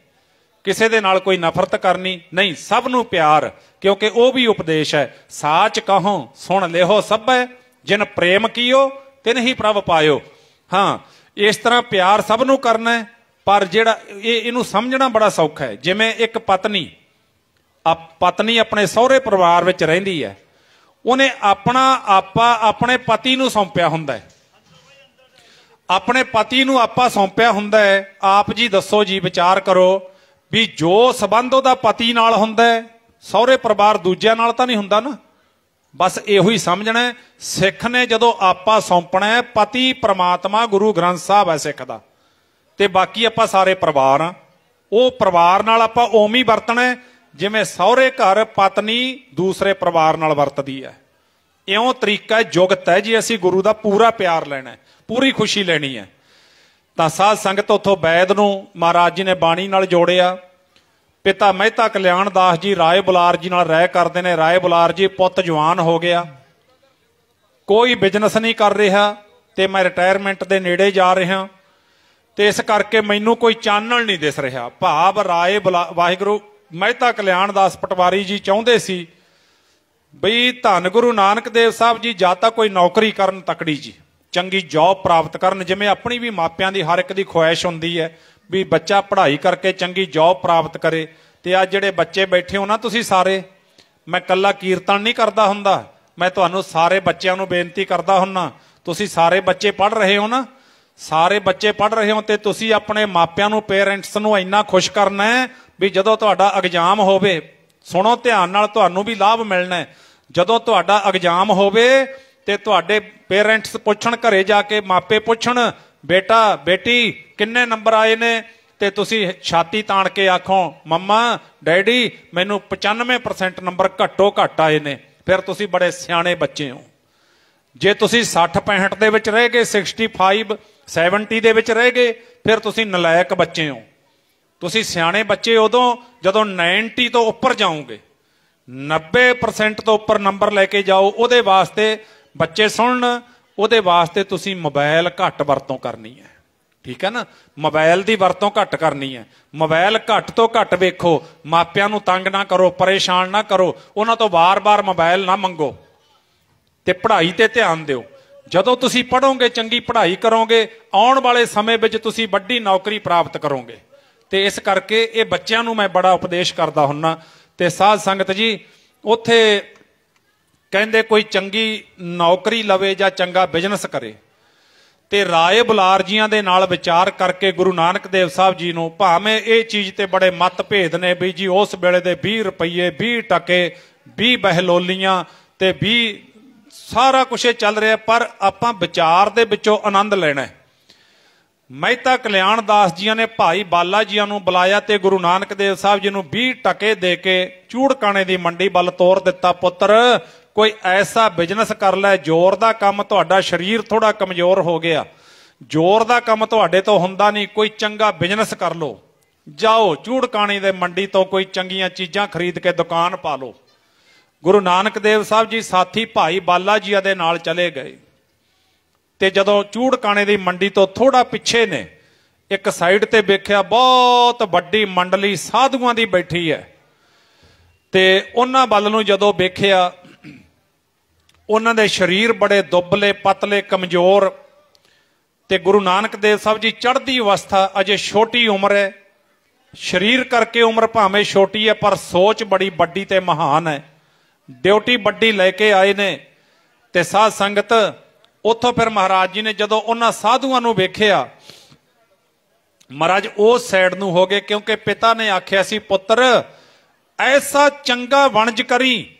किसी दे नाल कोई नफरत करनी नहीं, सब नूं प्यार, क्योंकि वो भी उपदेश है। साच कहो सुन लेहो सब है, जिन प्रेम कियो तिन ही प्रभ पायो। हाँ, इस तरह प्यार सब नूं करना है। पर जिहड़ा इहनूं समझना बड़ा सौखा है। जिवें एक पत्नी अपने सहुरे परिवार विच रहिंदी है, उहने अपना आपा अपने पति नूं सौंपिया हुंदा है। अपने पति नूं आपा सौंपिया हुंदा है। आप जी दसो जी, विचार करो भी जो संबंध उहदा पति नाल हुंदा है, सहुरे परिवार दूजिਆਂ नाल तां नहीं हुंदा ना। बस इहो ही समझना है। सिख ने जदों आपा सौंपना है, पति परमात्मा गुरु ग्रंथ साहब है सिख दा, ते बाकी आपां सारे परिवार आ। वो परिवार नाल आपां उवें ही वरतना है जिवें सहुरे घर पत्नी दूसरे परिवार नाल वरतदी है। इउं तरीका है, जुगत है जी। असीं गुरु दा पूरा प्यार लेना है, पूरी खुशी लेनी है। तां साध संगत उत्थों वैद नूं महाराज जी ने बाणी नाल जोड़िया। पिता मेहता कल्याण दास जी राय बुलार जी नाल राय करते हैं। राय बुलार जी पुत जवान हो गया, कोई बिजनेस नहीं कर रहा, तो मैं रिटायरमेंट के नेड़े जा रहा, तो इस करके मैनू कोई चानण नहीं दिस रहा। भाव राय वाहिगुरू ਮਹਿਤਾ ਕਲਿਆਣ ਦਾਸ ਪਟਵਾਰੀ ਜੀ ਚਾਹੁੰਦੇ ਸੀ ਬਈ ਧੰਨ ਗੁਰੂ ਨਾਨਕ ਦੇਵ ਸਾਹਿਬ ਜੀ ਜਾਂ ਤਾਂ ਕੋਈ ਨੌਕਰੀ ਕਰਨ ਤਕੜੀ ਜੀ, ਚੰਗੀ ਜੌਬ ਪ੍ਰਾਪਤ ਕਰਨ, ਜਿਵੇਂ ਆਪਣੀ ਵੀ ਮਾਪਿਆਂ ਦੀ ਹਰ ਇੱਕ ਦੀ ਖੁਆਇਸ਼ ਹੁੰਦੀ ਹੈ ਵੀ ਬੱਚਾ ਪੜ੍ਹਾਈ ਕਰਕੇ ਚੰਗੀ ਜੌਬ ਪ੍ਰਾਪਤ ਕਰੇ। ਤੇ ਅੱਜ ਜਿਹੜੇ ਬੱਚੇ ਬੈਠੇ ਹੋ ਨਾ ਤੁਸੀਂ ਸਾਰੇ, ਮੈਂ ਕੱਲਾ ਕੀਰਤਨ ਨਹੀਂ ਕਰਦਾ ਹੁੰਦਾ, ਮੈਂ ਤੁਹਾਨੂੰ ਸਾਰੇ ਬੱਚਿਆਂ ਨੂੰ ਬੇਨਤੀ ਕਰਦਾ ਹੁੰਨਾ, ਤੁਸੀਂ ਸਾਰੇ ਬੱਚੇ ਪੜ੍ਹ ਰਹੇ ਹੋ ਨਾ, ਸਾਰੇ ਬੱਚੇ ਪੜ੍ਹ ਰਹੇ ਹੋ, ਤੇ ਤੁਸੀਂ ਆਪਣੇ ਮਾਪਿਆਂ ਨੂੰ, ਪੇਰੈਂਟਸ ਨੂੰ ਇੰਨਾ ਖੁਸ਼ ਕਰਨਾ ਹੈ ਵੀ ਜਦੋਂ ਤੁਹਾਡਾ ਐਗਜ਼ਾਮ ਹੋਵੇ, ਸੁਣੋ ਧਿਆਨ ਨਾਲ, ਤੁਹਾਨੂੰ ਵੀ ਲਾਭ ਮਿਲਣਾ ਹੈ। ਜਦੋਂ ਤੁਹਾਡਾ ਐਗਜ਼ਾਮ ਹੋਵੇ ਤੇ ਤੁਹਾਡੇ ਪੇਰੈਂਟਸ ਪੁੱਛਣ, ਘਰੇ ਜਾ ਕੇ ਮਾਪੇ ਪੁੱਛਣ ਬੇਟਾ ਬੇਟੀ ਕਿੰਨੇ ਨੰਬਰ ਆਏ ਨੇ, ਤੇ ਤੁਸੀਂ ਛਾਤੀ ਤਾਣ ਕੇ ਆਖੋ ਮੰਮਾ ਡੈਡੀ ਮੈਨੂੰ 95% ਨੰਬਰ ਘੱਟੋ ਘੱਟ ਆਏ ਨੇ, ਫਿਰ ਤੁਸੀਂ ਬੜੇ ਸਿਆਣੇ ਬੱਚੇ ਹੋ। ਜੇ ਤੁਸੀਂ 60-65 ਦੇ ਵਿੱਚ ਰਹਿ ਗਏ, 65-70 ਦੇ ਵਿੱਚ ਰਹਿ ਗਏ, ਫਿਰ ਤੁਸੀਂ ਨਲਾਇਕ ਬੱਚੇ ਹੋ। ਤੁਸੀਂ ਸਿਆਣੇ ਬੱਚੇ ਉਦੋਂ ਜਦੋਂ 90 ਤੋਂ ਉੱਪਰ ਜਾਓਗੇ, 90% ਤੋਂ ਉੱਪਰ ਨੰਬਰ ਲੈ ਕੇ ਜਾਓ। ਉਹਦੇ ਵਾਸਤੇ ਬੱਚੇ ਸੁਣਨ, ਉਹਦੇ ਵਾਸਤੇ ਤੁਸੀਂ ਮੋਬਾਈਲ ਘੱਟ ਵਰਤੋਂ ਕਰਨੀ ਹੈ, ਠੀਕ ਹੈ ਨਾ, ਮੋਬਾਈਲ ਦੀ ਵਰਤੋਂ ਘੱਟ ਕਰਨੀ ਹੈ। ਮੋਬਾਈਲ ਘੱਟ ਤੋਂ ਘੱਟ ਵੇਖੋ, ਮਾਪਿਆਂ ਨੂੰ ਤੰਗ ਨਾ ਕਰੋ, ਪਰੇਸ਼ਾਨ ਨਾ ਕਰੋ, ਉਹਨਾਂ ਤੋਂ ਵਾਰ-ਵਾਰ ਮੋਬਾਈਲ ਨਾ ਮੰਗੋ, ਤੇ ਪੜ੍ਹਾਈ ਤੇ ਧਿਆਨ ਦਿਓ। ਜਦੋਂ ਤੁਸੀਂ ਪੜ੍ਹੋਗੇ, ਚੰਗੀ ਪੜ੍ਹਾਈ ਕਰੋਗੇ, ਆਉਣ ਵਾਲੇ ਸਮੇਂ ਵਿੱਚ ਤੁਸੀਂ ਵੱਡੀ ਨੌਕਰੀ ਪ੍ਰਾਪਤ ਕਰੋਗੇ। ਤੇ ਇਸ ਕਰਕੇ ਇਹ ਬੱਚਿਆਂ ਨੂੰ ਮੈਂ ਬੜਾ ਉਪਦੇਸ਼ ਕਰਦਾ ਹੁੰਨਾ। ਤੇ ਸਾਧ ਸੰਗਤ ਜੀ, ਉੱਥੇ ਕਹਿੰਦੇ ਕੋਈ ਚੰਗੀ ਨੌਕਰੀ ਲਵੇ ਜਾਂ ਚੰਗਾ ਬਿਜ਼ਨਸ ਕਰੇ, ਤੇ ਰਾਏ ਬੁਲਾਰ ਜੀਆਂ ਦੇ ਨਾਲ ਵਿਚਾਰ ਕਰਕੇ ਗੁਰੂ ਨਾਨਕ ਦੇਵ ਸਾਹਿਬ ਜੀ ਨੂੰ, ਭਾਵੇਂ ਇਹ ਚੀਜ਼ ਤੇ ਬੜੇ ਮਤਭੇਦ ਨੇ ਵੀ ਜੀ ਉਸ ਵੇਲੇ ਦੇ 20 ਰੁਪਏ 20 ਟਕੇ 20 ਬਹਿਲੋਲੀਆਂ ਤੇ 20 ਸਾਰਾ ਕੁਛ ਚੱਲ ਰਿਹਾ, ਪਰ ਆਪਾਂ ਵਿਚਾਰ ਦੇ ਵਿੱਚੋਂ ਆਨੰਦ ਲੈਣਾ। ਮਹਿਤਾ ਕਲਿਆਣ ਦਾਸ ਜੀਆਂ ਨੇ ਭਾਈ ਬਾਲਾ ਜੀਆਂ ਨੂੰ ਬੁਲਾਇਆ ਤੇ ਗੁਰੂ ਨਾਨਕ ਦੇਵ ਸਾਹਿਬ ਜੀ ਨੂੰ 20 ਟਕੇ ਦੇ ਕੇ ਚੂੜਕਾਣੇ ਦੀ ਮੰਡੀ ਵੱਲ ਤੋਰ ਦਿੱਤਾ। ਪੁੱਤਰ ਕੋਈ ਐਸਾ ਬਿਜ਼ਨਸ ਕਰ ਲੈ, ਜ਼ੋਰ ਦਾ ਕੰਮ, ਤੁਹਾਡਾ ਸਰੀਰ ਥੋੜਾ ਕਮਜ਼ੋਰ ਹੋ ਗਿਆ, ਜ਼ੋਰ ਦਾ ਕੰਮ ਤੁਹਾਡੇ ਤੋਂ ਹੁੰਦਾ ਨਹੀਂ, ਕੋਈ ਚੰਗਾ ਬਿਜ਼ਨਸ ਕਰ ਲਓ, ਜਾਓ ਚੂੜਕਾਣੀ ਦੇ ਮੰਡੀ ਤੋਂ ਕੋਈ ਚੰਗੀਆਂ ਚੀਜ਼ਾਂ ਖਰੀਦ ਕੇ ਦੁਕਾਨ ਪਾ ਲਓ। ਗੁਰੂ ਨਾਨਕ ਦੇਵ ਸਾਹਿਬ ਜੀ ਸਾਥੀ ਭਾਈ ਬਾਲਾ ਜੀ ਦੇ ਨਾਲ ਚਲੇ ਗਏ, ਤੇ ਜਦੋਂ ਚੂੜਕਾਣੇ ਦੀ ਮੰਡੀ ਤੋਂ ਥੋੜਾ ਪਿੱਛੇ ਨੇ, ਇੱਕ ਸਾਈਡ ਤੇ ਵੇਖਿਆ ਬਹੁਤ ਵੱਡੀ ਮੰਡਲੀ ਸਾਧੂਆਂ ਦੀ ਬੈਠੀ ਹੈ, ਤੇ ਉਹਨਾਂ ਵੱਲ ਨੂੰ ਜਦੋਂ ਵੇਖਿਆ, ਉਹਨਾਂ ਦੇ ਸਰੀਰ ਬੜੇ ਦੁਬਲੇ ਪਤਲੇ ਕਮਜ਼ੋਰ, ਤੇ ਗੁਰੂ ਨਾਨਕ ਦੇਵ ਸਾਹਿਬ ਜੀ ਚੜ੍ਹਦੀ ਅਵਸਥਾ, ਅਜੇ ਛੋਟੀ ਉਮਰ ਹੈ, ਸਰੀਰ ਕਰਕੇ ਉਮਰ ਭਾਵੇਂ ਛੋਟੀ ਹੈ ਪਰ ਸੋਚ ਬੜੀ ਵੱਡੀ ਤੇ ਮਹਾਨ ਹੈ, ਡਿਊਟੀ ਵੱਡੀ ਲੈ ਕੇ ਆਏ ਨੇ। ਤੇ ਸਾਧ ਸੰਗਤ ਉੱਥੋਂ ਫਿਰ ਮਹਾਰਾਜ ਜੀ ਨੇ ਜਦੋਂ ਉਹਨਾਂ ਸਾਧੂਆਂ ਨੂੰ ਵੇਖਿਆ, ਮਹਾਰਾਜ ਉਸ ਸਾਈਡ ਨੂੰ ਹੋ ਗਏ, ਕਿਉਂਕਿ ਪਿਤਾ ਨੇ ਆਖਿਆ ਸੀ ਪੁੱਤਰ ਐਸਾ ਚੰਗਾ ਵਣਜ ਕਰੀ,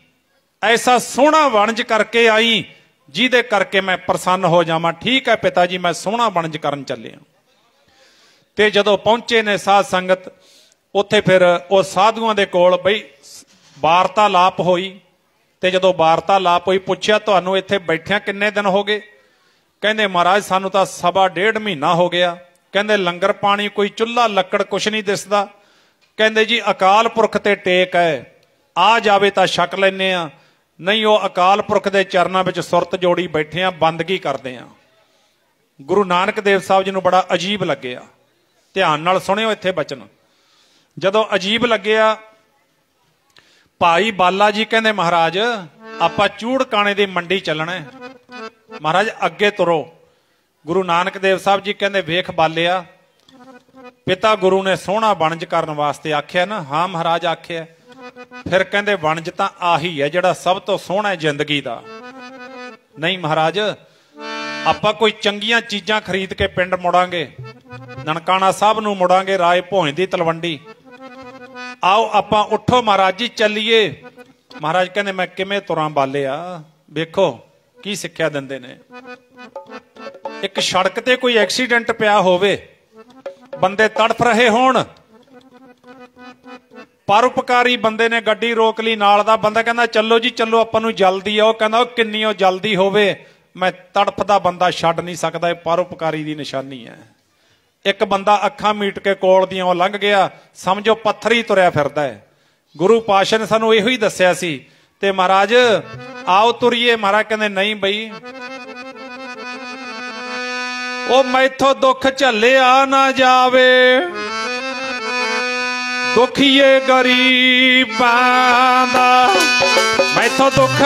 ਐਸਾ ਸੋਹਣਾ ਵਣਜ ਕਰਕੇ ਆਈ ਜਿਹਦੇ ਕਰਕੇ ਮੈਂ ਪ੍ਰਸੰਨ ਹੋ ਜਾਵਾਂ। ਠੀਕ ਹੈ ਪਿਤਾ ਜੀ, ਮੈਂ ਸੋਹਣਾ ਵਣਜ ਕਰਨ ਚੱਲਿਆ। ਤੇ ਜਦੋਂ ਪਹੁੰਚੇ ਨੇ ਸਾਧ ਸੰਗਤ, ਉੱਥੇ ਫਿਰ ਉਹ ਸਾਧੂਆਂ ਦੇ ਕੋਲ ਬਈ ਵਾਰਤਾਲਾਪ ਹੋਈ, ਤੇ ਜਦੋਂ ਵਾਰਤਾਲਾਪ ਹੋਈ ਪੁੱਛਿਆ ਤੁਹਾਨੂੰ ਇੱਥੇ ਬੈਠਿਆਂ ਕਿੰਨੇ ਦਿਨ ਹੋ ਗਏ? ਕਹਿੰਦੇ ਮਹਾਰਾਜ ਸਾਨੂੰ ਤਾਂ 1.5 ਮਹੀਨਾ ਹੋ ਗਿਆ। ਕਹਿੰਦੇ ਲੰਗਰ ਪਾਣੀ ਕੋਈ ਚੁੱਲ੍ਹਾ ਲੱਕੜ ਕੁਛ ਨਹੀਂ ਦਿਸਦਾ। ਕਹਿੰਦੇ ਜੀ ਅਕਾਲ ਪੁਰਖ ਤੇ ਟੇਕ ਹੈ, ਆ ਜਾਵੇ ਤਾਂ ਛਕ ਲੈਨੇ ਆ, ਨਹੀਂ ਉਹ ਅਕਾਲ ਪੁਰਖ ਦੇ ਚਰਨਾਂ ਵਿੱਚ ਸੁਰਤ ਜੋੜੀ ਬੈਠੇ ਆ, ਬੰਦਗੀ ਕਰਦੇ ਆ। ਗੁਰੂ ਨਾਨਕ ਦੇਵ ਸਾਹਿਬ ਜੀ ਨੂੰ ਬੜਾ ਅਜੀਬ ਲੱਗਿਆ। ਧਿਆਨ ਨਾਲ ਸੁਣਿਓ ਇੱਥੇ ਬਚਨ। ਜਦੋਂ ਅਜੀਬ ਲੱਗਿਆ, ਭਾਈ ਬਾਲਾ ਜੀ ਕਹਿੰਦੇ ਮਹਾਰਾਜ ਆਪਾਂ ਚੂੜਕਾਣੇ ਦੀ ਮੰਡੀ ਚੱਲਣਾ ਹੈ, ਮਹਾਰਾਜ ਅੱਗੇ ਤੁਰੋ। ਗੁਰੂ ਨਾਨਕ ਦੇਵ ਸਾਹਿਬ ਜੀ ਕਹਿੰਦੇ ਵੇਖ ਬਾਲਿਆ, ਪਿਤਾ ਗੁਰੂ ਨੇ ਸੋਹਣਾ ਵਣਜ ਕਰਨ ਵਾਸਤੇ ਆਖਿਆ ਨਾ? ਹਾਂ ਮਹਾਰਾਜ ਆਖਿਆ। ਫਿਰ ਕਹਿੰਦੇ ਵਣਜ ਤਾਂ ਆਹੀ ਹੈ ਜਿਹੜਾ ਸਭ ਤੋਂ ਸੋਹਣਾ ਹੈ ਜ਼ਿੰਦਗੀ ਦਾ। ਨਹੀਂ ਮਹਾਰਾਜ, ਆਪਾਂ ਕੋਈ ਚੰਗੀਆਂ ਚੀਜ਼ਾਂ ਖਰੀਦ ਕੇ ਪਿੰਡ ਮੁੜਾਂਗੇ, ਨਨਕਾਣਾ ਸਾਹਿਬ ਨੂੰ ਮੁੜਾਂਗੇ, ਰਾਏ ਭੋਜ ਦੀ ਤਲਵੰਡੀ। ਆਓ ਆਪਾਂ ਉੱਠੋ ਮਹਾਰਾਜ ਜੀ ਚੱਲੀਏ। ਮਹਾਰਾਜ ਕਹਿੰਦੇ ਮੈਂ ਕਿਵੇਂ ਤੁਰਾਂ ਬਾਲਿਆ? ਵੇਖੋ ਕੀ ਸਿੱਖਿਆ ਦਿੰਦੇ ਨੇ। ਇੱਕ ਸੜਕ ਤੇ ਕੋਈ ਐਕਸੀਡੈਂਟ ਪਿਆ ਹੋਵੇ, ਬੰਦੇ ਤੜਫ ਰਹੇ ਹੋਣ, ਪਰਉਪਕਾਰੀ ਬੰਦੇ ਨੇ ਗੱਡੀ ਰੋਕ ਲਈ, ਨਾਲ ਦਾ ਬੰਦਾ ਕਹਿੰਦਾ ਚੱਲੋ ਜੀ ਚੱਲੋ ਆਪਾਂ ਨੂੰ ਜਲਦੀ ਆ। ਉਹ ਕਹਿੰਦਾ ਉਹ ਕਿੰਨੀ ਉਹ ਜਲਦੀ ਹੋਵੇ, ਮੈਂ ਤੜਫਦਾ ਬੰਦਾ ਛੱਡ ਨਹੀਂ ਸਕਦਾ। ਇਹ ਪਰਉਪਕਾਰੀ ਦੀ ਨਿਸ਼ਾਨੀ ਹੈ। ਇੱਕ ਬੰਦਾ ਅੱਖਾਂ ਮੀਟ ਕੇ ਕੋਲ ਦੀਆਂ ਉਹ ਲੰਘ ਗਿਆ, ਸਮਝੋ ਪੱਥਰ ਹੀ ਤੁਰਿਆ ਫਿਰਦਾ ਹੈ। ਗੁਰੂ ਪਾਤਸ਼ਾਹ ਨੇ ਸਾਨੂੰ ਇਹੋ ਹੀ ਦੱਸਿਆ ਸੀ। ਤੇ ਮਹਾਰਾਜ ਆਓ ਤੁਰੀਏ। ਮਹਾਰਾਜ ਕਹਿੰਦੇ ਨਹੀਂ ਬਈ, ਉਹ ਮੈਥੋਂ ਦੁੱਖ ਝੱਲਿਆ ਨਾ ਜਾਵੇ, दुखिए गरीबां दा मैथों दुख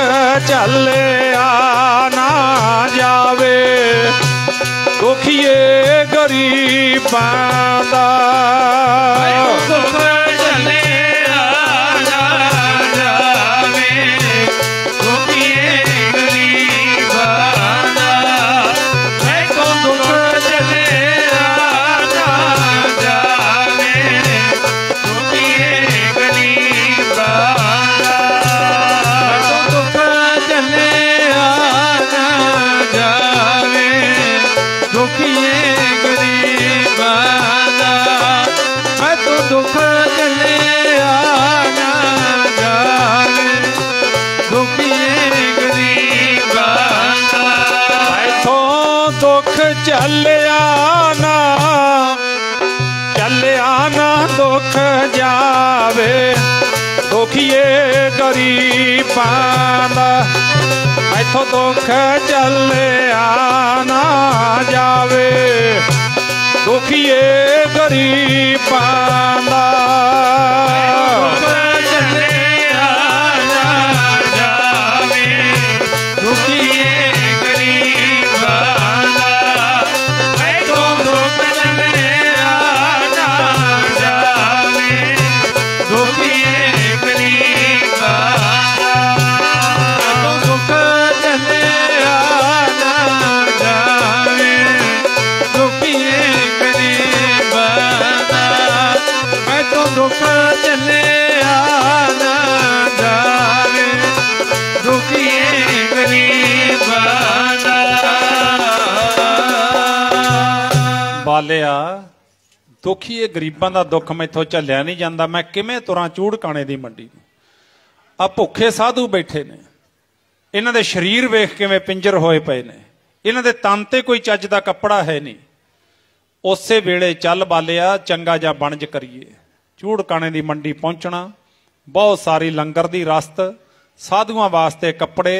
झल्लिया ना जावे दुखिए गरीबां दा दुख झल्लिया ना जावे दुखिए गरीबां दा मैथों दुख झल्लिया ना जावे दुखिए गरीबां दा मैथों दुख झल्लिया ना जावे दुखिए गरीबां दा मैथों दुख झल्लिया ना जावे दुखिए गरीबां दा मैथों दुख झल्लिया ना दुख जावे दुखिए गरीबां दा मैथों दुख झल्लिया ना जावे दुखिए गरीबां दा झल्लिया ना जावे दुखिए गरीबां दा मैथों दुख झल्लिया ना जावे दुखिए गरीबां दा मैथों दुख झल्लिया ना जावे दुखिए गरीबां दा मैथों दुख झल्लिया ना जावे दुखिए गरीबां दा बालिया दुखीए गरीबां दा दुख मैथों झल्लिया नहीं जांदा मैं किवें तुरां चूड़काणे दी मंडी आ भुखे साधु बैठे ने इन्हां दे शरीर वेख किवें पिंजर होए पए ने इन्हां दे तन ते कोई चज दा कपड़ा है नहीं उसे वेले चल बालिया चंगा जा बनज करिए चूड़काणे दी मंडी पहुंचना बहुत सारी लंगर दी रस्त साधुआं वास्ते कपड़े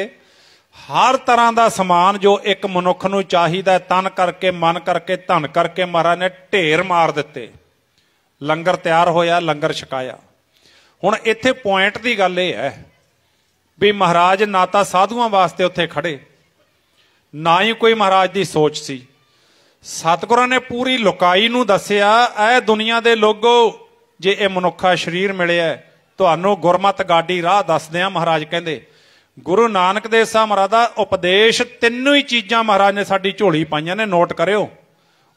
हर तरह का समान जो एक मनुख नूं चाहीदा तन करके मन करके धन करके महाराज ने ढेर मार दिते लंगर तैयार होया लंगर छकाया हुण इत्थे पॉइंट की गल यह है भी महाराज ना तो साधुआं वास्ते उत्थे खड़े ना ही कोई महाराज की सोच सी सतगुरां ने पूरी लुकाई नूं दस्सिया ऐ दुनिया दे लोगो जे ये मनुखा शरीर मिलिया तुहानूं गुरमत गाडी राह दसदे आ महाराज कहंदे गुरु नानक देव साहब महाराज दा उपदेश तीनों ही चीज़ां महाराज ने साडी झोली पाईयां ने नोट करियो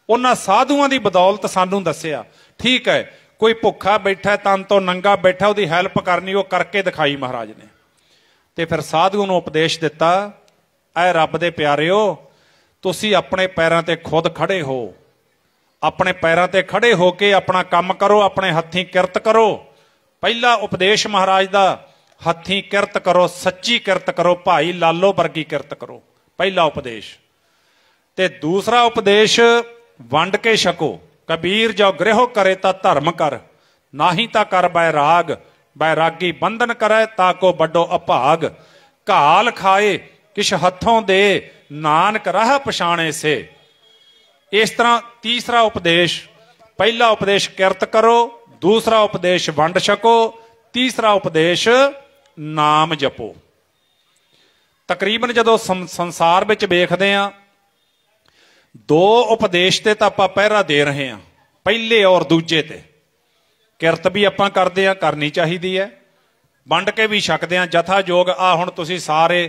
उन्हां साधुआं दी बदौलत सानूं दस्सिया ठीक है कोई भुखा बैठा तन तो नंगा बैठा उहदी हैल्प करनी वो करके दिखाई महाराज ने ते फिर साधुओं नूं उपदेश दिता ऐ रब दे प्यारिओ तुसीं अपने पैरां ते खुद खड़े हो अपने पैरां ते खड़े हो के अपना काम करो अपने हत्थीं किरत करो पहला उपदेश महाराज दा हत्थीं किरत करो सच्ची किरत करो भाई लालो वर्गी किरत करो पहला उपदेश ते दूसरा उपदेश वंड के छको कबीर जो गृह करे ता धर्म कर नाही ता कर बैराग बैरागी बंधन करे ताको बड़ो अभाग घाल खाए किश हथों दे नानक राह पछाणे से इस तरह तीसरा उपदेश पहला उपदेश किरत करो दूसरा उपदेश वंड छको तीसरा उपदेश नाम जपो तकरीबन जदों संसार विच वेखदे आ दो उपदेश ते तां आपां पहरा दे रहे हैं पहले और दूजे ते किरत भी आपां करदे आ करनी चाहिदी है वंड के भी छकदे आ जथा योग आ हुण तुसीं सारे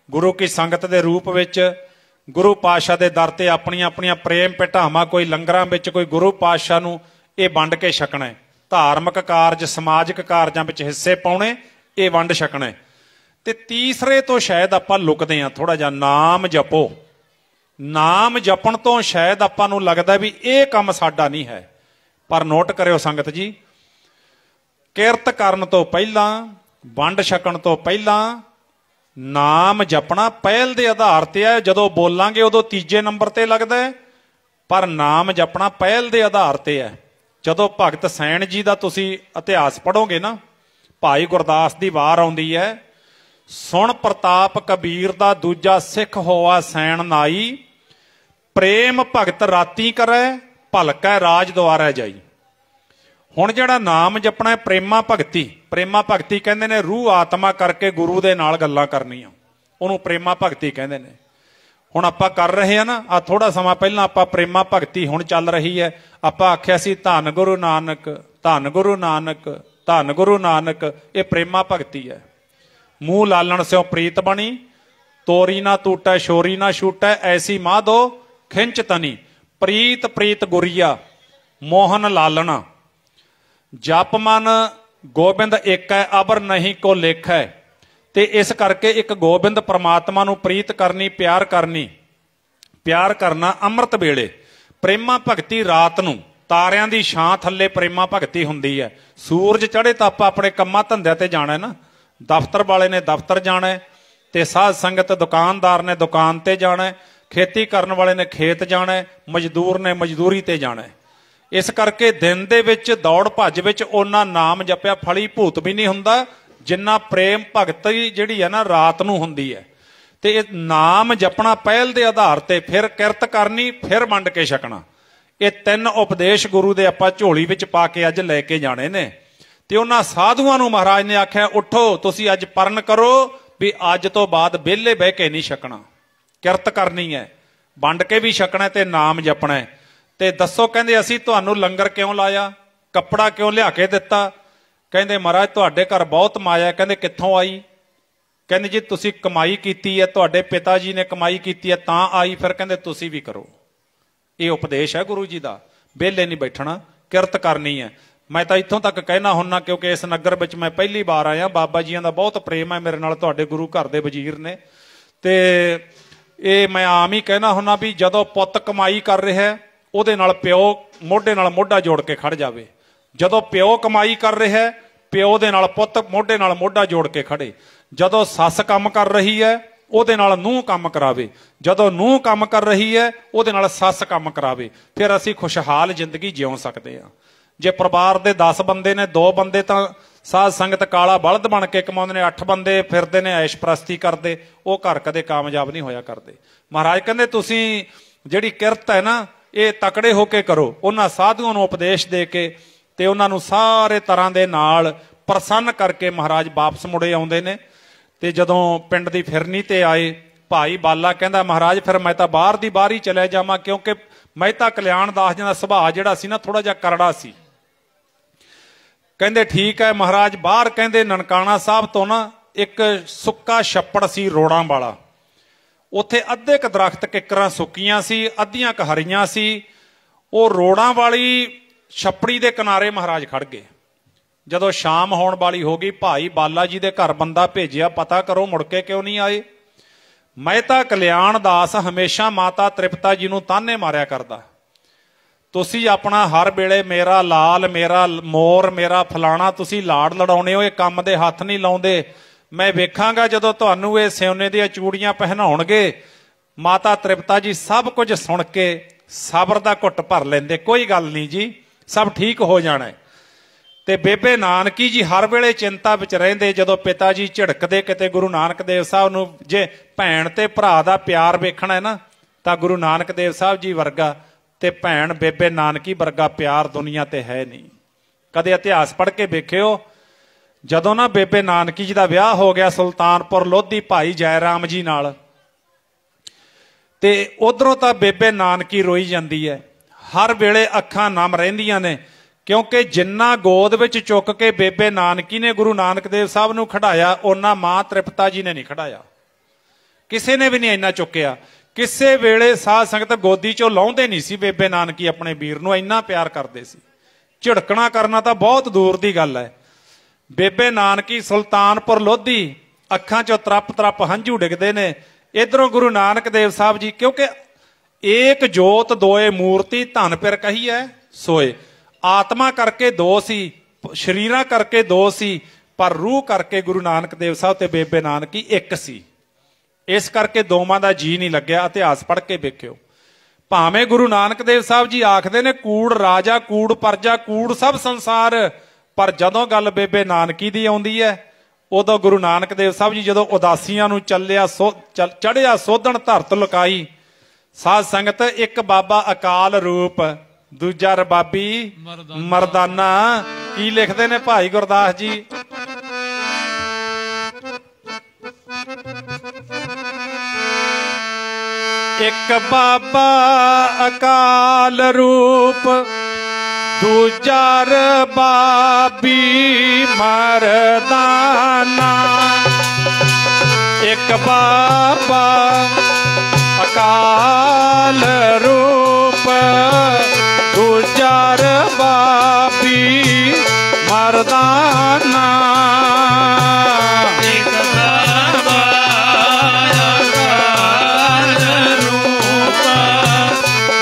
गुरु की संगत दे रूप विच गुरु पातशाह दे दर ते अपणियां अपणियां प्रेम भटावां कोई लंगरां विच कोई गुरु पातशाह नूं ये वंड के छकना है धार्मिक कारज समाजिक कारजां विच हिस्से पाउणे ये वंड छकना है ते तीसरे तो शायद आपां लुकदे आ थोड़ा जिहा नाम जपो नाम जपण तो शायद आपां नूं लगदा भी ये काम साडा नहीं है पर नोट करियो संगत जी किरत करन तो पहलां वंड छकण तो पहलां नाम जपना पहल के आधार ते है जदों बोलांगे उदों तीजे नंबर ते लगदा है पर नाम जपना पहल के आधार ते है जदों भगत सैन जी का तुसीं इतिहास पढ़ोगे ना भाई गुरदास की वार आउंदी है सुन प्रताप कबीर दा दूजा सिख होआ सैन नाई प्रेम भगत राती करे भलकै राज द्वारे जाई ਹੁਣ ਜਿਹੜਾ ਨਾਮ ਜਪਣਾ ਪ੍ਰੇਮਾ ਭਗਤੀ, ਪ੍ਰੇਮਾ ਭਗਤੀ ਕਹਿੰਦੇ ਨੇ ਰੂਹ ਆਤਮਾ ਕਰਕੇ ਗੁਰੂ ਦੇ ਨਾਲ ਗੱਲਾਂ ਕਰਨੀਆਂ, ਉਹਨੂੰ ਪ੍ਰੇਮਾ ਭਗਤੀ ਕਹਿੰਦੇ ਨੇ। ਹੁਣ ਆਪਾਂ ਕਰ ਰਹੇ ਆ ਨਾ, ਆ ਥੋੜਾ ਸਮਾਂ ਪਹਿਲਾਂ ਆਪਾਂ ਪ੍ਰੇਮਾ ਭਗਤੀ ਹੁਣ ਚੱਲ ਰਹੀ ਹੈ, ਆਪਾਂ ਆਖਿਆ ਸੀ ਧੰਨ ਗੁਰੂ ਨਾਨਕ, ਧੰਨ ਗੁਰੂ ਨਾਨਕ, ਧੰਨ ਗੁਰੂ ਨਾਨਕ, ਇਹ ਪ੍ਰੇਮਾ ਭਗਤੀ ਹੈ। ਮੂੰਹ ਲਾਲਣ ਸਿਓ ਪ੍ਰੀਤ ਬਣੀ, ਤੋਰੀ ਨਾ ਟੂਟੈ ਸ਼ੋਰੀ ਨਾ ਛੂਟੈ, ਐਸੀ ਮਾਧੋ ਖਿੰਚ ਤਨੀ, ਪ੍ਰੀਤ ਪ੍ਰੀਤ ਗੁਰੀਆ ਮੋਹਨ ਲਾਲਣਾ, ਜਪ ਮਨ ਗੋਬਿੰਦ ਏਕ ਹੈ ਅਬਰ ਨਹੀਂ ਕੋ ਲੇਖ ਹੈ। ਤੇ ਇਸ ਕਰਕੇ ਇੱਕ ਗੋਬਿੰਦ ਪ੍ਰਮਾਤਮਾ ਨੂੰ ਪ੍ਰੀਤ ਕਰਨੀ, ਪਿਆਰ ਕਰਨੀ, ਪਿਆਰ ਕਰਨਾ ਅੰਮ੍ਰਿਤ ਵੇਲੇ। ਪ੍ਰੇਮਾ ਭਗਤੀ ਰਾਤ ਨੂੰ ਤਾਰਿਆਂ ਦੀ ਛਾਂ ਥੱਲੇ ਪ੍ਰੇਮਾ ਭਗਤੀ ਹੁੰਦੀ ਹੈ। ਸੂਰਜ ਚੜ੍ਹੇ ਤਾਂ ਆਪਾਂ ਆਪਣੇ ਕੰਮਾਂ ਧੰਦਿਆਂ ਤੇ ਜਾਣਾ ਨਾ, ਦਫ਼ਤਰ ਵਾਲੇ ਨੇ ਦਫ਼ਤਰ ਜਾਣਾ, ਤੇ ਸਾਧ ਸੰਗਤ ਦੁਕਾਨਦਾਰ ਨੇ ਦੁਕਾਨ ਤੇ ਜਾਣਾ, ਖੇਤੀ ਕਰਨ ਵਾਲੇ ਨੇ ਖੇਤ ਜਾਣਾ, ਮਜ਼ਦੂਰ ਨੇ ਮਜ਼ਦੂਰੀ ਤੇ ਜਾਣਾ। ਇਸ ਕਰਕੇ ਦਿਨ ਦੇ ਵਿੱਚ ਦੌੜ ਭੱਜ ਵਿੱਚ ਉਹਨਾਂ ਨਾਮ ਜਪਿਆ ਫਲੀ ਭੂਤ ਵੀ ਨਹੀਂ ਹੁੰਦਾ ਜਿੰਨਾ ਪ੍ਰੇਮ ਭਗਤੀ ਜਿਹੜੀ ਹੈ ਨਾ ਰਾਤ ਨੂੰ ਹੁੰਦੀ ਹੈ। ਤੇ ਇਹ ਨਾਮ ਜਪਣਾ ਪਹਿਲ ਦੇ ਆਧਾਰ ਤੇ, ਫਿਰ ਕਿਰਤ ਕਰਨੀ, ਫਿਰ ਵੰਡ ਕੇ ਛਕਣਾ। ਇਹ ਤਿੰਨ ਉਪਦੇਸ਼ ਗੁਰੂ ਦੇ ਆਪਾਂ ਝੋਲੀ ਵਿੱਚ ਪਾ ਕੇ ਅੱਜ ਲੈ ਕੇ ਜਾਣੇ ਨੇ। ਤੇ ਉਹਨਾਂ ਸਾਧੂਆਂ ਨੂੰ ਮਹਾਰਾਜ ਨੇ ਆਖਿਆ ਉੱਠੋ ਤੁਸੀਂ ਅੱਜ ਪਰਨ ਕਰੋ ਵੀ ਅੱਜ ਤੋਂ ਬਾਅਦ ਵਿਹਲੇ ਬਹਿ ਕੇ ਨਹੀਂ ਛਕਣਾ, ਕਿਰਤ ਕਰਨੀ ਹੈ, ਵੰਡ ਕੇ ਵੀ ਛਕਣਾ ਤੇ ਨਾਮ ਜਪਣਾ ਹੈ। ਤੇ ਦੱਸੋ, ਕਹਿੰਦੇ ਅਸੀਂ ਤੁਹਾਨੂੰ ਲੰਗਰ ਕਿਉਂ ਲਾਇਆ, ਕੱਪੜਾ ਕਿਉਂ ਲਿਆ ਕੇ ਦਿੱਤਾ? ਕਹਿੰਦੇ ਮਹਾਰਾਜ ਤੁਹਾਡੇ ਘਰ ਬਹੁਤ ਮਾਇਆ। ਕਹਿੰਦੇ ਕਿੱਥੋਂ ਆਈ? ਕਹਿੰਦੇ ਜੀ ਤੁਸੀਂ ਕਮਾਈ ਕੀਤੀ ਹੈ, ਤੁਹਾਡੇ ਪਿਤਾ ਜੀ ਨੇ ਕਮਾਈ ਕੀਤੀ ਹੈ ਤਾਂ ਆਈ। ਫਿਰ ਕਹਿੰਦੇ ਤੁਸੀਂ ਵੀ ਕਰੋ। ਇਹ ਉਪਦੇਸ਼ ਹੈ ਗੁਰੂ ਜੀ ਦਾ, ਵਿਹਲੇ ਨਹੀਂ ਬੈਠਣਾ, ਕਿਰਤ ਕਰਨੀ ਹੈ। ਮੈਂ ਤਾਂ ਇੱਥੋਂ ਤੱਕ ਕਹਿਣਾ ਹੁੰਨਾ ਕਿਉਂਕਿ ਇਸ ਨਗਰ ਵਿੱਚ ਮੈਂ ਪਹਿਲੀ ਵਾਰ ਆਇਆ, ਬਾਬਾ ਜੀਆਂ ਦਾ ਬਹੁਤ ਪ੍ਰੇਮ ਹੈ ਮੇਰੇ ਨਾਲ, ਤੁਹਾਡੇ ਗੁਰੂ ਘਰ ਦੇ ਵਜ਼ੀਰ ਨੇ। ਤੇ ਇਹ ਮੈਂ ਆਮ ਹੀ ਕਹਿਣਾ ਹੁੰਨਾ ਵੀ ਜਦੋਂ ਪੁੱਤ ਕਮਾਈ ਕਰ ਰਿਹਾ ਉਹਦੇ ਨਾਲ ਪਿਓ ਮੋਢੇ ਨਾਲ ਮੋਢਾ ਜੋੜ ਕੇ ਖੜ ਜਾਵੇ। ਜਦੋਂ ਪਿਓ ਕਮਾਈ ਕਰ ਰਿਹਾ ਪਿਓ ਦੇ ਨਾਲ ਪੁੱਤ ਮੋਢੇ ਨਾਲ ਮੋਢਾ ਜੋੜ ਕੇ ਖੜੇ। ਜਦੋਂ ਸੱਸ ਕੰਮ ਕਰ ਰਹੀ ਹੈ ਉਹਦੇ ਨਾਲ ਨੂੰਹ ਕੰਮ ਕਰਾਵੇ, ਜਦੋਂ ਨੂੰਹ ਕੰਮ ਕਰ ਰਹੀ ਹੈ ਉਹਦੇ ਨਾਲ ਸੱਸ ਕੰਮ ਕਰਾਵੇ। ਫਿਰ ਅਸੀਂ ਖੁਸ਼ਹਾਲ ਜ਼ਿੰਦਗੀ ਜਿਉ ਸਕਦੇ ਹਾਂ। ਜੇ ਪਰਿਵਾਰ ਦੇ 10 ਬੰਦੇ ਨੇ, 2 ਬੰਦੇ ਤਾਂ ਸਾਧ ਸੰਗਤ ਕਾਲਾ ਬਲਦ ਬਣ ਕੇ ਕਮਾਉਂਦੇ ਨੇ, 8 ਬੰਦੇ ਫਿਰਦੇ ਨੇ ਐਸ਼ ਪ੍ਰਸਤੀ ਕਰਦੇ, ਉਹ ਘਰ ਕਦੇ ਕਾਮਯਾਬ ਨਹੀਂ ਹੋਇਆ ਕਰਦੇ। ਮਹਾਰਾਜ ਕਹਿੰਦੇ ਤੁਸੀਂ ਜਿਹੜੀ ਕਿਰਤ ਹੈ ਨਾ ਇਹ ਤਕੜੇ ਹੋ ਕੇ ਕਰੋ। ਉਹਨਾਂ ਸਾਧੂਆਂ ਨੂੰ ਉਪਦੇਸ਼ ਦੇ ਕੇ ਤੇ ਉਹਨਾਂ ਨੂੰ ਸਾਰੇ ਤਰ੍ਹਾਂ ਦੇ ਨਾਲ ਪ੍ਰਸੰਨ ਕਰਕੇ ਮਹਾਰਾਜ ਵਾਪਸ ਮੁੜੇ ਆਉਂਦੇ ਨੇ। ਤੇ ਜਦੋਂ ਪਿੰਡ ਦੀ ਫਿਰਨੀ ਤੇ ਆਏ, ਭਾਈ ਬਾਲਾ ਕਹਿੰਦਾ ਮਹਾਰਾਜ ਫਿਰ ਮੈਂ ਤਾਂ ਬਾਹਰ ਦੀ ਬਾਹਰ ਹੀ ਚਲੇ ਜਾਵਾਂ, ਕਿਉਂਕਿ ਮਹਿਤਾ ਕਲਿਆਣ ਦਾਸ ਜੀ ਦਾ ਸੁਭਾਅ ਜਿਹੜਾ ਸੀ ਨਾ ਥੋੜਾ ਜਿਹਾ ਕਰੜਾ ਸੀ। ਕਹਿੰਦੇ ਠੀਕ ਹੈ ਮਹਾਰਾਜ। ਬਾਹਰ ਕਹਿੰਦੇ ਨਨਕਾਣਾ ਸਾਹਿਬ ਤੋਂ ਨਾ ਇੱਕ ਸੁੱਕਾ ਛੱਪੜ ਸੀ ਰੋੜਾਂ ਵਾਲਾ, ਉੱਥੇ ਅੱਧੇ ਕ ਦਰਖਤ ਕਿੱਕਰਾਂ ਸੁੱਕੀਆਂ ਸੀ, ਅੱਧੀਆਂ ਕ ਹਰੀਆਂ ਸੀ। ਉਹ ਰੋੜਾਂ ਵਾਲੀ ਛੱਪੜੀ ਦੇ ਕਿਨਾਰੇ ਮਹਾਰਾਜ ਖੜ ਗਏ। ਜਦੋਂ ਸ਼ਾਮ ਹੋਣ ਵਾਲੀ ਹੋ ਗਈ, ਭਾਈ ਬਾਲਾ ਜੀ ਦੇ ਘਰ ਬੰਦਾ ਭੇਜਿਆ ਪਤਾ ਕਰੋ ਮੁੜ ਕੇ ਕਿਉਂ ਨਹੀਂ ਆਏ। ਮਹਿਤਾ ਕਲਿਆਣ ਦਾਸ ਹਮੇਸ਼ਾ ਮਾਤਾ ਤ੍ਰਿਪਤਾ ਜੀ ਨੂੰ ਤਾਨੇ ਮਾਰਿਆ ਕਰਦਾ, ਤੁਸੀਂ ਆਪਣਾ ਹਰ ਵੇਲੇ ਮੇਰਾ ਲਾਲ, ਮੇਰਾ ਮੋਰ, ਮੇਰਾ ਫਲਾਣਾ ਤੁਸੀਂ ਲਾੜ ਲੜਾਉਣੇ ਹੋ, ਇਹ ਕੰਮ ਦੇ ਹੱਥ ਨਹੀਂ ਲਾਉਂਦੇ। ਮੈਂ ਵੇਖਾਂਗਾ ਜਦੋਂ ਤੁਹਾਨੂੰ ਇਹ ਸਿਉਨੇ ਦੀਆਂ ਚੂੜੀਆਂ ਪਹਿਨਾਉਣਗੇ। ਮਾਤਾ ਤ੍ਰਿਪਤਾ ਜੀ ਸਭ ਕੁਝ ਸੁਣ ਕੇ ਸਬਰ ਦਾ ਘੁੱਟ ਭਰ ਲੈਂਦੇ, ਕੋਈ ਗੱਲ ਨਹੀਂ ਜੀ ਸਭ ਠੀਕ ਹੋ ਜਾਣਾ। ਤੇ ਬੇਬੇ ਨਾਨਕੀ ਜੀ ਹਰ ਵੇਲੇ ਚਿੰਤਾ ਵਿੱਚ ਰਹਿੰਦੇ। ਜਦੋਂ ਪਿਤਾ ਜੀ ਝਿੜਕਦੇ ਕਿਤੇ ਗੁਰੂ ਨਾਨਕ ਦੇਵ ਸਾਹਿਬ ਨੂੰ, ਜੇ ਭੈਣ ਤੇ ਭਰਾ ਦਾ ਪਿਆਰ ਵੇਖਣਾ ਹੈ ਨਾ ਤਾਂ ਗੁਰੂ ਨਾਨਕ ਦੇਵ ਸਾਹਿਬ ਜੀ ਵਰਗਾ ਤੇ ਭੈਣ ਬੇਬੇ ਨਾਨਕੀ ਵਰਗਾ ਪਿਆਰ ਦੁਨੀਆ ਤੇ ਹੈ ਨਹੀਂ। ਕਦੇ ਇਤਿਹਾਸ ਪੜ੍ਹ ਕੇ ਵੇਖਿਓ, ਜਦੋਂ ਨਾ ਬੇਬੇ ਨਾਨਕੀ ਜੀ ਦਾ ਵਿਆਹ ਹੋ ਗਿਆ ਸੁਲਤਾਨਪੁਰ ਲੋਧੀ ਭਾਈ ਜੈ ਰਾਮ ਜੀ ਨਾਲ, ਤੇ ਉਧਰੋਂ ਤਾਂ ਬੇਬੇ ਨਾਨਕੀ ਰੋਈ ਜਾਂਦੀ ਹੈ, ਹਰ ਵੇਲੇ ਅੱਖਾਂ ਨਮ ਰਹਿੰਦੀਆਂ ਨੇ, ਕਿਉਂਕਿ ਜਿੰਨਾ ਗੋਦ ਵਿੱਚ ਚੁੱਕ ਕੇ ਬੇਬੇ ਨਾਨਕੀ ਨੇ ਗੁਰੂ ਨਾਨਕ ਦੇਵ ਸਾਹਿਬ ਨੂੰ ਖੜਾਇਆ, ਉਹਨਾਂ ਮਾਂ ਤ੍ਰਿਪਤਾ ਜੀ ਨੇ ਨਹੀਂ ਖੜਾਇਆ। ਕਿਸੇ ਨੇ ਵੀ ਨਹੀਂ ਇੰਨਾ ਚੁੱਕਿਆ। ਕਿਸੇ ਵੇਲੇ ਸਾਧ ਸੰਗਤ ਗੋਦੀ ਚੋਂ ਲਾਉਂਦੇ ਨਹੀਂ ਸੀ ਬੇਬੇ ਨਾਨਕੀ ਆਪਣੇ ਵੀਰ ਨੂੰ, ਇੰਨਾ ਪਿਆਰ ਕਰਦੇ ਸੀ। ਝਿੜਕਣਾ ਕਰਨਾ ਤਾਂ ਬਹੁਤ ਦੂਰ ਦੀ ਗੱਲ ਹੈ। ਬੇਬੇ ਨਾਨਕੀ ਸੁਲਤਾਨਪੁਰ ਲੋਧੀ, ਅੱਖਾਂ ਚੋਂ ਤਰਪ ਤਰਪ ਹੰਝੂ ਡਿੱਗਦੇ ਨੇ। ਇਧਰੋਂ ਗੁਰੂ ਨਾਨਕ ਦੇਵ ਸਾਹਿਬ ਜੀ, ਕਿਉਂਕਿ ਏਕ ਜੋਤ ਦੋਏ ਮੂਰਤੀ ਧਨ ਪਿਰ ਕਹੀ ਹੈ ਸੋਏ। ਆਤਮਾ ਕਰਕੇ ਦੋ ਸੀ, ਸਰੀਰਾਂ ਕਰਕੇ ਦੋ ਸੀ, ਪਰ ਰੂਹ ਕਰਕੇ ਗੁਰੂ ਨਾਨਕ ਦੇਵ ਸਾਹਿਬ ਤੇ ਬੇਬੇ ਨਾਨਕੀ ਇੱਕ ਸੀ। ਇਸ ਕਰਕੇ ਦੋਵਾਂ ਦਾ ਜੀ ਨਹੀਂ ਲੱਗਿਆ। ਇਤਿਹਾਸ ਪੜ੍ਹ ਕੇ ਵੇਖਿਓ। ਭਾਵੇਂ ਗੁਰੂ ਨਾਨਕ ਦੇਵ ਸਾਹਿਬ ਜੀ ਆਖਦੇ ਨੇ ਕੂੜ ਰਾਜਾ, ਕੂੜ ਪ੍ਰਜਾ, ਕੂੜ ਸਭ ਸੰਸਾਰ, ਪਰ ਜਦੋਂ ਗੱਲ ਬੇਬੇ ਨਾਨਕੀ ਦੀ ਆਉਂਦੀ ਹੈ ਉਦੋਂ ਗੁਰੂ ਨਾਨਕ ਦੇਵ ਸਾਹਿਬ ਜੀ ਜਦੋਂ ਉਦਾਸੀਆਂ ਨੂੰ ਚੜਿਆ ਸੋਧਣ ਧਰਤ ਲੁਕਾਈ। ਸਾਧ ਸੰਗਤ ਇੱਕ ਬਾਬਾ ਅਕਾਲ ਰੂਪ ਦੂਜਾ ਰਬਾਬੀ ਮਰਦਾਨਾ। ਕੀ ਲਿਖਦੇ ਨੇ ਭਾਈ ਗੁਰਦਾਸ ਜੀ? ਇੱਕ ਬਾਬਾ ਅਕਾਲ ਰੂਪ, ਦੂਜਾ ਰਬਾਬੀ ਮਰਦਾਨਾ। ਇੱਕ ਬਾਬਾ ਅਕਾਲ ਰੂਪ, ਦੂਜਾ ਰਬਾਬੀ ਮਰਦਾਨਾ। ਇੱਕ ਬਾਬਾ ਅਕਾਲ ਰੂਪ,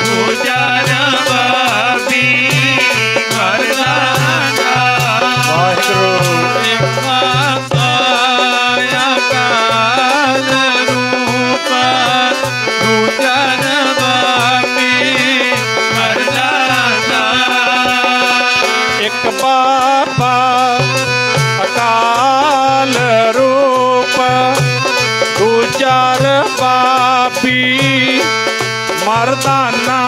ਦੂਜਾ ਰਬਾਬੀ ਮਰਦਾਨਾ। ਵਾਹਿਗੁਰੂ। ਇੱਕ ਬਾਬਾ ਅਕਾਲ ਰੂਪ, ਦੂਜਾ ਰਬਾਬੀ ਮਰਦਾਨਾ। ਇੱਕ ਬਾਬਾ ਅਕਾਲ ਰੂਪ, ਦੂਜਾ ਰਬਾਬੀ ਮਰਦਾਨਾ।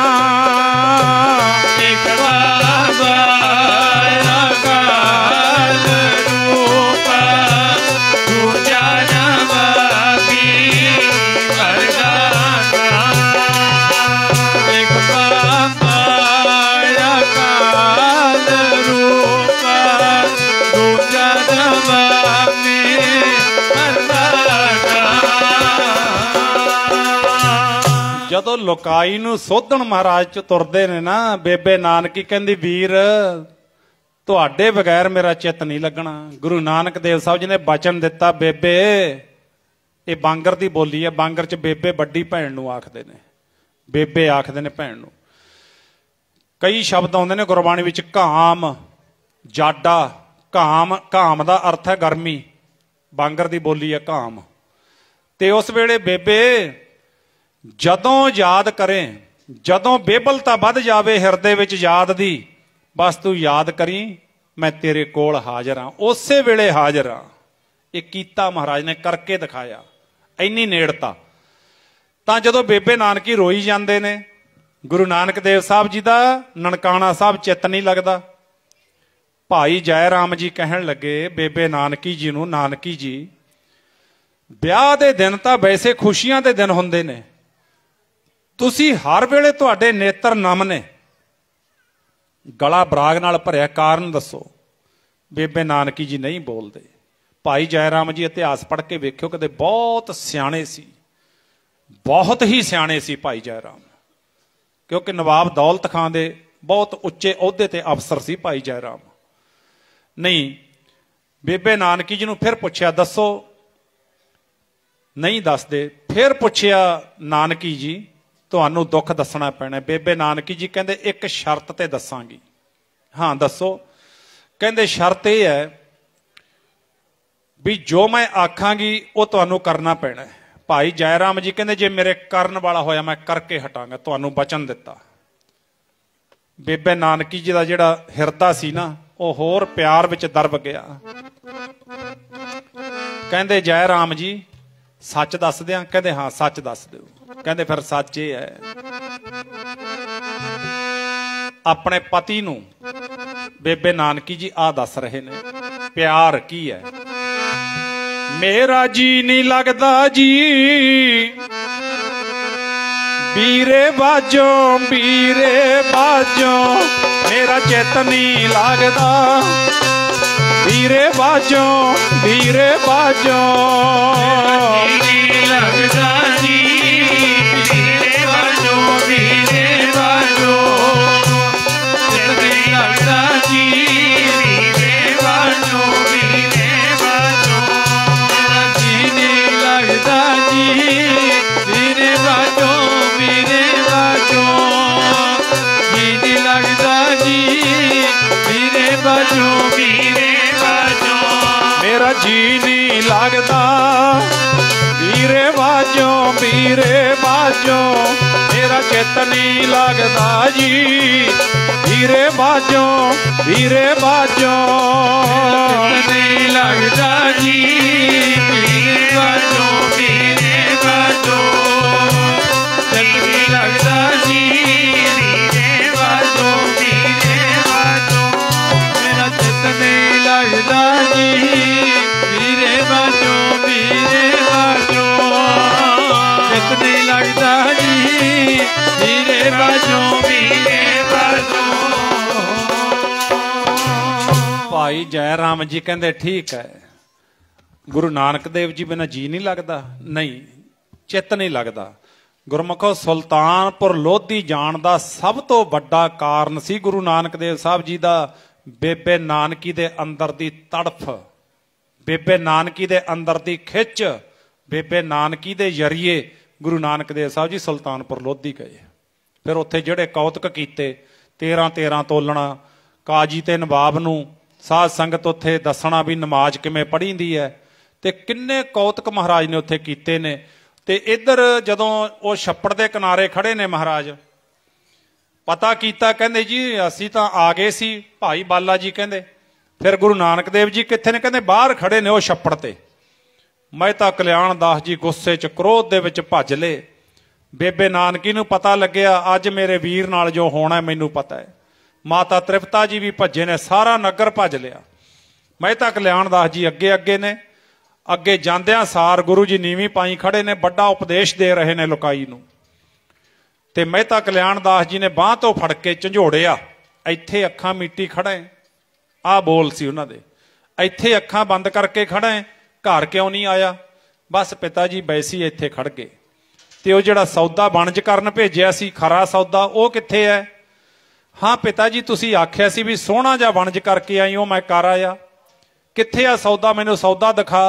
ਇੱਕ ਬਾਬਾ ਅਕਾਲ ਰੂਪ, ਦੂਜਾ ਰਬਾਬੀ ਮਰਦਾਨਾ। ਇੱਕ ਬਾਬਾ ਅਕਾਲ ਰੂਪ, ਦੂਜਾ ਰਬਾਬੀ ਮਰਦਾਨਾ। ਜਦੋਂ ਲੋਕਾਈ ਨੂੰ ਸੋਧਣ ਮਹਾਰਾਜ ਚ ਤੁਰਦੇ ਨੇ ਨਾ, ਬੇਬੇ ਨਾਨਕੀ ਕਹਿੰਦੀ ਵੀਰ ਤੁਹਾਡੇ ਬਗੈਰ ਮੇਰਾ ਚਿੱਤ ਨਹੀਂ ਲੱਗਣਾ। ਗੁਰੂ ਨਾਨਕ ਦੇਵ ਸਾਹਿਬ ਜੀ ਨੇ ਬਚਨ ਦਿੱਤਾ, ਬੇਬੇ, ਇਹ ਬਾਂਗਰ ਦੀ ਬੋਲੀ ਹੈ, ਬਾਂਗਰ ਚ ਬੇਬੇ ਵੱਡੀ ਭੈਣ ਨੂੰ ਆਖਦੇ ਨੇ, ਬੇਬੇ ਆਖਦੇ ਨੇ ਭੈਣ ਨੂੰ। ਕਈ ਸ਼ਬਦ ਆਉਂਦੇ ਨੇ ਗੁਰਬਾਣੀ ਵਿੱਚ, ਘਾਮ, ਜਾਡਾ। ਘਾਮ, ਘਾਮ ਦਾ ਅਰਥ ਹੈ ਗਰਮੀ, ਬਾਂਗਰ ਦੀ ਬੋਲੀ ਹੈ ਘਾਮ। ਤੇ ਉਸ ਵੇਲੇ ਬੇਬੇ ਜਦੋਂ ਯਾਦ ਕਰੇ, ਜਦੋਂ ਬੇਬਲਤਾ ਵੱਧ ਜਾਵੇ ਹਿਰਦੇ ਵਿੱਚ ਯਾਦ ਦੀ, ਬਸ ਤੂੰ ਯਾਦ ਕਰੀ ਮੈਂ ਤੇਰੇ ਕੋਲ ਹਾਜ਼ਰ ਹਾਂ, ਉਸੇ ਵੇਲੇ ਹਾਜ਼ਰ ਹਾਂ। ਇਹ ਕੀਤਾ ਮਹਾਰਾਜ ਨੇ, ਕਰਕੇ ਦਿਖਾਇਆ, ਇੰਨੀ ਨੇੜਤਾ। ਤਾਂ ਜਦੋਂ ਬੇਬੇ ਨਾਨਕੀ ਰੋਈ ਜਾਂਦੇ ਨੇ, ਗੁਰੂ ਨਾਨਕ ਦੇਵ ਸਾਹਿਬ ਜੀ ਦਾ ਨਨਕਾਣਾ ਸਾਹਿਬ ਚਿੱਤ ਨਹੀਂ ਲੱਗਦਾ। ਭਾਈ ਜੈ ਰਾਮ ਜੀ ਕਹਿਣ ਲੱਗੇ ਬੇਬੇ ਨਾਨਕੀ ਜੀ ਨੂੰ, ਨਾਨਕੀ ਜੀ ਵਿਆਹ ਦੇ ਦਿਨ ਤਾਂ ਵੈਸੇ ਖੁਸ਼ੀਆਂ ਦੇ ਦਿਨ ਹੁੰਦੇ ਨੇ, ਤੁਸੀਂ ਹਰ ਵੇਲੇ ਤੁਹਾਡੇ ਨੇਤਰ ਨਮ ਨੇ, ਗਲਾ ਬਰਾਗ ਨਾਲ ਭਰਿਆ, ਕਾਰਨ ਦੱਸੋ। ਬੇਬੇ ਨਾਨਕੀ ਜੀ ਨਹੀਂ ਬੋਲਦੇ। ਭਾਈ ਜੈ ਰਾਮ ਜੀ ਇਤਿਹਾਸ ਪੜ੍ਹ ਕੇ ਵੇਖਿਓ, ਕਦੇ ਬਹੁਤ ਸਿਆਣੇ ਸੀ, ਬਹੁਤ ਹੀ ਸਿਆਣੇ ਸੀ ਭਾਈ ਜੈ ਰਾਮ, ਕਿਉਂਕਿ ਨਵਾਬ ਦੌਲਤ ਖਾਂ ਦੇ ਬਹੁਤ ਉੱਚੇ ਅਹੁਦੇ ਤੇ ਅਫਸਰ ਸੀ ਭਾਈ ਜੈ ਰਾਮ। ਨਹੀਂ, ਬੇਬੇ ਨਾਨਕੀ ਜੀ ਨੂੰ ਫਿਰ ਪੁੱਛਿਆ, ਦੱਸੋ। ਨਹੀਂ ਦੱਸਦੇ। ਫਿਰ ਪੁੱਛਿਆ, ਨਾਨਕੀ ਜੀ ਤੁਹਾਨੂੰ ਦੁੱਖ ਦੱਸਣਾ ਪੈਣਾ। ਬੇਬੇ ਨਾਨਕੀ ਜੀ ਕਹਿੰਦੇ ਇੱਕ ਸ਼ਰਤ ਤੇ ਦੱਸਾਂਗੀ। ਹਾਂ ਦੱਸੋ। ਕਹਿੰਦੇ ਸ਼ਰਤ ਇਹ ਹੈ ਵੀ ਜੋ ਮੈਂ ਆਖਾਂਗੀ ਉਹ ਤੁਹਾਨੂੰ ਕਰਨਾ ਪੈਣਾ। ਭਾਈ ਜੈ ਰਾਮ ਜੀ ਕਹਿੰਦੇ ਜੇ ਮੇਰੇ ਕਰਨ ਵਾਲਾ ਹੋਇਆ ਮੈਂ ਕਰਕੇ ਹਟਾਂਗਾ, ਤੁਹਾਨੂੰ ਬਚਨ ਦਿੱਤਾ। ਬੇਬੇ ਨਾਨਕੀ ਜੀ ਦਾ ਜਿਹੜਾ ਹਿਰਦਾ ਸੀ ਨਾ, ਉਹ ਹੋਰ ਪਿਆਰ ਵਿੱਚ ਦਰਬ ਗਿਆ। ਕਹਿੰਦੇ ਜੈ ਰਾਮ ਜੀ ਸੱਚ ਦੱਸ ਦਿਆਂ? ਕਹਿੰਦੇ ਹਾਂ ਸੱਚ ਦੱਸ ਦਿਓ। ਕਹਿੰਦੇ ਫਿਰ ਸੱਚ ਇਹ ਹੈ, ਆਪਣੇ ਪਤੀ ਨੂੰ ਬੇਬੇ ਨਾਨਕੀ ਜੀ ਆ ਦੱਸ ਰਹੇ ਨੇ ਪਿਆਰ ਕੀ ਹੈ। ਮੇਰਾ ਜੀ ਨਹੀਂ ਲੱਗਦਾ ਜੀ ਵੀਰੇ ਬਾਜੋਂ, ਵੀਰੇ ਬਾਜੋਂ ਮੇਰਾ ਚਿੱਤ ਨਹੀਂ ਲੱਗਦਾ, ਵੀਰੇ ਬਾਜੋਂ, ਵੀਰੇ ਬਾਜੋਂ ਨਹੀਂ ਲੱਗਦਾ ਜੀ, ਵੀਰੇ ਬਾਜੋਂ, ਵੀਰੇ ਬਾਜੋਂ ਚਿੱਤ ਨਹੀਂ ਲੱਗਦਾ ਜੀ, ਵੀਰੇ ਬਾਜੋਂ, ਵੀਰੇ ਬਾਜੋਂ ਮੇਰਾ ਜੀ ਨਹੀਂ ਲੱਗਦਾ ਜੀ, ਵੀਰੇ ਬਾਜੋਂ, ਵੀਰੇ ਬਾਜੋਂ ਜੀ ਨਹੀਂ ਲੱਗਦਾ ਜੀ, ਵੀਰੇ ਬਾਜੋਂ, ਵੀਰੇ ਮੇਰਾ ਜੀ ਨਹੀਂ ਲੱਗਦਾ, ਵੀਰੇ ਬਾਜੋਂ, ਵੀਰੇ ਬਾਜੋਂ ਮੇਰਾ ਚਿੱਤ ਨਹੀਂ ਲੱਗਦਾ ਜੀ, ਵੀਰੇ ਬਾਜੋਂ, ਵੀਰੇ ਬਾਜੋਂ ਨਹੀਂ ਲੱਗਦਾ ਜੀ, ਵੀਰੇ ਬਾਜੋਂ, ਵੀਰੇ ਬਾਜੋਂ ਚਿੱਤ ਨਹੀਂ ਲੱਗਦਾ ਜੀ, ਵੀਰੇ ਬਾਜੋਂ बाजो मीरे बाजो। भाई जय राम जी कहते ठीक है, गुरु नानक देव जी बिना जी नहीं लगता, नहीं चित्त नहीं लगता। गुरमुखो सुल्तानपुर लोधी जाण दा सब तो वड्डा कारण सी गुरु नानक देव साहब जी दा बेबे नानकी दे अंदर दी तड़फ, बेबे नानकी दे अंदर दी खिच, बेबे नानकी दे जरिए गुरु नानक देव साहब जी सुल्तानपुर लोधी गए। फिर उत्थे ਜਿਹੜੇ कौतक कीते 13-13 ਤੋਲਣਾ, काजी ते नवाब नूं साध संगत उत्थे दसना भी नमाज किवें पढ़ींदी है, ते किन्ने कौतक महाराज ने उत्थे कीते ने। ते इधर जदों वो छप्पड़ दे किनारे खड़े ने महाराज, पता कीता कहंदे जी असीं तां आ गए सी। भाई बाला जी कहंदे फिर गुरु नानक देव जी कित्थे ने? कहंदे बाहर खड़े ने वो छप्पड़ ते। महता कल्याण दास जी गुस्से च क्रोध दे विच भज ले। बेबे नानकी नूं पता लग्या अज मेरे वीर नाल जो होना मैनूं पता है। माता तृप्ता जी भी भजे ने, सारा नगर भज लिया। महता कल्याण दास जी अगे अगे ने। अगे जांदियां सार गुरु जी नीवी पाई खड़े ने, बड़ा उपदेश दे रहे ने लुकाई नूं। ते महता कल्याण दास जी ने बांह तो फड़ के झंझोड़िया, इत्थे अखां मीटी खड़ा है। आ बोल सी उन्हां दे, इत्थे अखां बंद करके खड़ा है, घर क्यों नहीं आया? बस पिता जी बैसी इत्थे खड़ गए। ते वो जिहड़ा सौदा वणज करन भेजिया सी खरा सौदा, वो कित्थे है? हाँ पिता जी तुसीं आखिया सी भी सोहना जिहा वणज करके आई, मैं कर आया। कित्थे आ सौदा? मैनूं सौदा दिखा।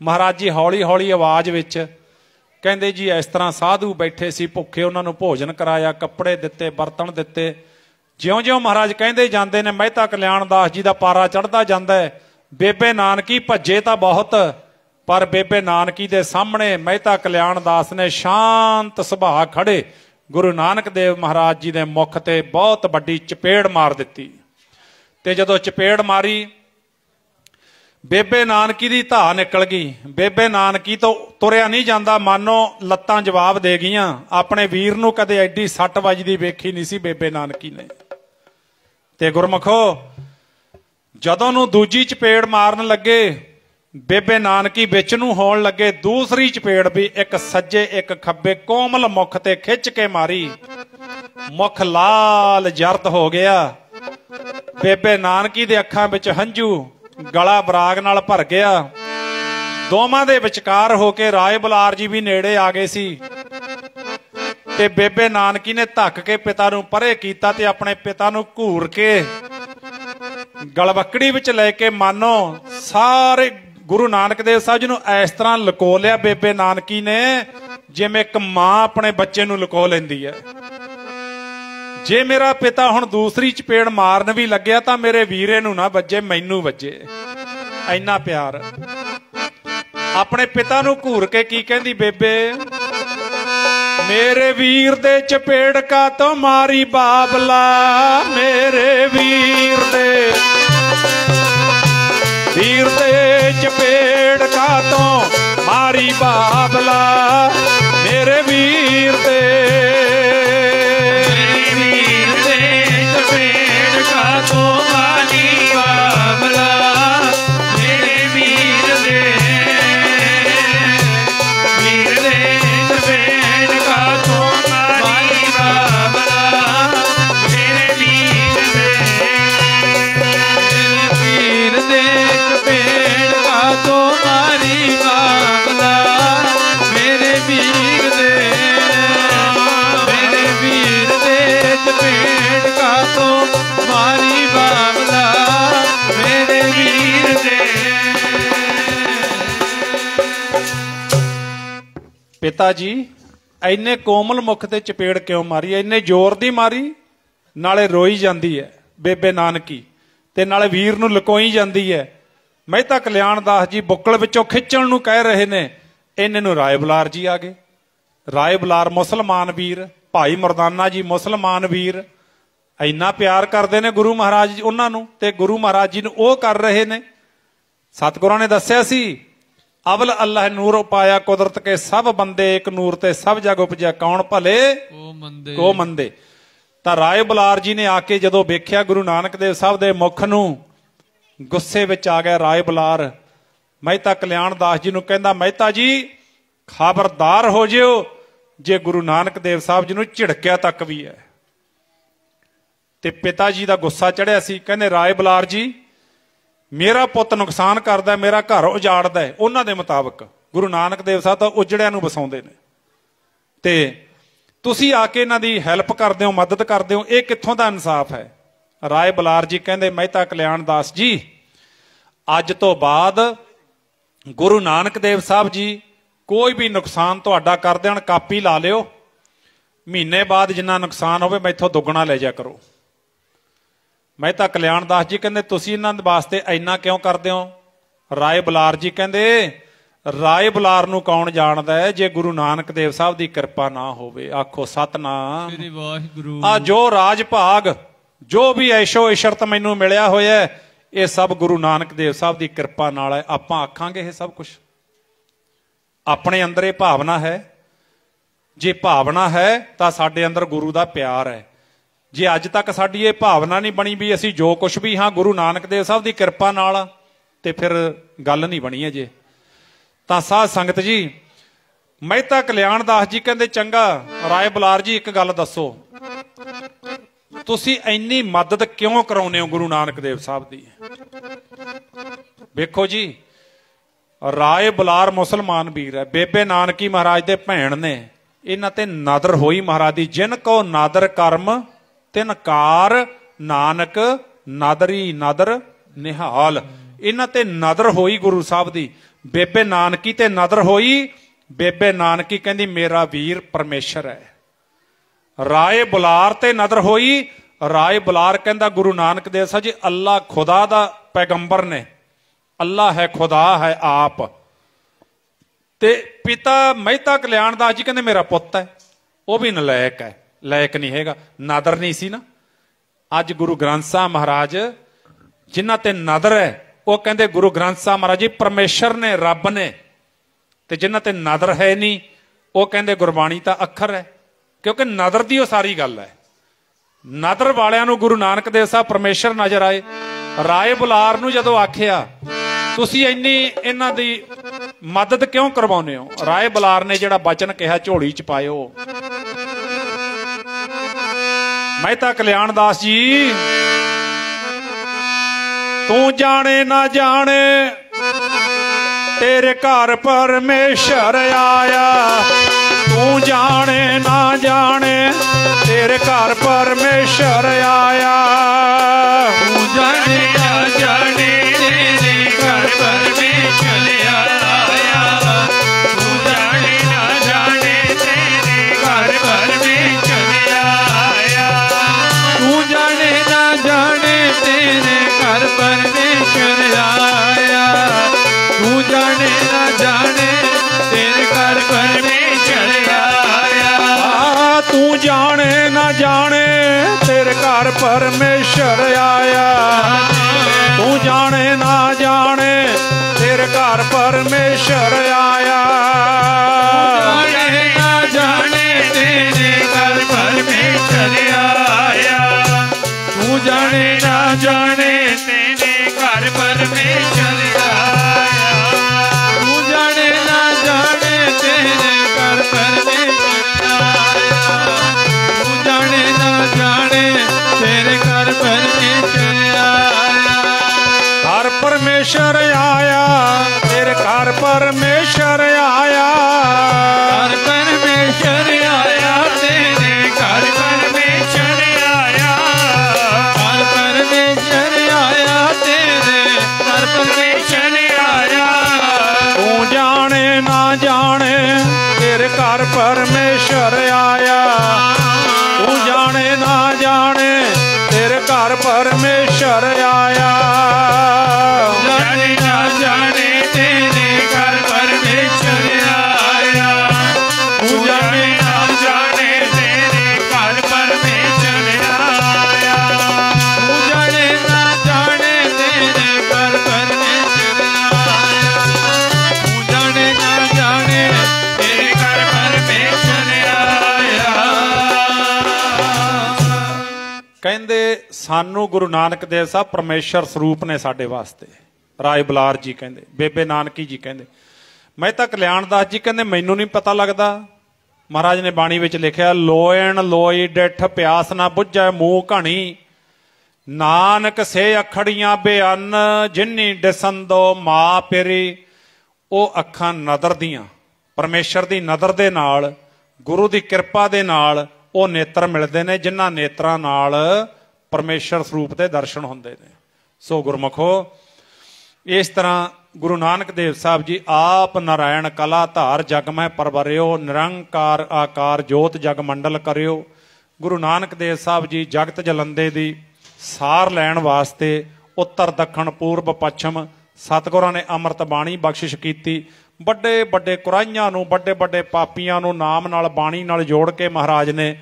महाराज जी हौली हौली आवाज़ विच कहंदे जी इस तरह साधु बैठे सी भुखे, उन्हां नूं भोजन कराया, कपड़े दिते, बर्तन दिते। ज्यों ज्यों महाराज कहंदे जांदे ने महता कल्याण दास जी दा पारा चढ़दा जांदा है। बेबे नानकी भज्जे तां बहुत, पर बेबे नानकी दे सामणे महता कल्याण दास ने शांत सुभाअ खड़े गुरु नानक देव महाराज जी ने मुख ते बहुत वड्डी चपेड़ मार दित्ती। ते जदों चपेड़ मारी बेबे नानकी दी धा निकल गई। बेबे नानकी तो तुरिया नहीं जांदा, मानो लत्तां जवाब दे गईयां। अपने वीर नूं कदे एडी सट वजदी वेखी नहीं सी बेबे नानकी ने। ते गुरमुखो जदों नूं दूजी चपेड़ मारन लगे, बेबे नानकी विच नूं होण लगे। दूसरी चपेड़ भी एक सज्जे एक खब्बे कोमल मुख ते खिच के मारी। मुख लाल जरद हो गया। बेबे नानकी दे अखां विच हंझू, गला बराग नाल भर गया। दोवां दे विचकार होके राय बुलार जी भी नेड़े आ गए सी। ते बेबे नानकी ने धक के पिता नूं परे कीता ते अपने पिता नूं घूर के गलवकड़ी विच लैके मानो सारे गुरु नानक देव साहब जी नूं इस तरह लुको लिया बेबे नानकी ने, जिवें एक मां अपने बच्चे नूं लुको लैंदी है। जे मेरा पिता हुण दूसरी चपेड़ मारन भी लग्या तां मेरे वीरे नूं ना वज्जे, मैनूं वज्जे। इन्ना प्यार। अपने पिता नूं घूर के की कहंदी बेबे, मेरे वीर दे चपेड़ का तो मारी बाबला, मेरे वीर दे चपेड़ का तो मारी बाबला, मेरे वीर दे चपेड़ का तो मारी बाबला, मेरे वीर दे चपेड़ का तो मारी बाबला, मेरे वीर दे चपेड़ का तो मारी बाबला, मेरे वीर दे चपेड़ का तो मारी बाबला, मेरे वीर दे। पिता जी इन्ने कोमल मुख ते चपेड़ क्यों मारी? इन्ने जोर दी मारी? नाले रोई जांदी है बेबे नानकी ते नाले वीर नूं लुकोई जांदी है। महता कल्याण दास जी बुक्कल विचों खिच्चण नूं कह रहे ने, इन्ने नूं राय बुलार जी आ गए। राय बुलार मुसलमान वीर, भाई मरदाना जी मुसलमान वीर, इन्ना प्यार करते ने गुरु महाराज जी उन्हां नूं, ते गुरु महाराज जी नूं ओह कर रहे ने। सतगुरां ने दस्सिया सी, अवल अल्लाह नूर पाया कुदरत के सब बंदे, एक नूर ते सब जग उपजा, कौन भले को मंदे। तां राय बुलार जी ने आके जदों वेख्या गुरु नानक देव साहब दे मुख नूं, गुस्से विच आ गया राय बुलार। महता कल्याण दास जी नूं कहंदा, महता जी खबरदार हो जिओ, ਜੇ ਗੁਰੂ ਨਾਨਕ ਦੇਵ ਸਾਹਿਬ ਜੀ ਨੂੰ ਝਿੜਕਿਆ ਤੱਕ ਵੀ ਹੈ। ਤੇ ਪਿਤਾ ਜੀ ਦਾ ਗੁੱਸਾ ਚੜਿਆ ਸੀ, ਕਹਿੰਦੇ ਰਾਏ ਬੁਲਾਰ ਜੀ ਮੇਰਾ ਪੁੱਤ ਨੁਕਸਾਨ ਕਰਦਾ, ਮੇਰਾ ਘਰ ਉਜਾੜਦਾ ਹੈ। ਉਹਨਾਂ ਦੇ ਮੁਤਾਬਕ ਗੁਰੂ ਨਾਨਕ ਦੇਵ ਸਾਹਿਬ ਤਾਂ ਉਜੜਿਆਂ ਨੂੰ ਵਸਾਉਂਦੇ ਨੇ, ਤੇ ਤੁਸੀਂ ਆ ਕੇ ਇਹਨਾਂ ਦੀ ਹੈਲਪ ਕਰਦੇ ਹੋ, ਮਦਦ ਕਰਦੇ ਹੋ, ਇਹ ਕਿੱਥੋਂ ਦਾ ਇਨਸਾਫ ਹੈ? ਰਾਏ ਬੁਲਾਰ ਜੀ ਕਹਿੰਦੇ ਮਹਿਤਾ ਕਲਿਆਣ ਦਾਸ ਜੀ ਅੱਜ ਤੋਂ ਬਾਅਦ ਗੁਰੂ ਨਾਨਕ ਦੇਵ ਸਾਹਿਬ ਜੀ ਕੋਈ ਵੀ ਨੁਕਸਾਨ ਤੁਹਾਡਾ ਕਰ ਦੇਣ, ਕਾਪੀ ਲਾ ਲਿਓ, ਮਹੀਨੇ ਬਾਅਦ ਜਿੰਨਾ ਨੁਕਸਾਨ ਹੋਵੇ ਮੈਥੋਂ ਦੁੱਗਣਾ ਲੈ ਜਾ ਕਰੋ। ਮਹਿਤਾ ਕਲਿਆਣ ਦਾਸ ਜੀ ਕਹਿੰਦੇ ਤੁਸੀਂ ਇਹਨਾਂ ਦੇ ਵਾਸਤੇ ਇੰਨਾ ਕਿਉਂ ਕਰਦੇ ਹੋ? ਰਾਏ ਬੁਲਾਰ ਜੀ ਕਹਿੰਦੇ ਰਾਏ ਬੁਲਾਰ ਨੂੰ ਕੌਣ ਜਾਣਦਾ ਹੈ ਜੇ ਗੁਰੂ ਨਾਨਕ ਦੇਵ ਸਾਹਿਬ ਦੀ ਕਿਰਪਾ ਨਾ ਹੋਵੇ। ਆਖੋ ਸਤਨਾਮ ਸ੍ਰੀ ਵਾਹਿਗੁਰੂ। ਆ ਜੋ ਰਾਜ ਭਾਗ, ਜੋ ਵੀ ਐਸ਼ੋ ਇਸ਼ਰਤ ਮੈਨੂੰ ਮਿਲਿਆ ਹੋਇਆ, ਇਹ ਸਭ ਗੁਰੂ ਨਾਨਕ ਦੇਵ ਸਾਹਿਬ ਦੀ ਕਿਰਪਾ ਨਾਲ ਹੈ। ਆਪਾਂ ਆਖਾਂਗੇ ਇਹ ਸਭ ਕੁਝ ਆਪਣੇ ਅੰਦਰ ਇਹ ਭਾਵਨਾ ਹੈ। ਜੇ ਭਾਵਨਾ ਹੈ ਤਾਂ ਸਾਡੇ ਅੰਦਰ ਗੁਰੂ ਦਾ ਪਿਆਰ ਹੈ। ਜੇ ਅੱਜ ਤੱਕ ਸਾਡੀ ਇਹ ਭਾਵਨਾ ਨਹੀਂ ਬਣੀ ਵੀ ਅਸੀਂ ਜੋ ਕੁਝ ਵੀ ਹਾਂ ਗੁਰੂ ਨਾਨਕ ਦੇਵ ਸਾਹਿਬ ਦੀ ਕਿਰਪਾ ਨਾਲ, ਤੇ ਫਿਰ ਗੱਲ ਨਹੀਂ ਬਣੀ ਹੈ। ਜੇ ਤਾਂ ਸਾਧ ਸੰਗਤ ਜੀ ਮਹਿਤਾ ਕਲਿਆਣ ਦਾਸ ਜੀ ਕਹਿੰਦੇ ਚੰਗਾ ਰਾਏ ਬੁਲਾਰ ਜੀ ਇੱਕ ਗੱਲ ਦੱਸੋ, ਤੁਸੀਂ ਇੰਨੀ ਮਦਦ ਕਿਉਂ ਕਰਾਉਂਦੇ ਹੋ ਗੁਰੂ ਨਾਨਕ ਦੇਵ ਸਾਹਿਬ ਦੀ? ਵੇਖੋ ਜੀ ਰਾਏ ਬੁਲਾਰ ਮੁਸਲਮਾਨ ਵੀਰ ਹੈ, ਬੇਬੇ ਨਾਨਕੀ ਮਹਾਰਾਜ ਦੇ ਭੈਣ ਨੇ, ਇਹਨਾਂ ਤੇ ਨਾਦਰ ਹੋਈ ਮਹਾਰਾਜ ਦੀ, ਜਿਨ ਕੋ ਨਾਦਰ ਕਰਮ ਤਿਨ ਕਾਰ ਨਾਨਕ ਨਾਦਰੀ ਨਾਦਰ ਨਿਹਾਲ। ਇਹਨਾਂ ਤੇ ਨਦਰ ਹੋਈ ਗੁਰੂ ਸਾਹਿਬ ਦੀ, ਬੇਬੇ ਨਾਨਕੀ ਤੇ ਨਦਰ ਹੋਈ। ਬੇਬੇ ਨਾਨਕੀ ਕਹਿੰਦੀ ਮੇਰਾ ਵੀਰ ਪਰਮੇਸ਼ਰ ਹੈ। ਰਾਏ ਬੁਲਾਰ ਤੇ ਨਦਰ ਹੋਈ। ਰਾਏ ਬੁਲਾਰ ਕਹਿੰਦਾ ਗੁਰੂ ਨਾਨਕ ਦੇਵ ਸਾਹਿਬ ਜੀ ਅੱਲਾ ਖੁਦਾ ਦਾ ਪੈਗੰਬਰ ਨੇ, ਅੱਲਾ ਹੈ, ਖੁਦਾ ਹੈ ਆਪ। ਤੇ ਪਿਤਾ ਮਹਿਤਾ ਕਲਿਆਣ ਦਾਸ ਜੀ ਕਹਿੰਦੇ ਮੇਰਾ ਪੁੱਤ ਹੈ, ਉਹ ਵੀ ਨਲਾਇਕ ਹੈ, ਲਾਇਕ ਨਹੀਂ ਹੈਗਾ। ਨਾਦਰ ਨਹੀਂ ਸੀ ਨਾ। ਅੱਜ ਗੁਰੂ ਗ੍ਰੰਥ ਸਾਹਿਬ ਮਹਾਰਾਜ ਜਿਨ੍ਹਾਂ ਤੇ ਨਦਰ ਹੈ ਉਹ ਕਹਿੰਦੇ ਗੁਰੂ ਗ੍ਰੰਥ ਸਾਹਿਬ ਮਹਾਰਾਜ ਜੀ ਪਰਮੇਸ਼ਰ ਨੇ, ਰੱਬ ਨੇ। ਤੇ ਜਿਨ੍ਹਾਂ ਤੇ ਨਦਰ ਹੈ ਨਹੀਂ ਉਹ ਕਹਿੰਦੇ ਗੁਰਬਾਣੀ ਤਾਂ ਅੱਖਰ ਹੈ, ਕਿਉਂਕਿ ਨਦਰ ਦੀ ਉਹ ਸਾਰੀ ਗੱਲ ਹੈ। ਨਦਰ ਵਾਲਿਆਂ ਨੂੰ ਗੁਰੂ ਨਾਨਕ ਦੇਵ ਸਾਹਿਬ ਪਰਮੇਸ਼ਰ ਨਜ਼ਰ ਆਏ। ਰਾਏ ਬੁਲਾਰ ਨੂੰ ਜਦੋਂ ਆਖਿਆ ਤੁਸੀਂ ਇੰਨੀ ਇਹਨਾਂ ਦੀ ਮਦਦ ਕਿਉਂ ਕਰਵਾਉਂਦੇ ਹੋ, ਰਾਏ ਬੁਲਾਰ ਨੇ ਜਿਹੜਾ ਬਚਨ ਕਿਹਾ ਝੋਲੀ ਚ ਪਾਇਓ। ਮਹਿਤਾ ਕਲਿਆਣ ਦਾਸ ਜੀ ਤੂੰ ਜਾਣੇ ਨਾ ਜਾਣੇ ਤੇਰੇ ਘਰ ਪਰਮੇਸ਼ਰ ਆਇਆ, ਤੂੰ ਜਾਣੇ ਨਾ ਜਾਣੇ ਤੇਰੇ ਘਰ ਪਰਮੇਸ਼ਰ ਆਇਆ। ਤੂੰ ਜਾਣੇ ਨਾ ਜਾਣੇ ਤੇਰੇ ਘਰ ਪਰਮੇਸ਼ਰ ਆਇਆ, ਤੂੰ ਜਾਣੇ ਨਾ ਜਾਣੇ ਤੇਰੇ ਘਰ ਪਰਮੇਸ਼ਰ ਆਇਆ, ਤੂੰ ਜਾਣੇ ਨਾ ਜਾਣੇ ਤੇਰੇ ਘਰ ਪਰਮੇਸ਼ਰ ਆਇਆ, ਤੂੰ ਜਾਣੇ ਨਾ ਜਾਣੇ ਤੇਰੇ ਘਰ ਪਰਮੇਸ਼ਰ ਆਇਆ, ਤੂੰ ਜਾਣੇ ਨਾ ਜਾਣੇ ਤੇਰੇ ਘਰ ਪਰਮੇਸ਼ਰ ਆਇਆ, ਤੂੰ ਜਾਣੇ ਨਾ ਜਾਣੇ ਤੇਰੇ ਘਰ ਪਰਮੇਸ਼ਰ ਆਇਆ, ਜਾਣੇ ਨਾ ਜਾਣੇ ਤੇਰੇ ਘਰ ਪਰਮੇਸ਼ਰ ਆਇਆ, ਤੂੰ ਜਾਣੇ ਨਾ ਜਾਣੇ ਤੇਰੇ ਘਰ ਪਰਮੇਸ਼ਰ ਆਇਆ, ਤੂੰ ਜਾਣੇ ਨਾ ਜਾਣੇ ਤੇਰੇ ਘਰ ਪਰਮੇਸ਼ਰ ਆਇਆ, ਤੂੰ ਜਾਣੇ ਨਾ ਜਾਣੇ ਤੇਰੇ ਘਰ ਪਰਮੇਸ਼ਰ ਆਇਆ, ਘਰ ਪਰਮੇਸ਼ਰ ਆਇਆ, ਤੇਰੇ ਘਰ ਪਰਮੇਸ਼ਰ ਆਇਆ, ਘਰ ਪਰਮੇਸ਼ਰ ਆਇਆ, ਤੇਰੇ ਘਰ ਪਰਮੇਸ਼ਰ ਆਇਆ, ਘਰ ਪਰਮੇਸ਼ਰ ਆਇਆ, ਤੇਰੇ ਘਰ ਪਰਮੇਸ਼ਰ ਆਇਆ, ਤੂੰ ਜਾਣੇ ਨਾ ਜਾਣੇ ਤੇਰੇ ਘਰ ਪਰਮੇਸ਼ਰ ਆਇਆ, ਤੂੰ ਜਾਣੇ ਨਾ ਜਾਣੇ ਤੇਰੇ ਘਰ ਪਰਮੇਸ਼ਰ ਆਇਆ, ਜਾਣੇ ਨਾ ਜਾਣੇ ਤੇਰੇ ਘਰ ਪਰਮੇਸ਼ਰ ਆਇਆ, ਤੂੰ ਜਾਣੇ ਨਾ ਜਾਣੇ ਤੇਰੇ ਘਰ ਪਰਮੇਸ਼ਰ ਆਇਆ, ਤੂੰ ਜਾਣੇ ਨਾ ਜਾਣੇ ਤੇਰੇ ਘਰ ਪਰਮੇਸ਼ਰ ਆਇਆ, ਤੂੰ ਜਾਣੇ ਨਾ ਜਾਣੇ ਤੇਰੇ ਘਰ ਪਰਮੇਸ਼ਰ ਆਇਆ। ਕਹਿੰਦੇ ਸਾਨੂੰ ਗੁਰੂ ਨਾਨਕ ਦੇਵ ਸਾਹਿਬ ਪਰਮੇਸ਼ਰ ਸਰੂਪ ਨੇ ਸਾਡੇ ਵਾਸਤੇ। ਰਾਏ ਬੁਲਾਰ ਜੀ ਕਹਿੰਦੇ, ਬੇਬੇ ਨਾਨਕੀ ਜੀ ਕਹਿੰਦੇ, ਮਹਿਤਾ ਕਲਿਆਣ ਦਾਸ ਜੀ ਕਹਿੰਦੇ ਮੈਨੂੰ ਨਹੀਂ ਪਤਾ ਲੱਗਦਾ महाराज ने बाणी विच लिखिया, लोयण लोई डिठ प्यास ना बुझै मूह घणी, नानक से अखड़ियां बेअन जिन्नी डिसंदो मां पेरी। ਉਹ ਅੱਖਾਂ ਨਦਰ ਦੀਆਂ ਪਰਮੇਸ਼ਰ ਦੀ ਨਦਰ ਦੇ ਨਾਲ, ਗੁਰੂ ਦੀ ਕਿਰਪਾ ਦੇ ਨਾਲ ਉਹ ਨੇਤਰ ਮਿਲਦੇ ਨੇ ਜਿਨ੍ਹਾਂ ਨੇਤਰਾਂ ਨਾਲ ਪਰਮੇਸ਼ਰ ਸਰੂਪ ਦੇ ਦਰਸ਼ਨ ਹੁੰਦੇ ਨੇ। ਸੋ ਗੁਰਮੁਖੋ, ਇਸ ਤਰ੍ਹਾਂ ਗੁਰੂ ਨਾਨਕ ਦੇਵ ਸਾਹਿਬ ਜੀ ਆਪ ਨਾਰਾਇਣ ਕਲਾ ਧਾਰ ਜਗ ਮੈਂ ਪਰਵਰਿਓ, ਨਿਰੰਕਾਰ ਆਕਾਰ ਜੋਤ ਜਗ ਮੰਡਲ ਕਰਿਓ। ਗੁਰੂ ਨਾਨਕ ਦੇਵ ਸਾਹਿਬ ਜੀ ਜਗਤ ਜਲੰਦੇ ਦੀ ਸਾਰ ਲੈਣ ਵਾਸਤੇ ਉੱਤਰ ਦੱਖਣ ਪੂਰਬ ਪੱਛਮ ਸਤਿਗੁਰਾਂ ਨੇ ਅੰਮ੍ਰਿਤ ਬਾਣੀ ਬਖਸ਼ਿਸ਼ ਕੀਤੀ। ਵੱਡੇ ਵੱਡੇ ਕੁਰਾਈਆਂ ਨੂੰ, ਵੱਡੇ ਵੱਡੇ ਪਾਪੀਆਂ ਨੂੰ ਨਾਮ ਨਾਲ ਬਾਣੀ ਨਾਲ ਜੋੜ ਕੇ ਮਹਾਰਾਜ ਨੇ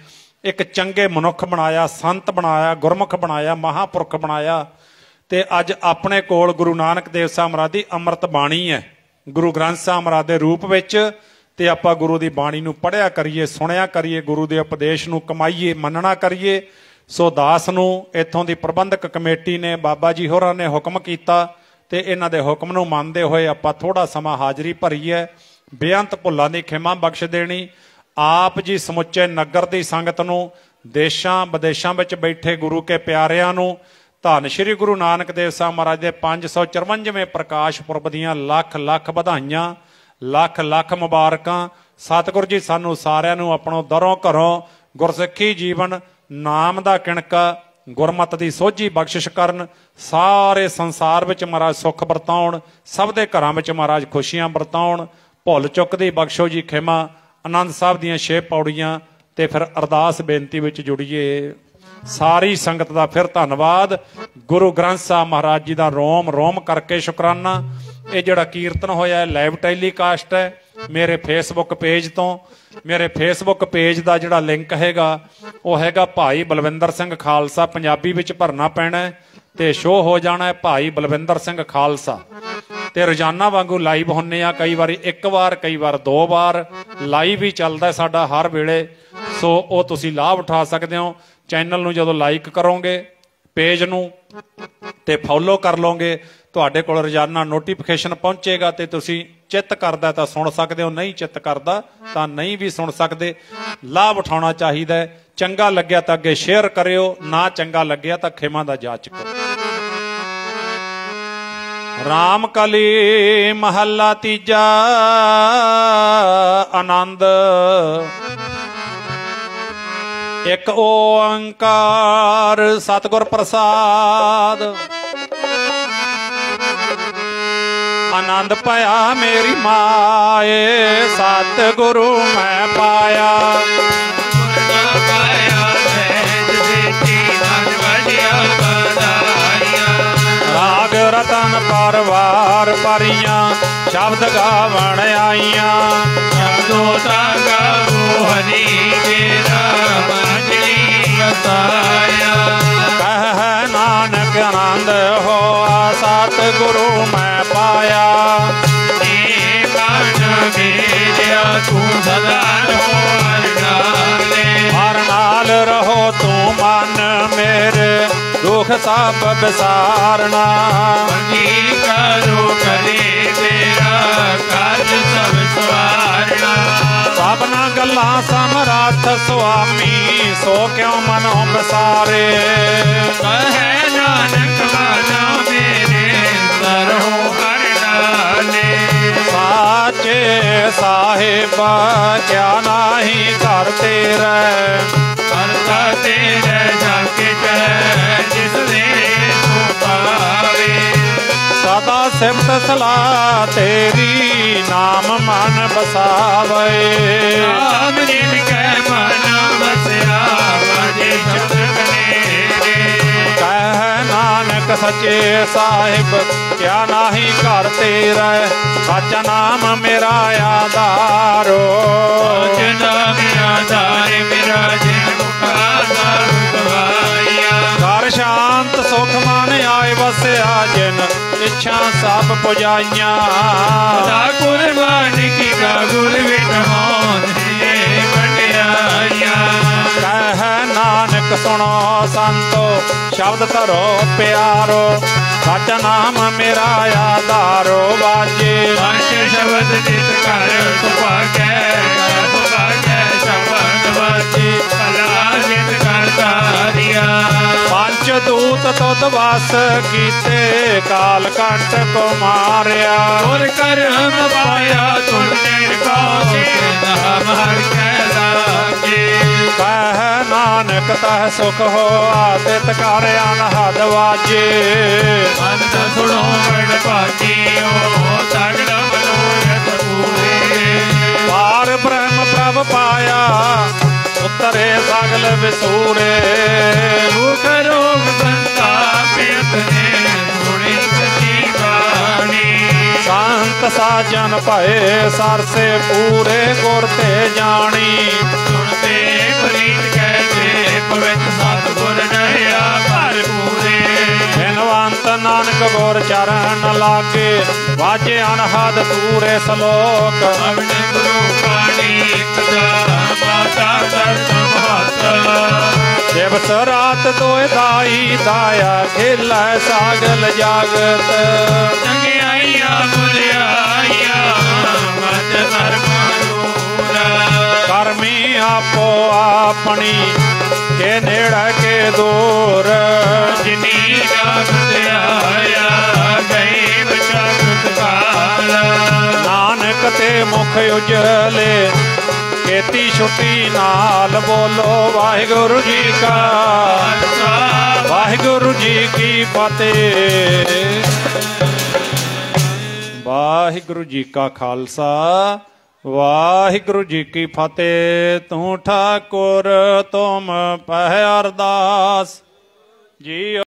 ਇੱਕ ਚੰਗੇ ਮਨੁੱਖ ਬਣਾਇਆ, ਸੰਤ ਬਣਾਇਆ, ਗੁਰਮੁਖ ਬਣਾਇਆ, ਮਹਾਂਪੁਰਖ ਬਣਾਇਆ। ਤੇ ਅੱਜ ਆਪਣੇ ਕੋਲ ਗੁਰੂ ਨਾਨਕ ਦੇਵ ਸਾਹਿਬ ਮਹਾਰਾਜ ਦੀ ਅੰਮ੍ਰਿਤ ਬਾਣੀ ਹੈ ਗੁਰੂ ਗ੍ਰੰਥ ਸਾਹਿਬ ਮਹਾਰਾਜ ਦੇ ਰੂਪ ਵਿੱਚ। ਤੇ ਆਪਾਂ ਗੁਰੂ ਦੀ ਬਾਣੀ ਨੂੰ ਪੜ੍ਹਿਆ ਕਰੀਏ, ਸੁਣਿਆ ਕਰੀਏ, ਗੁਰੂ ਦੇ ਉਪਦੇਸ਼ ਨੂੰ ਕਮਾਈਏ, ਮੰਨਣਾ ਕਰੀਏ। ਸੋ ਦਾਸ ਨੂੰ ਇੱਥੋਂ ਦੀ ਪ੍ਰਬੰਧਕ ਕਮੇਟੀ ਨੇ, ਬਾਬਾ ਜੀ ਹੋਰਾਂ ਨੇ ਹੁਕਮ ਕੀਤਾ ਤੇ ਇਹਨਾਂ ਦੇ ਹੁਕਮ ਨੂੰ ਮੰਨਦੇ ਹੋਏ ਆਪਾਂ ਥੋੜਾ ਸਮਾਂ ਹਾਜ਼ਰੀ ਭਰੀ ਹੈ। ਬੇਅੰਤ ਭੁੱਲਾਂ ਦੀ ਖਿਮਾ ਬਖਸ਼ ਦੇਣੀ। ਆਪ ਜੀ ਸਮੁੱਚੇ ਨਗਰ ਦੀ ਸੰਗਤ ਨੂੰ, ਦੇਸ਼ਾਂ ਵਿਦੇਸ਼ਾਂ ਵਿੱਚ ਬੈਠੇ ਗੁਰੂ ਕੇ ਪਿਆਰਿਆਂ ਨੂੰ ਧੰਨ ਸ਼੍ਰੀ ਗੁਰੂ ਨਾਨਕ ਦੇਵ ਸਾਹਿਬ ਮਹਾਰਾਜ ਦੇ 554ਵੇਂ ਪ੍ਰਕਾਸ਼ ਪੁਰਬ ਦੀਆਂ ਲੱਖ ਲੱਖ ਵਧਾਈਆਂ, ਲੱਖ ਲੱਖ ਮੁਬਾਰਕਾਂ। ਸਤਿਗੁਰੂ ਜੀ ਸਾਨੂੰ ਸਾਰਿਆਂ ਨੂੰ ਆਪਣੋ ਦਰੋਂ ਘਰੋਂ ਗੁਰਸਿੱਖੀ ਜੀਵਨ, ਨਾਮ ਦਾ ਕਿਣਕਾ, ਗੁਰਮਤ ਦੀ ਸੋਝੀ ਬਖਸ਼ਿਸ਼ ਕਰਨ। ਸਾਰੇ ਸੰਸਾਰ ਵਿੱਚ ਮਹਾਰਾਜ ਸੁੱਖ ਵਰਤਾਉਣ, ਸਭ ਦੇ ਘਰਾਂ ਵਿੱਚ ਮਹਾਰਾਜ ਖੁਸ਼ੀਆਂ ਵਰਤਾਉਣ। ਭੁੱਲ ਚੁੱਕ ਦੀ ਬਖਸ਼ੋ ਜੀ ਖਿਮਾ। ਆਨੰਦ ਸਾਹਿਬ ਦੀਆਂ 6 ਪੌੜੀਆਂ ਤੇ ਫਿਰ ਅਰਦਾਸ ਬੇਨਤੀ ਵਿੱਚ ਜੁੜੀਏ। ਸਾਰੀ ਸੰਗਤ ਦਾ ਫਿਰ ਧੰਨਵਾਦ। ਗੁਰੂ ਗ੍ਰੰਥ ਸਾਹਿਬ ਮਹਾਰਾਜ ਜੀ ਦਾ ਰੋਮ ਰੋਮ ਕਰਕੇ ਸ਼ੁਕਰਾਨਾ। ਇਹ ਜਿਹੜਾ ਕੀਰਤਨ ਹੋਇਆ ਲਾਈਵ ਟੈਲੀਕਾਸਟ ਹੈ ਮੇਰੇ ਫੇਸਬੁੱਕ ਪੇਜ ਤੋਂ। ਮੇਰੇ ਫੇਸਬੁੱਕ ਪੇਜ ਦਾ ਜਿਹੜਾ ਲਿੰਕ ਹੈਗਾ ਉਹ ਹੈਗਾ ਭਾਈ ਬਲਵਿੰਦਰ ਸਿੰਘ ਖਾਲਸਾ, ਪੰਜਾਬੀ ਵਿੱਚ ਭਰਨਾ ਪੈਣਾ ਤੇ ਸ਼ੋਅ ਹੋ ਜਾਣਾ ਹੈ ਭਾਈ ਬਲਵਿੰਦਰ ਸਿੰਘ ਖਾਲਸਾ। ਤੇ ਰੋਜ਼ਾਨਾ ਵਾਂਗੂ ਲਾਈਵ ਹੁੰਨੇ ਆ, ਕਈ ਵਾਰੀ 1 ਵਾਰ, ਕਈ ਵਾਰ 2 ਵਾਰ ਲਾਈਵ ਹੀ ਚੱਲਦਾ ਸਾਡਾ ਹਰ ਵੇਲੇ। ਸੋ ਉਹ ਤੁਸੀਂ ਲਾਭ ਉਠਾ ਸਕਦੇ ਹੋ। ਚੈਨਲ ਨੂੰ ਜਦੋਂ ਲਾਈਕ ਕਰੋਗੇ, ਪੇਜ ਨੂੰ ਤੇ ਫੋਲੋ ਕਰ ਲਓਗੇ, ਤੁਹਾਡੇ ਕੋਲ ਰੋਜ਼ਾਨਾ ਨੋਟੀਫਿਕੇਸ਼ਨ ਪਹੁੰਚੇਗਾ ਤੇ ਤੁਸੀਂ ਚਿੱਤ ਕਰਦਾ ਤਾਂ ਸੁਣ ਸਕਦੇ ਹੋ, ਨਹੀਂ ਚਿੱਤ ਕਰਦਾ ਤਾਂ ਨਹੀਂ ਵੀ ਸੁਣ ਸਕਦੇ। ਲਾਭ ਉਠਾਉਣਾ ਚਾਹੀਦਾ। ਚੰਗਾ ਲੱਗਿਆ ਤਾਂ ਅੱਗੇ ਸ਼ੇਅਰ ਕਰਿਓ, ਨਾ ਚੰਗਾ ਲੱਗਿਆ ਤਾਂ ਖਿਮਾ ਦਾ ਜਾਚ ਕਰੋ। ਰਾਮ ਕਲੀ ਮਹੱਲਾ ਤੀਜਾ। ਆਨੰਦ ਇੱਕ ਓੰਕਾਰ ਸਤਿਗੁਰ ਪ੍ਰਸਾਦ। ਆਨੰਦ ਪਾਇਆ ਮੇਰੀ ਮਾਏ, ਸਤਿਗੁਰੂ ਮੈਂ ਪਾਇਆ। ਰਾਗ ਰਤਨ ਪਰਵਾਰ ਪਰੀਆਂ, ਸ਼ਬਦ ਗਾਵਣ ਆਈਆਂ। ਸ਼ਬਦੋ ਤਾ ਗਾਵੋ ਹਰੀ ਤੇਰਾ ਮੰਜਲੀ ਵਸਾਇਆ। ਕਹਿ ਨਾਨਕ ਆਨੰਦ ਹੋਆ, ਸਤਿਗੁਰੂ ਮੈਂ ਪਾਇਆ। ਏ ਮਨ ਮੇਰਿਆ ਤੂੰ ਸਦਾ ਰਹੋ ਹਰ ਨਾਲੇ। ਹਰ ਨਾਲ ਰਹੋ ਤੂੰ ਮਨ ਮੇਰੇ, ਦੁਖ ਸਭ ਵਿਸਾਰਨਾ। ਮੰਗੀ ਕਰੋ ਕਰੇ ਤੇਰਾ, ਕਾਜ ਸਭ ਸਵਾਰਨਾ। ਸਭਨਾ ਗੱਲਾਂ ਸਮਰੱਥ ਸੁਆਮੀ, ਸੋ ਕਿਉ ਮਨੋਂ ਵਿਸਾਰੇ। ਕਹਿ ਨਾਨਕ ਮਨ ਮੇਰੇ, ਸਰਹੁ ਹਰ ਨਾਲੇ। ਸਾਚੇ ਸਾਹਿਬ ਕਿਆ ਨਾਹੀ ਘਰ ਤੇਰਾ, ਕਰਤਾ ਤੇਰੇ ਜਾ ਕੇ ਚੈ, ਜਿਸ ਦੇ ਤੂੰ ਪਾਵੇ। ਸਦਾ ਸਿਫਤ ਸਲਾਹ ਤੇਰੀ, ਨਾਮ ਮਨ ਬਸਾਵੇ। ਨਾਮ ਜਿਨ ਕੈ ਮਨ ਵਸਿਆ, ਵਾਜੇ ਸ਼ਬਦ ਕਨੇਰੇ। ਕਹਿ ਨਾਨਕ ਸੱਚੇ ਸਾਹਿਬ ਕਿਆ ਨਾਹੀ ਘਰ ਤੇਰਾ, ਸੱਚ ਨਾਮ ਮੇਰਾ ਆਧਾਰੋ। ਸੱਚ ਨਾਮ ਆਧਾਰ ਮੇਰਾ, ਜਿਨ ਮੁਖਾ ਸਭ ਗਵਾਇਆ। ਘਰ ਸ਼ਾਂਤ ਸੁਖ ਮਨ ਆਏ ਵਸਿਆ, ਜਿਨ ਇੱਛਾ ਸਭ ਪੁਜਾਈਆਂ। ਸਦਾ ਕੁਰਬਾਨੀ ਕੀ ਕਾ ਗੁਰ ਵਿਟਹਾਨ ਹੈ ਵਡਿਆਈਆਂ। ਕਹਿ ਨਾਨਕ ਸੁਣੋ ਸੰਤੋ, ਸ਼ਬਦ ਧਰੋ ਪਿਆਰੋ। ਸੱਚ ਨਾਮ ਮੇਰਾ ਆਧਾਰੋ ਵਾਜੇ। ਸੱਚ ਸ਼ਬਦ ਜਿਤ ਘਰ ਸੁਭਾਗੈ, ਸੁਭਾਗੈ तुद वस कीते काल कंठ को मारिया गुर करम पाया तुम को नाम हर के लागे कह नानक तह सुख हो आदित कर अनहद वाजे मन सुनो बड़ भागियो सगल मनोरथ पूरे पार ब्रह्म प्रभ पाया उतरे सगल विसूरे दुख रोग संताप ने गुणी सची बाणी संत साजन भये सरसे पूरे गुर ते जानी सुनते प्रीत कहते पवित्र सतगुर नया भर पूरे बिनवंत नानक गुर चरण लागे वाजे अनहद तूरे सलोक अविन गुरु पाणी माता दर्शन दिवस रात दोए दाई दाया खेला सागल जागत चंगियाइया बुरियाइया मत धर्म कर्मी आपो अपनी के नेड़ा के दूर जिनी जागत आया गई जागत काल नानक ते मुख उजले खेती छुट्टी नाल बोलो वाहिगुरु जी का वाहिगुरु जी की फतेह वाहिगुरु जी का खालसा वाहिगुरु जी की फतेह तू ठाकुर तुम पह अरदास जी।